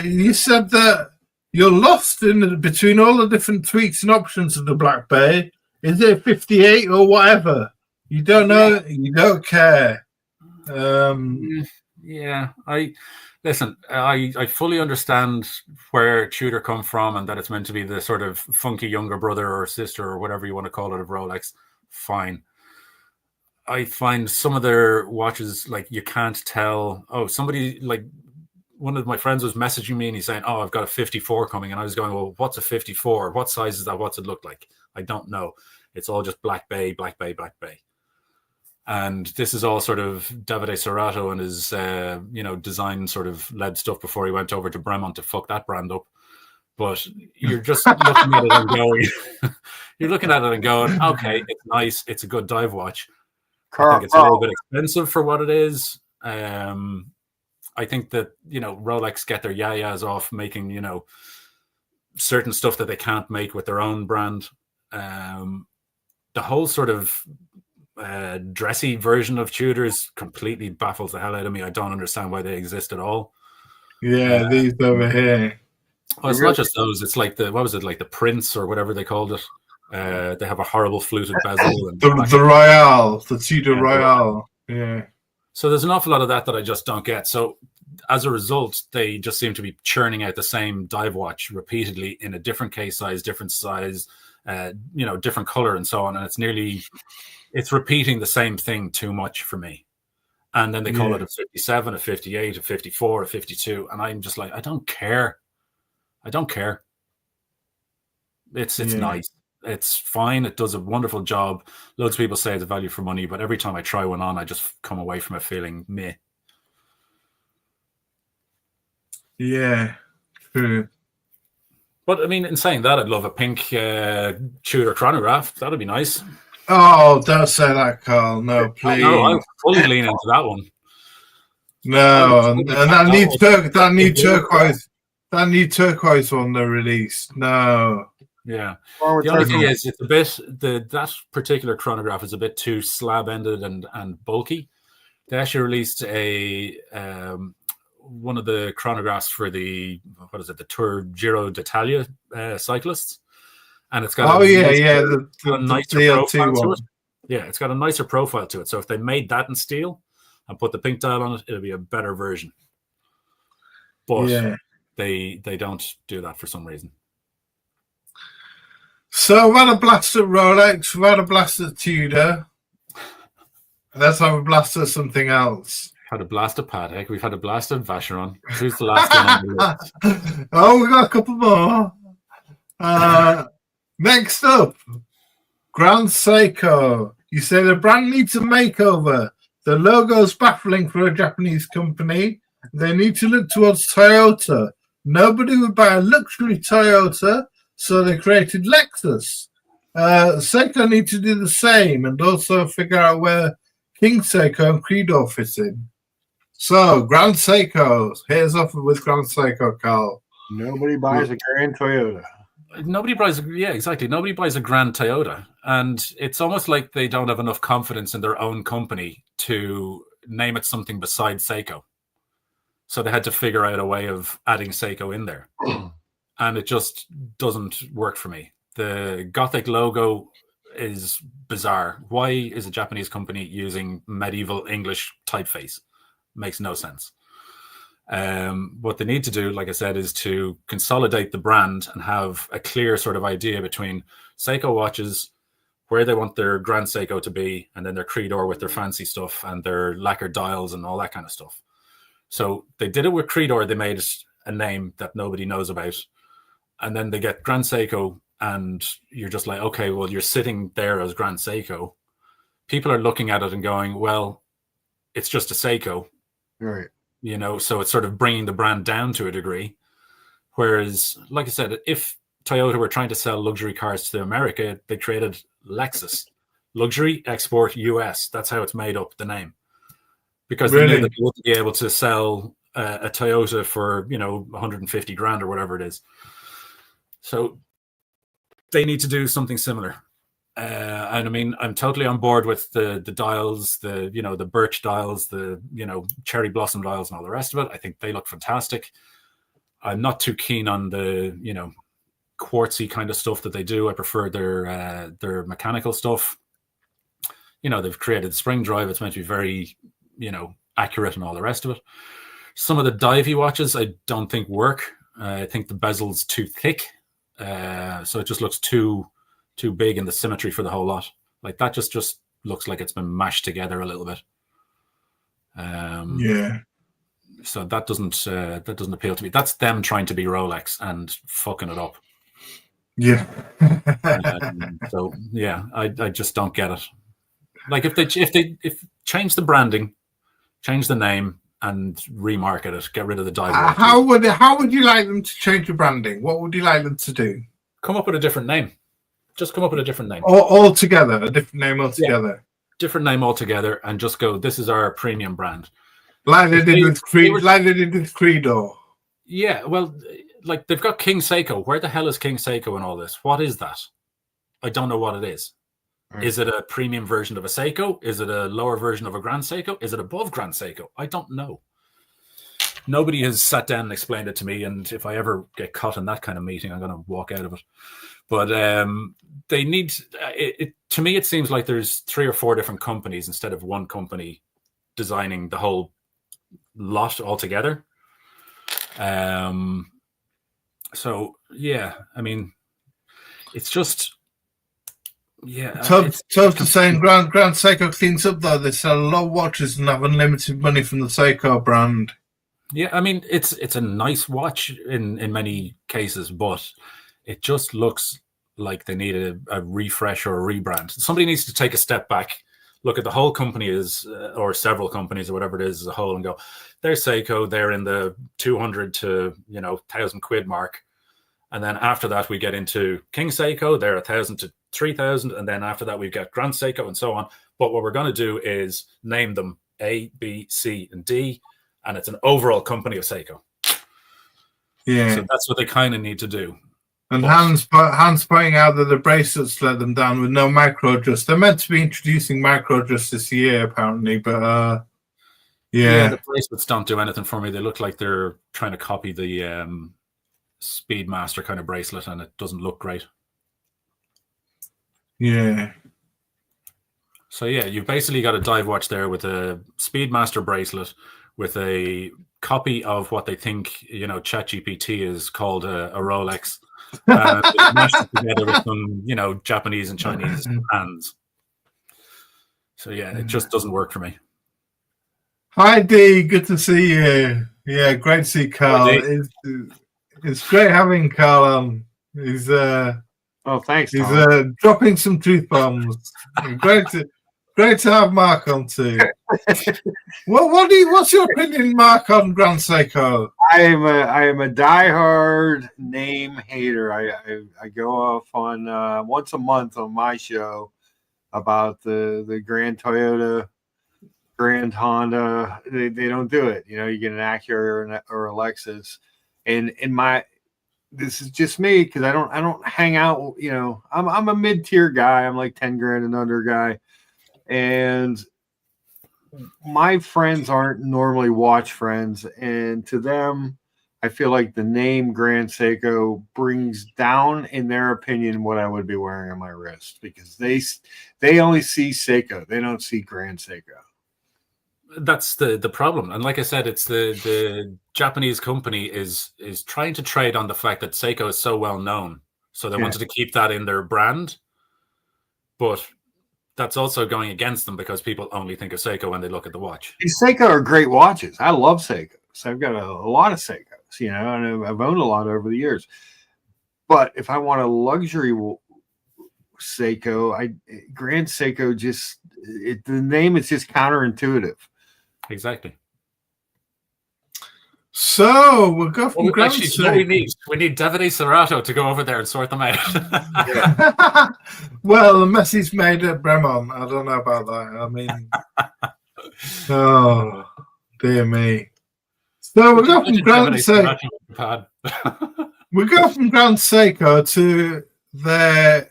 You said that you're lost in between all the different tweaks and options of the Black Bay. Is it 58 or whatever? You don't know. You don't care. Yeah, I fully understand where Tudor come from and that it's meant to be the sort of funky younger brother or sister or whatever you want to call it of Rolex. Fine. I find some of their watches, like, you can't tell. Oh, somebody, like, one of my friends was messaging me and he's saying, oh, I've got a 54 coming. And I was going, well, what's a 54? What size is that? What's it look like? I don't know. It's all just Black Bay, Black Bay, Black Bay. And this is all sort of Davide Serrato and his, design sort of led stuff before he went over to Bremont to fuck that brand up. But you're just looking at it and going, okay, it's nice. It's a good dive watch. I think it's a little bit expensive for what it is. I think that, Rolex get their yayas off making, certain stuff that they can't make with their own brand. The whole sort of dressy version of Tudors completely baffles the hell out of me. I don't understand why they exist at all. Yeah, these over here. Well, it's not just those. It's like the Prince or whatever they called it. They have a horrible fluted bezel. And the Royale, the Tudor Royale. Yeah. So there's an awful lot of that I just don't get. So as a result, they just seem to be churning out the same dive watch repeatedly in a different case size, different size, different color and so on. And it's repeating the same thing too much for me. And then they call it a 57, a 58, a 54, a 52. And I'm just like, I don't care. It's nice. It's fine. It does a wonderful job. Loads of people say it's a value for money, but every time I try one on, I just come away from it feeling meh. Yeah, true. But I mean, in saying that, I'd love a pink Tudor chronograph. That'd be nice. Oh, don't say that, Karl. No, please. No, I'll fully lean into that one. No, and that new turquoise one they released. No. Yeah. The only thing is, it's a bit that particular chronograph is a bit too slab ended and bulky. They actually released a one of the chronographs for the Tour Giro d'Italia cyclists, and it's got a nicer profile to it. Yeah, it's got a nicer profile to it. So if they made that in steel and put the pink dial on it, it'll be a better version. But they don't do that for some reason. So we've had a blast at Rolex, we've had a blast at Tudor. Let's have a blast at something else. Had a blast at Patek. We've had a blast at Vacheron. Who's the last one on the list? Oh, we got a couple more. Next up, Grand Seiko. You say the brand needs a makeover. The logo's baffling for a Japanese company. They need to look towards Toyota. Nobody would buy a luxury Toyota, so they created Lexus. Seiko need to do the same and also figure out where King Seiko and Credo fit in. So, Grand Seiko. Here's off with Grand Seiko, Karl. Nobody buys a Grand Toyota. Nobody buys, exactly. Nobody buys a Grand Toyota. And it's almost like they don't have enough confidence in their own company to name it something besides Seiko. So they had to figure out a way of adding Seiko in there. And it just doesn't work for me. The Gothic logo is bizarre. Why is a Japanese company using medieval English typeface? Makes no sense. What they need to do, like I said, is to consolidate the brand and have a clear sort of idea between Seiko watches, where they want their Grand Seiko to be, and then their Credo with their fancy stuff and their lacquered dials and all that kind of stuff. So they did it with Credo. They made a name that nobody knows about. And then they get Grand Seiko, and you're just like, okay, well, you're sitting there as Grand Seiko. People are looking at it and going, well, it's just a Seiko. Right. You know, so it's sort of bringing the brand down to a degree. Whereas, like I said, if Toyota were trying to sell luxury cars to America, they created Lexus. Luxury, export, US. That's how it's made up, the name. Because they knew that they wouldn't be able to sell a Toyota for, 150 grand or whatever it is. So they need to do something similar. And I mean, I'm totally on board with the dials, the birch dials, the cherry blossom dials and all the rest of it. I think they look fantastic. I'm not too keen on the quartzy kind of stuff that they do. I prefer their mechanical stuff. They've created spring drive. It's meant to be very accurate and all the rest of it. Some of the divey watches I don't think work. I think the bezel's too thick, so it just looks too big in the symmetry for the whole lot. Like that just looks like it's been mashed together a little bit. So that doesn't appeal to me. That's them trying to be Rolex and fucking it up. Yeah. So yeah, I just don't get it. Like if change the branding, change the name, and remarket it, get rid of the dive. How would you like them to change the branding? What would you like them to do? Come up with a different name. Just come up with a different name. Altogether, a different name altogether. Yeah. Different name altogether, and just go, this is our premium brand. Like they did with Credo. Yeah, well, like they've got King Seiko. Where the hell is King Seiko in all this? What is that? I don't know what it is. Right. Is it a premium version of a Seiko? Is it a lower version of a Grand Seiko? Is it above Grand Seiko? I don't know. Nobody has sat down and explained it to me, and if I ever get caught in that kind of meeting, I'm going to walk out of it. But they need it. To me, it seems like there's 3 or 4 different companies instead of one company designing the whole lot altogether. So yeah, I mean, it's just tough to say. Grand Seiko cleans up though. They sell a lot of watches and have unlimited money from the Seiko brand. Yeah, I mean, it's a nice watch in many cases, but it just looks like they need a refresh or a rebrand. Somebody needs to take a step back, look at the whole company or several companies or whatever it is as a whole, and go, there's Seiko, they're in the 200 to 1,000 quid mark, and then after that we get into King Seiko, they're 1,000 to 3,000, and then after that we've got Grand Seiko and so on. But what we're going to do is name them A, B, C, and D, and it's an overall company of Seiko. Yeah, so that's what they kind of need to do. And Hans pointing out that the bracelets let them down with no micro adjust. They're meant to be introducing micro adjust this year, apparently, but Yeah. the bracelets don't do anything for me. They look like they're trying to copy the Speedmaster kind of bracelet, and it doesn't look great. Yeah. So yeah, you've basically got a dive watch there with a Speedmaster bracelet with a copy of what they think, ChatGPT is called a Rolex. It's mashed together with some, Japanese and Chinese hands. So yeah, it just doesn't work for me. Hi D, good to see you. Yeah, great to see Karl. It's great having Karl on. He's thanks, he's Tom. dropping some truth bombs. Great to have Mark on too. What's your opinion, Mark, on Grand Seiko? I am a diehard name hater. I go off on once a month on my show about the Grand Toyota, Grand Honda. They don't do it. You get an Acura or a Lexus, and this is just me because I don't hang out. I'm a mid-tier guy. I'm like 10 grand and under guy, and my friends aren't normally watch friends, and to them, I feel like the name Grand Seiko brings down, in their opinion, what I would be wearing on my wrist, because they only see Seiko, they don't see Grand Seiko. That's the problem, and like I said, it's the Japanese company is trying to trade on the fact that Seiko is so well known, so they wanted to keep that in their brand, but that's also going against them because people only think of Seiko when they look at the watch. These Seiko are great watches. I love Seikos. I've got a lot of Seikos, and I've owned a lot over the years. But if I want a luxury Seiko, Grand Seiko the name is just counterintuitive. Exactly. So we'll go from Grand Seiko. We need Davide Serrato to go over there and sort them out. Well, the mess he's made at Bremont, I don't know about that. I mean, oh dear me. So we go from Grand Seiko. We go from Grand Seiko to their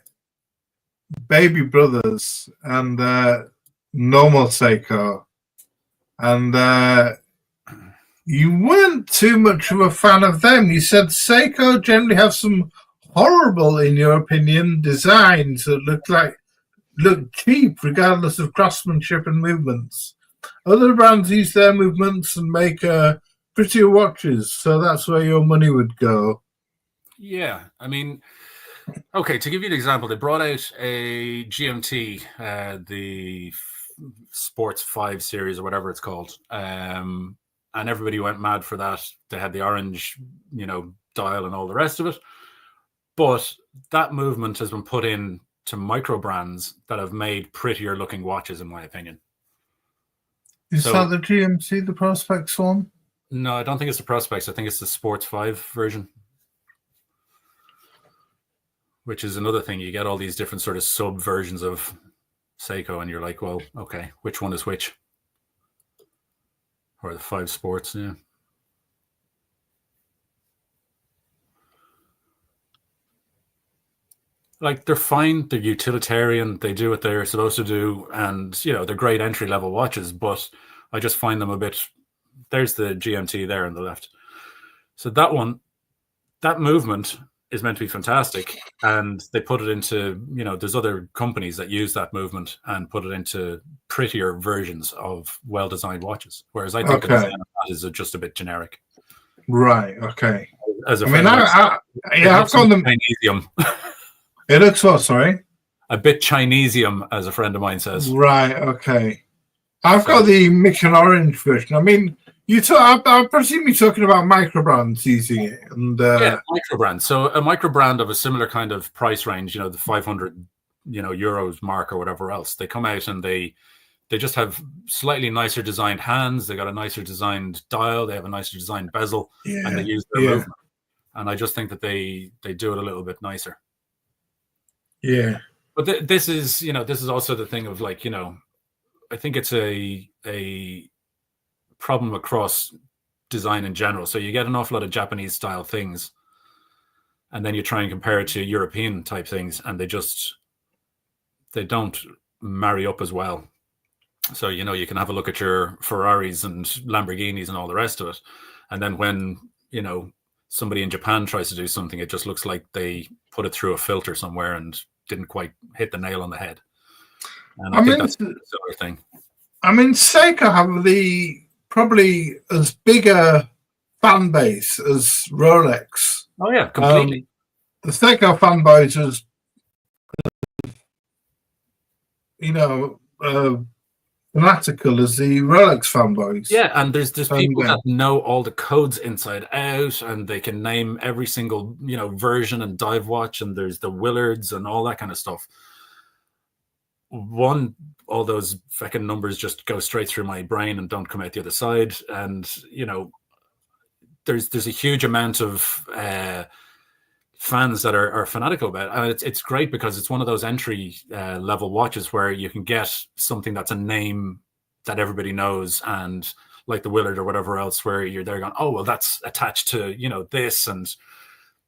baby brothers and normal Seiko, and you weren't too much of a fan of them. You said Seiko generally have some horrible, in your opinion, designs that look cheap regardless of craftsmanship and movements. Other brands use their movements and make prettier watches, so that's where your money would go. Yeah, I mean, okay, to give you an example, they brought out a GMT, the Sports 5 series or whatever it's called, and everybody went mad for that. They had the orange, dial and all the rest of it. But that movement has been put in to micro brands that have made prettier looking watches, in my opinion. Is that the GMC, the Prospex one? No, I don't think it's the Prospex. I think it's the Sports 5 version, which is another thing. You get all these different sort of sub versions of Seiko, and you're like, well, okay, which one is which? Or the 5 Sports, yeah. Like, they're fine, they're utilitarian, they do what they're supposed to do, and, they're great entry-level watches, but I just find them a bit... There's the GMT there on the left. So that movement is meant to be fantastic, and they put it into, there's other companies that use that movement and put it into prettier versions of well-designed watches, whereas I think the design of that is just a bit generic. Right, okay. As a I've gone them... Chinesium. It looks what, sorry? A bit Chinesium, as a friend of mine says. Right, okay. I've got the Mission Orange version. I mean, I presume you're talking about micro brands using it. And, yeah, micro brands. So a micro brand of a similar kind of price range, the 500 euros mark or whatever else, they come out and they just have slightly nicer designed hands. They got a nicer designed dial. They have a nicer designed bezel, and they use their movement. And I just think that they do it a little bit nicer. Yeah. But this is also the thing of I think it's a problem across design in general. So you get an awful lot of Japanese style things, and then you try and compare it to European type things, and they don't marry up as well. So, you know, you can have a look at your Ferraris and Lamborghinis and all the rest of it. And then when, you know, somebody in Japan tries to do something, it just looks like they put it through a filter somewhere and didn't quite hit the nail on the head. And I think that's a similar thing. I mean, Seiko have the probably as big a fan base as Rolex. Oh, yeah, completely. The Seiko fanboys is, you know, fanatical as the Rolex fanboys. Yeah, and there's people that know all the codes inside out, and they can name every single, you know, version and dive watch, and there's the Willards and all that kind of stuff. All those fucking numbers just go straight through my brain and don't come out the other side. And, you know, there's a huge amount of fans that are fanatical about it. And it's great because it's one of those entry level watches where you can get something that's a name that everybody knows, and like the Willard or whatever else, where you're there going, oh, well, that's attached to, you know, this, and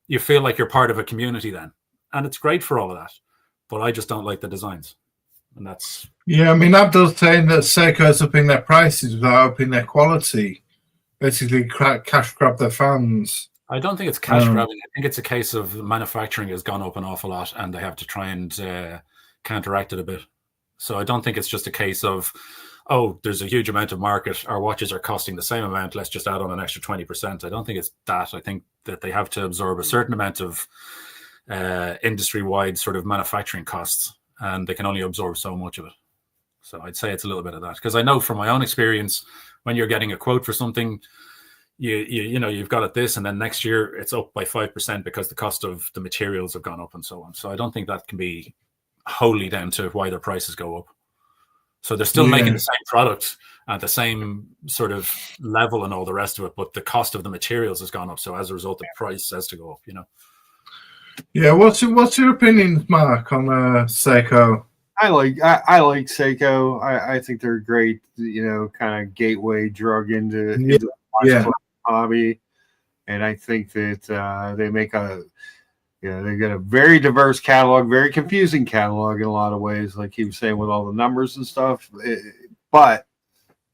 you feel like you're part of a community then. And it's great for all of that. But I just don't like the designs. And that's... Yeah, I mean, Abdul's saying that Seiko's upping their prices without upping their quality. Basically, cash grab their fans. I don't think it's cash grabbing. I think it's a case of manufacturing has gone up an awful lot, and they have to try and counteract it a bit. So I don't think it's just a case of, oh, there's a huge amount of market. Our watches are costing the same amount. Let's just add on an extra 20%. I don't think it's that. I think that they have to absorb a certain amount of industry-wide sort of manufacturing costs, and they can only absorb so much of it. So I'd say it's a little bit of that, because I know from my own experience, when you're getting a quote for something, you know, you've got it this, and then next year it's up by 5% because the cost of the materials have gone up and so on. So I don't think that can be wholly down to why their prices go up. So they're still making the same product at the same sort of level and all the rest of it, but the cost of the materials has gone up. So as a result, the price has to go up, you know. Yeah, what's your opinion, Mark, on Seiko? I like Seiko. I think they're great, you know, kind of gateway drug into the watch hobby. And I think that they make they got a very diverse catalog, very confusing catalog in a lot of ways, like he was saying, with all the numbers and stuff. But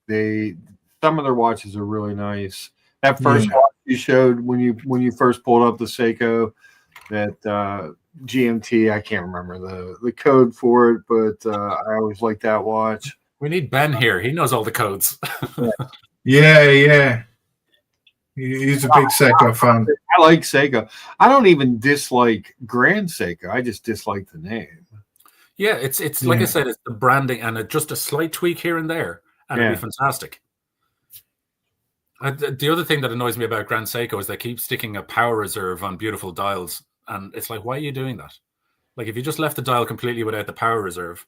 some of their watches are really nice. That first watch you showed when you first pulled up the Seiko, that GMT, I can't remember the code for it, but I always like that watch. We need Ben here. He knows all the codes. Yeah. He's a big Seiko fan. I like Seiko. I don't even dislike Grand Seiko. I just dislike the name. Yeah, it's like I said, it's the branding and just a slight tweak here and there, and it'd be fantastic. The other thing that annoys me about Grand Seiko is they keep sticking a power reserve on beautiful dials, and it's like, why are you doing that? Like, if you just left the dial completely without the power reserve,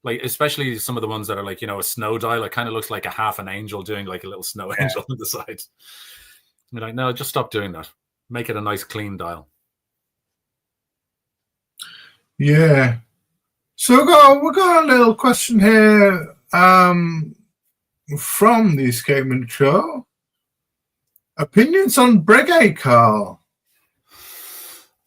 like especially some of the ones that are like, you know, a snow dial, it kind of looks like a half an angel doing like a little snow angel on the side. You're like, no, just stop doing that. Make it a nice clean dial. Yeah. So we've got a little question here from the Escapement Show. Opinions on Breguet, Karl?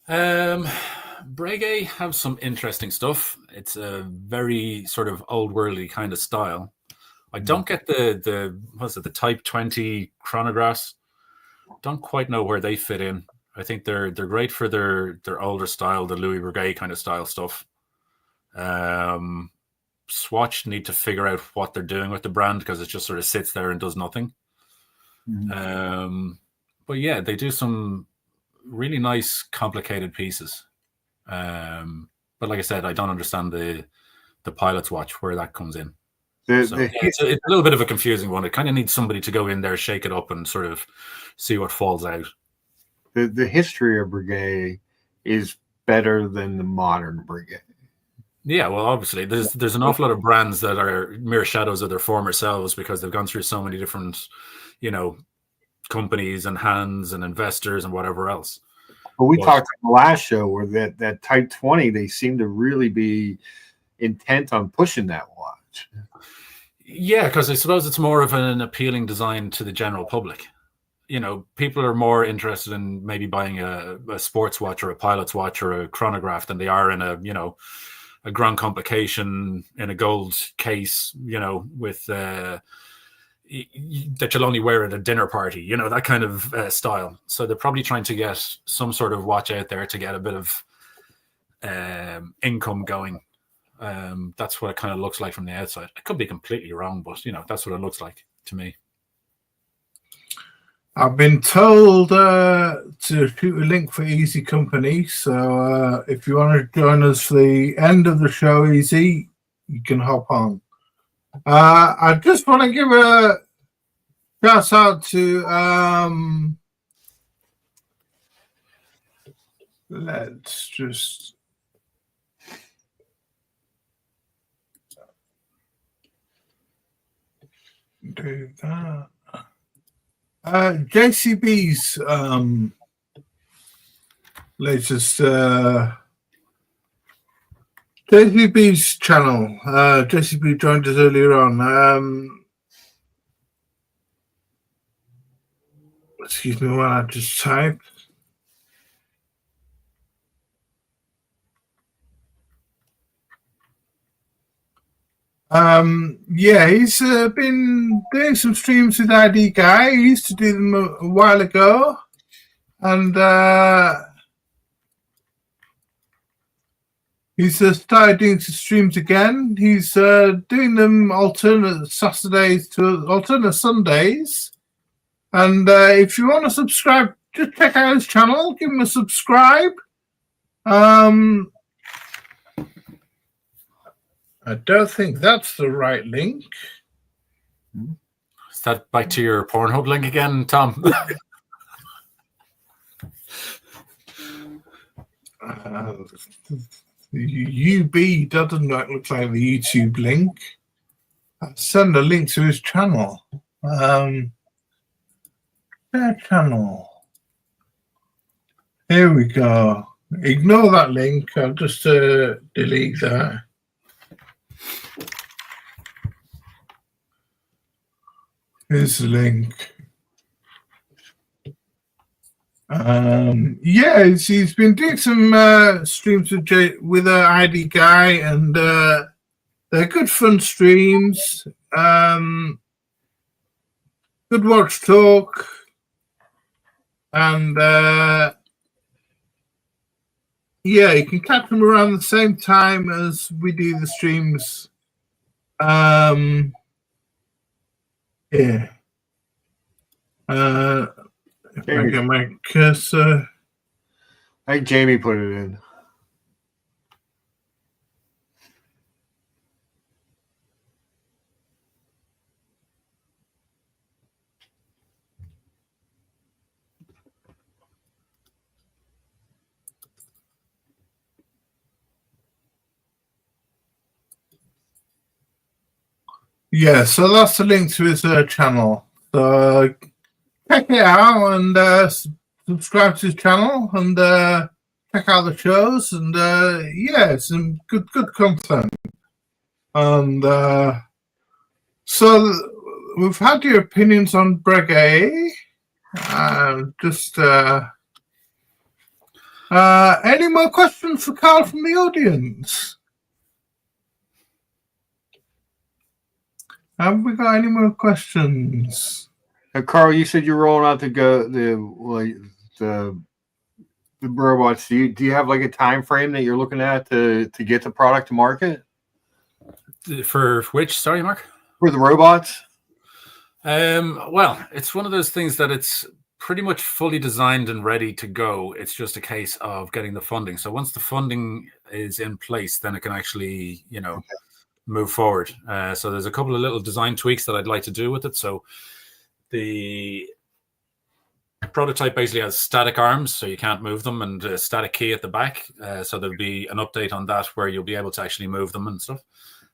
Breguet have some interesting stuff. It's a very sort of old worldly kind of style. I don't get the Type 20 chronographs. Don't quite know where they fit in. I think they're great for their older style, the Louis Breguet kind of style stuff. Swatch need to figure out what they're doing with the brand, because it just sort of sits there and does nothing. But yeah, they do some really nice, complicated pieces. But like I said, I don't understand the pilot's watch, where that comes in. It's a little bit of a confusing one. It kind of needs somebody to go in there, shake it up, and sort of see what falls out. The history of Breguet is better than the modern Breguet. Yeah, well, obviously, there's an awful lot of brands that are mere shadows of their former selves, because they've gone through so many different, you know, companies and hands and investors and whatever else. But we talked on the last show where that Type 20, they seem to really be intent on pushing that watch. Yeah, because I suppose it's more of an appealing design to the general public. You know, people are more interested in maybe buying a sports watch or a pilot's watch or a chronograph than they are in a, you know, a grand complication in a gold case, you know, with that you'll only wear at a dinner party, you know, that kind of style. So they're probably trying to get some sort of watch out there to get a bit of income going. That's what it kind of looks like from the outside. I could be completely wrong, but you know, that's what it looks like to me. I've been told to shoot a link for Easy Company, so if you want to join us for the end of the show, Easy, you can hop on. I just want to give a shout out to let's just do that. JCB's latest JCB's channel. JCB joined us earlier on. Excuse me while I just type. Yeah, he's been doing some streams with ID Guy. He used to do them a while ago, and he's started doing some streams again. He's doing them alternate Saturdays to alternate Sundays. And if you want to subscribe, just check out his channel. Give him a subscribe. I don't think that's the right link. Is that back to your Pornhub link again, Tom? UB doesn't look like the YouTube link. I'll send a link to his channel. Their channel. Here we go. Ignore that link. I'll just delete that. Here's the link. Yeah, he's been doing some streams with ID Guy, and they're good fun streams. Good watch talk, and yeah, you can catch them around the same time as we do the streams. Yeah. If I get my cursor. I think Jamie put it in. Yeah, so that's the link to his channel. So check it out and subscribe to his channel and check out the shows, and yeah, some good content. And so we've had your opinions on Breguet. Just any more questions for Karl from the audience? Have we got any more questions? Karl, you said you're rolling out the robots. Do you have like a time frame that you're looking at to get the product to market? For which? Sorry, Mark. For the robots. Well, it's one of those things that it's pretty much fully designed and ready to go. It's just a case of getting the funding. So once the funding is in place, then it can actually, you know, move forward. So there's a couple of little design tweaks that I'd like to do with it. So the prototype basically has static arms, so you can't move them, and a static key at the back. So there'll be an update on that where you'll be able to actually move them and stuff.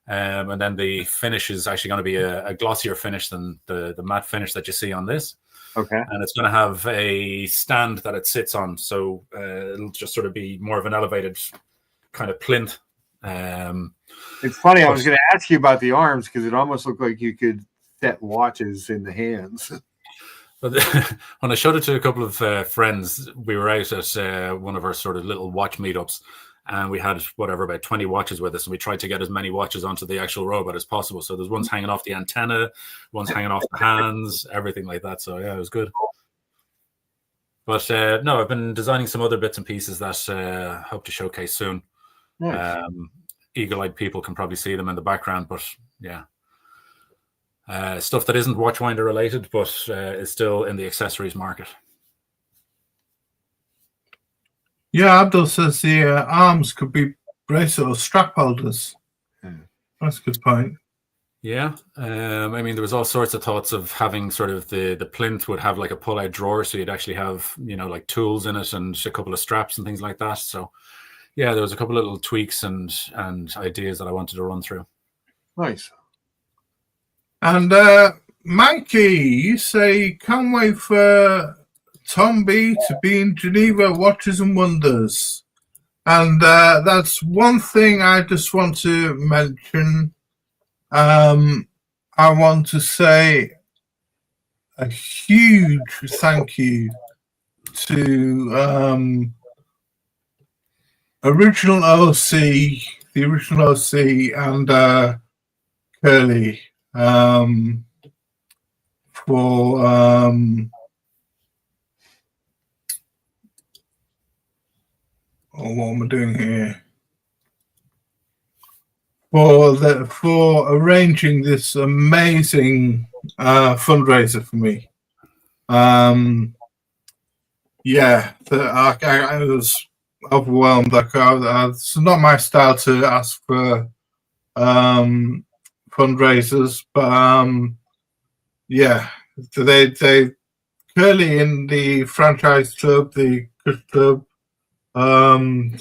And then the finish is actually going to be a glossier finish than the matte finish that you see on this. Okay. And it's going to have a stand that it sits on. So it'll just sort of be more of an elevated kind of plinth. It's funny. I was going to ask you about the arms because it almost looked like you could set watches in the hands. But when I showed it to a couple of friends, we were out at one of our sort of little watch meetups, and we had whatever about 20 watches with us, and we tried to get as many watches onto the actual robot as possible. So there's ones hanging off the antenna, ones hanging off the hands, everything like that. So yeah, it was good. But no, I've been designing some other bits and pieces that I hope to showcase soon. Nice. Eagle-eyed people can probably see them in the background, but yeah. Stuff that isn't watchwinder related, but is still in the accessories market. Yeah, Abdul says the arms could be bracelet or strap holders. That's a good point. Yeah, I mean, there was all sorts of thoughts of having sort of the plinth would have like a pull-out drawer, so you'd actually have, you know, like tools in it and a couple of straps and things like that. So yeah, there was a couple of little tweaks and ideas that I wanted to run through. Nice. And Mikey, you say can't wait for Tom B to be in Geneva, Watches and Wonders. And that's one thing I just want to mention. I want to say a huge thank you to original OC, the original OC, and Curly for what am I doing here? For arranging this amazing fundraiser for me. Yeah, I was overwhelmed. It's not my style to ask for fundraisers, but yeah, they Curly in the franchise club, the Kush Club.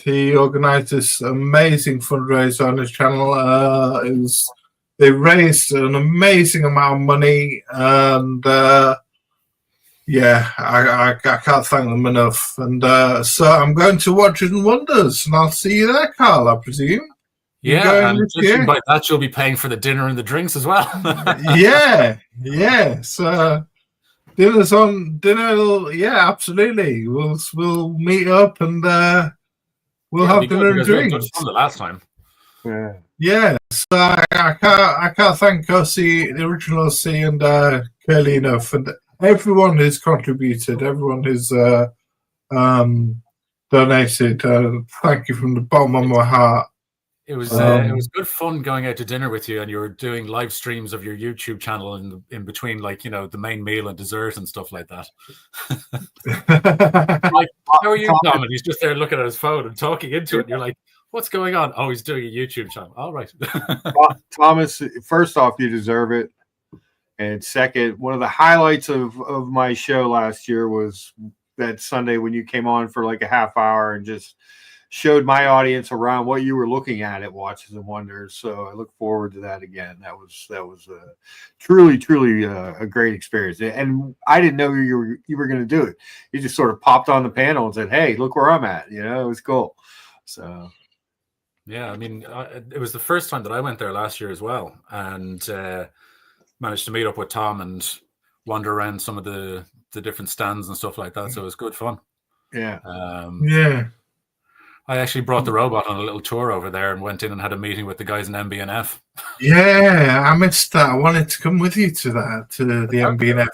He organized this amazing fundraiser on his channel. They raised an amazing amount of money, and yeah, I can't thank them enough. And so I'm going to Watches and Wonders, and I'll see you there, Karl, I presume. Yeah, and judging by that, you'll be paying for the dinner and the drinks as well. Yeah. So dinner. Yeah, absolutely. We'll meet up and we'll have dinner and drinks. Fun the last time. Yeah. So I can't thank OC, the original OC, and Curly enough, and everyone who's contributed, everyone who's donated. Thank you from the bottom of my heart. It was good fun going out to dinner with you, and you were doing live streams of your YouTube channel in between, like, you know, the main meal and dessert and stuff like that. Like, how are you, Tom? And he's just there looking at his phone and talking into it. And you're like, what's going on? Oh, he's doing a YouTube channel. All right. Thomas, first off, you deserve it. And second, one of the highlights of my show last year was that Sunday when you came on for like a half hour and just showed my audience around what you were looking at Watches and Wonders. So I look forward to that again. That was truly a great experience. And I didn't know you were going to do it. You just sort of popped on the panel and said, "Hey, look where I'm at." You know, it was cool. So yeah, I mean, it was the first time that I went there last year as well, and managed to meet up with Tom and wander around some of the different stands and stuff like that. So it was good fun. Yeah. Yeah. I actually brought the robot on a little tour over there and went in and had a meeting with the guys in MB&F. Yeah, I missed that. I wanted to come with you to the MB&F.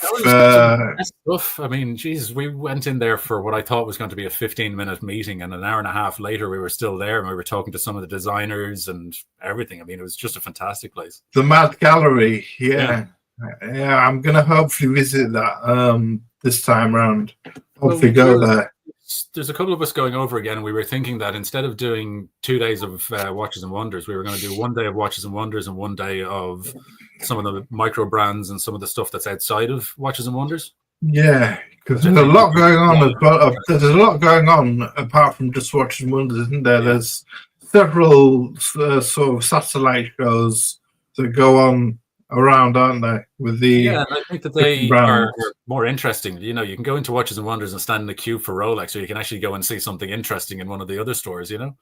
Stuff. I mean, Jesus, we went in there for what I thought was going to be a 15-minute meeting, and an hour and a half later, we were still there, and we were talking to some of the designers and everything. I mean, it was just a fantastic place. The Mad Gallery, yeah. I'm going to hopefully visit that this time around. Hopefully go there. There's a couple of us going over again, and we were thinking that instead of doing 2 days of Watches and Wonders, we were going to do 1 day of Watches and Wonders and 1 day of some of the micro brands and some of the stuff that's outside of Watches and Wonders. Yeah, because there's a lot going on. There's a lot going on apart from just Watches and Wonders, isn't there? Yeah. There's several sort of satellite shows that go on around, aren't they? With the yeah, I think that they are more interesting. You know, you can go into Watches and Wonders and stand in the queue for Rolex, or you can actually go and see something interesting in one of the other stores. You know,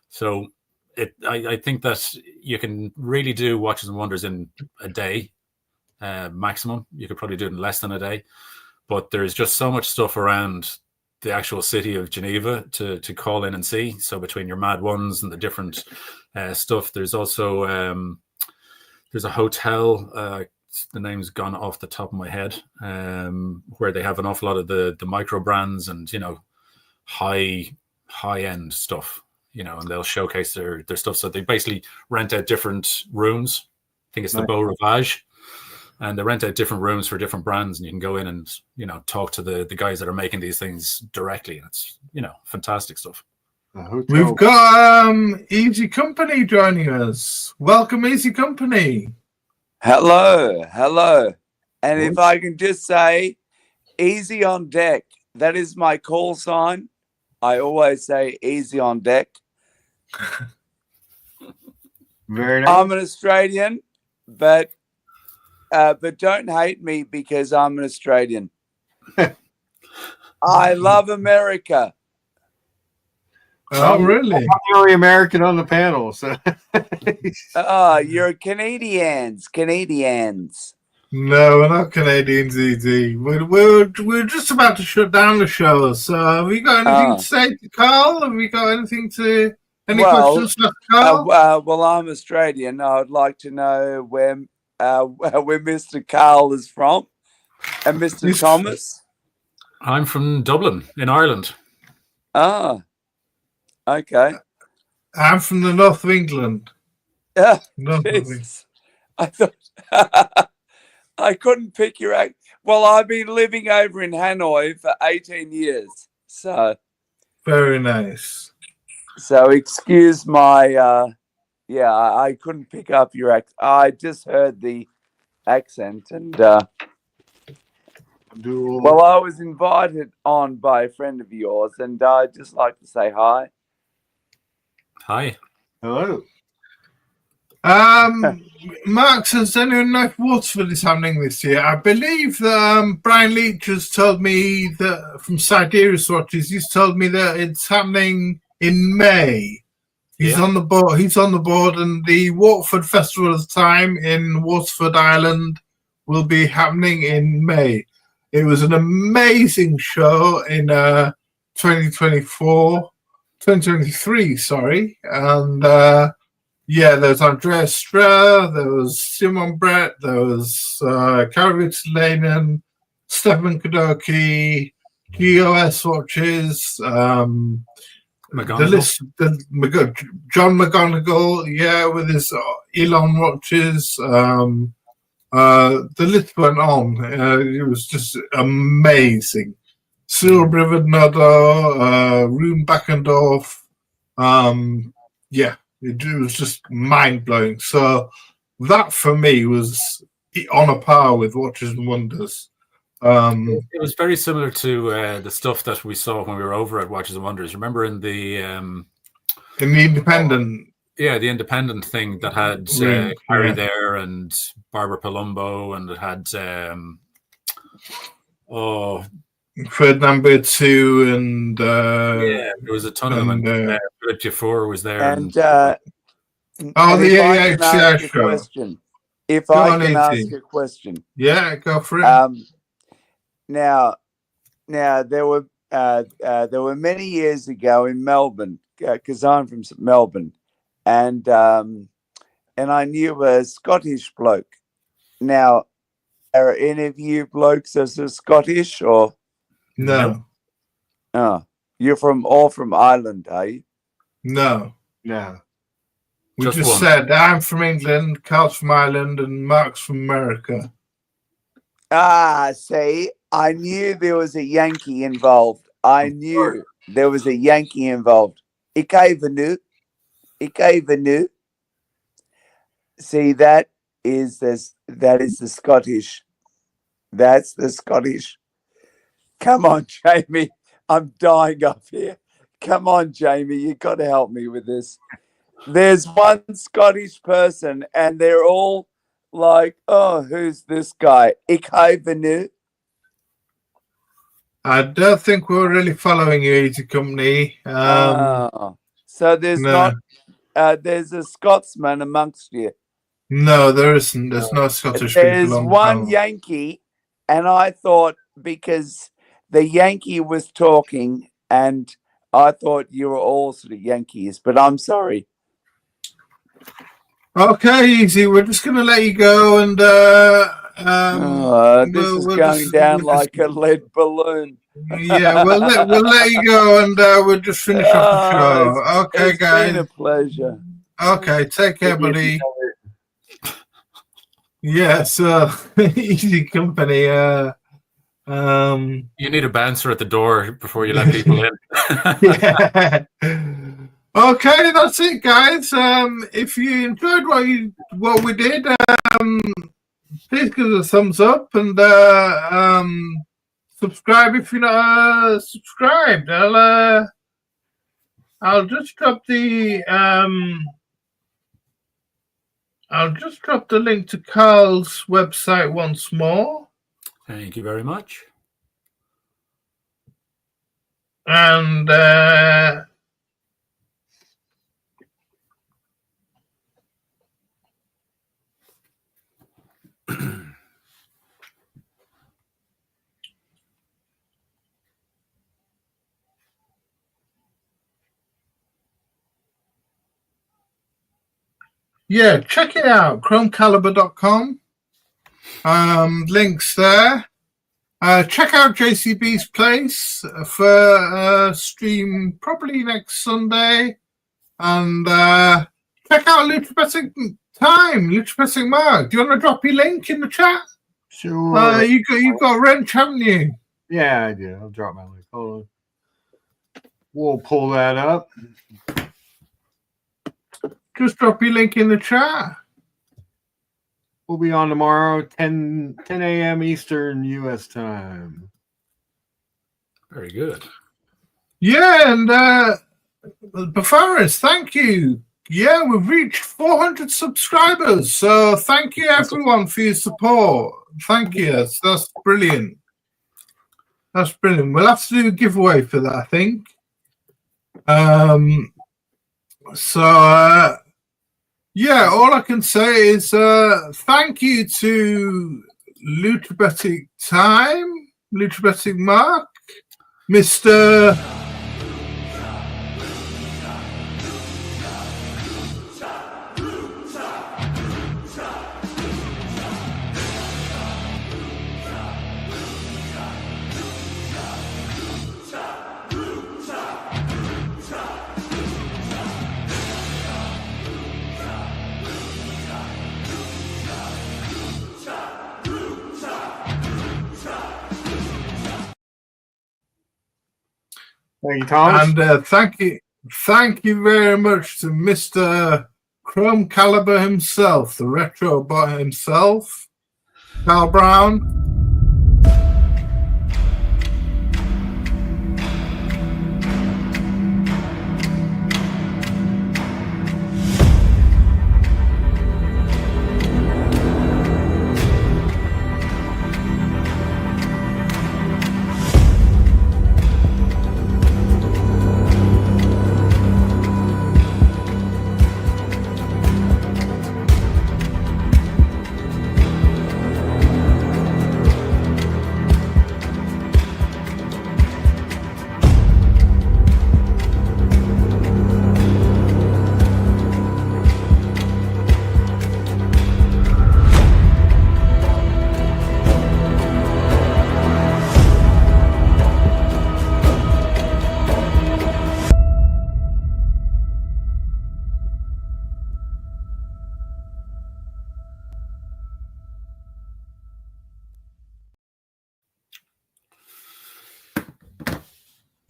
so I think that you can really do Watches and Wonders in a day maximum. You could probably do it in less than a day, but there's just so much stuff around the actual city of Geneva to call in and see. So between your Mad Ones and the different stuff, there's also there's a hotel. The name's gone off the top of my head, where they have an awful lot of the micro brands and, you know, high end stuff, you know, and they'll showcase their stuff. So they basically rent out different rooms. I think it's the Beau Rivage, and they rent out different rooms for different brands, and you can go in and, you know, talk to the guys that are making these things directly. And it's, you know, fantastic stuff. We've got Easy Company joining us. Welcome, Easy Company. Hello. And if I can just say, easy on deck. That is my call sign. I always say easy on deck. Very nice. I'm an Australian, but don't hate me because I'm an Australian. I love America. Oh, really? I'm the only American on the panel. So. You're Canadians. No, we're not Canadians, Easy. We're just about to shut down the show. So have you got anything to say to Karl? Have you got any questions for Karl? Well, I'm Australian. I would like to know where Mr. Karl is from, and Mr. Thomas. I'm from Dublin in Ireland. Ah, okay. I'm from the north of England. Jesus. I thought I couldn't pick your act. Well, I've been living over in Hanoi for 18 years. So very nice. So excuse my I couldn't pick up your act. I just heard the accent, and well, I was invited on by a friend of yours, and I'd just like to say hi. Hi. Hello. Mark says, anyone know if Waterford is happening this year? I believe that Brian Leach has told me that from Sidereus Watches, he's told me that it's happening in May. He's on the board. He's on the board, and the Waterford Festival of Time in Waterford, Ireland, will be happening in May. It was an amazing show in 2023, sorry, and there's Andreas Stra, there was Simon Brett, there was Karowitz Lehnen, Stefan Kadoki, GOS Watches, John McGonigal, with his Elon Watches. The list went on. It was just amazing. Cyril Brivednodo, Rune Backendorf. It was just mind-blowing. So that, for me, was on a par with Watches and Wonders. It was very similar to the stuff that we saw when we were over at Watches and Wonders. Remember in the Independent, the Independent thing that had Harry there and Barbara Palumbo, and it had Ferdinand Bertu, and there was a ton of them. And Philip Dufour was there, and the AHCI show. If I can ask a question, go for it. Now, there were many years ago in Melbourne, because I'm from Melbourne, and I knew a Scottish bloke. Now, are any of you blokes as Scottish or no? Oh, you're all from Ireland, are you? No. We just one. said I'm from England, Karl's from Ireland, and Mark's from America. See, I knew there was a Yankee involved. Ik even knew. See, that is the Scottish. That's the Scottish. Come on, Jamie. I'm dying up here. Come on, Jamie. You got to help me with this. There's one Scottish person, and they're all like, "Oh, who's this guy?" Ik even knew. I don't think we're really following you, Easy Company. So there's there's a Scotsman amongst you. No, there isn't. There's no Scottish people. There's one Yankee, and I thought because the Yankee was talking, and I thought you were all sort of Yankees, but I'm sorry. Okay, easy. We're just going to let you go, and This is going down like a lead balloon. Yeah, we'll let you go, and we'll just finish off the show. Okay, guys. It's been a pleasure. Okay, take care, buddy. Yeah, so easy company. You need a bouncer at the door before you let people in. Yeah. Okay, that's it, guys. If you enjoyed what we did, please give us a thumbs up and subscribe if you're not subscribed. I'll just drop the link to Karl's website once more. Thank you very much. And yeah, check it out, chromecaliber.com. Links there. Check out JCB's place for stream probably next Sunday. And check out Lutrabetic Time, Lutrabetic Mark. Do you want to drop your link in the chat? Sure. You've got Wrench, haven't you? Yeah, I do. I'll drop my link. Hold on. We'll pull that up. Just drop your link in the chat. We'll be on tomorrow, 10 a.m. Eastern U.S. time. Very good. Yeah, and Bafaris, thank you. Yeah, we've reached 400 subscribers. So thank you, everyone, for your support. Thank you. That's brilliant. That's brilliant. We'll have to do a giveaway for that, I think. Yeah, all I can say is thank you to Lutrabetic Time, Lutrabetic Mark, Mr. Thank you, Thomas. And thank you very much to Mr. Chrome Caliber himself, the retrobot himself, Karl Brown.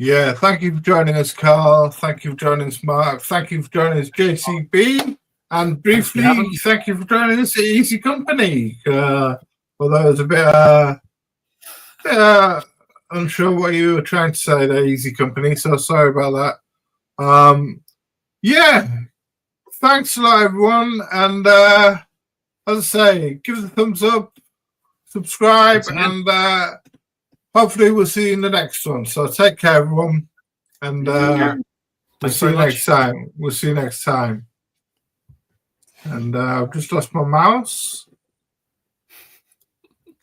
Yeah, thank you for joining us, Karl. Thank you for joining us, Mark. Thank you for joining us, JCB. And briefly, thank you for joining us at Easy Company. Although I was a bit unsure what you were trying to say there, Easy Company, so sorry about that. Yeah, thanks a lot, everyone. And as I say, give us a thumbs up, subscribe, and hopefully we'll see you in the next one. So take care, everyone. And we'll see you next time. We'll see you next time. And I've just lost my mouse.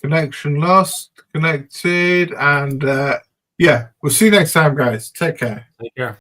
Connection lost, connected, and Yeah, we'll see you next time, guys. Take care. Take care.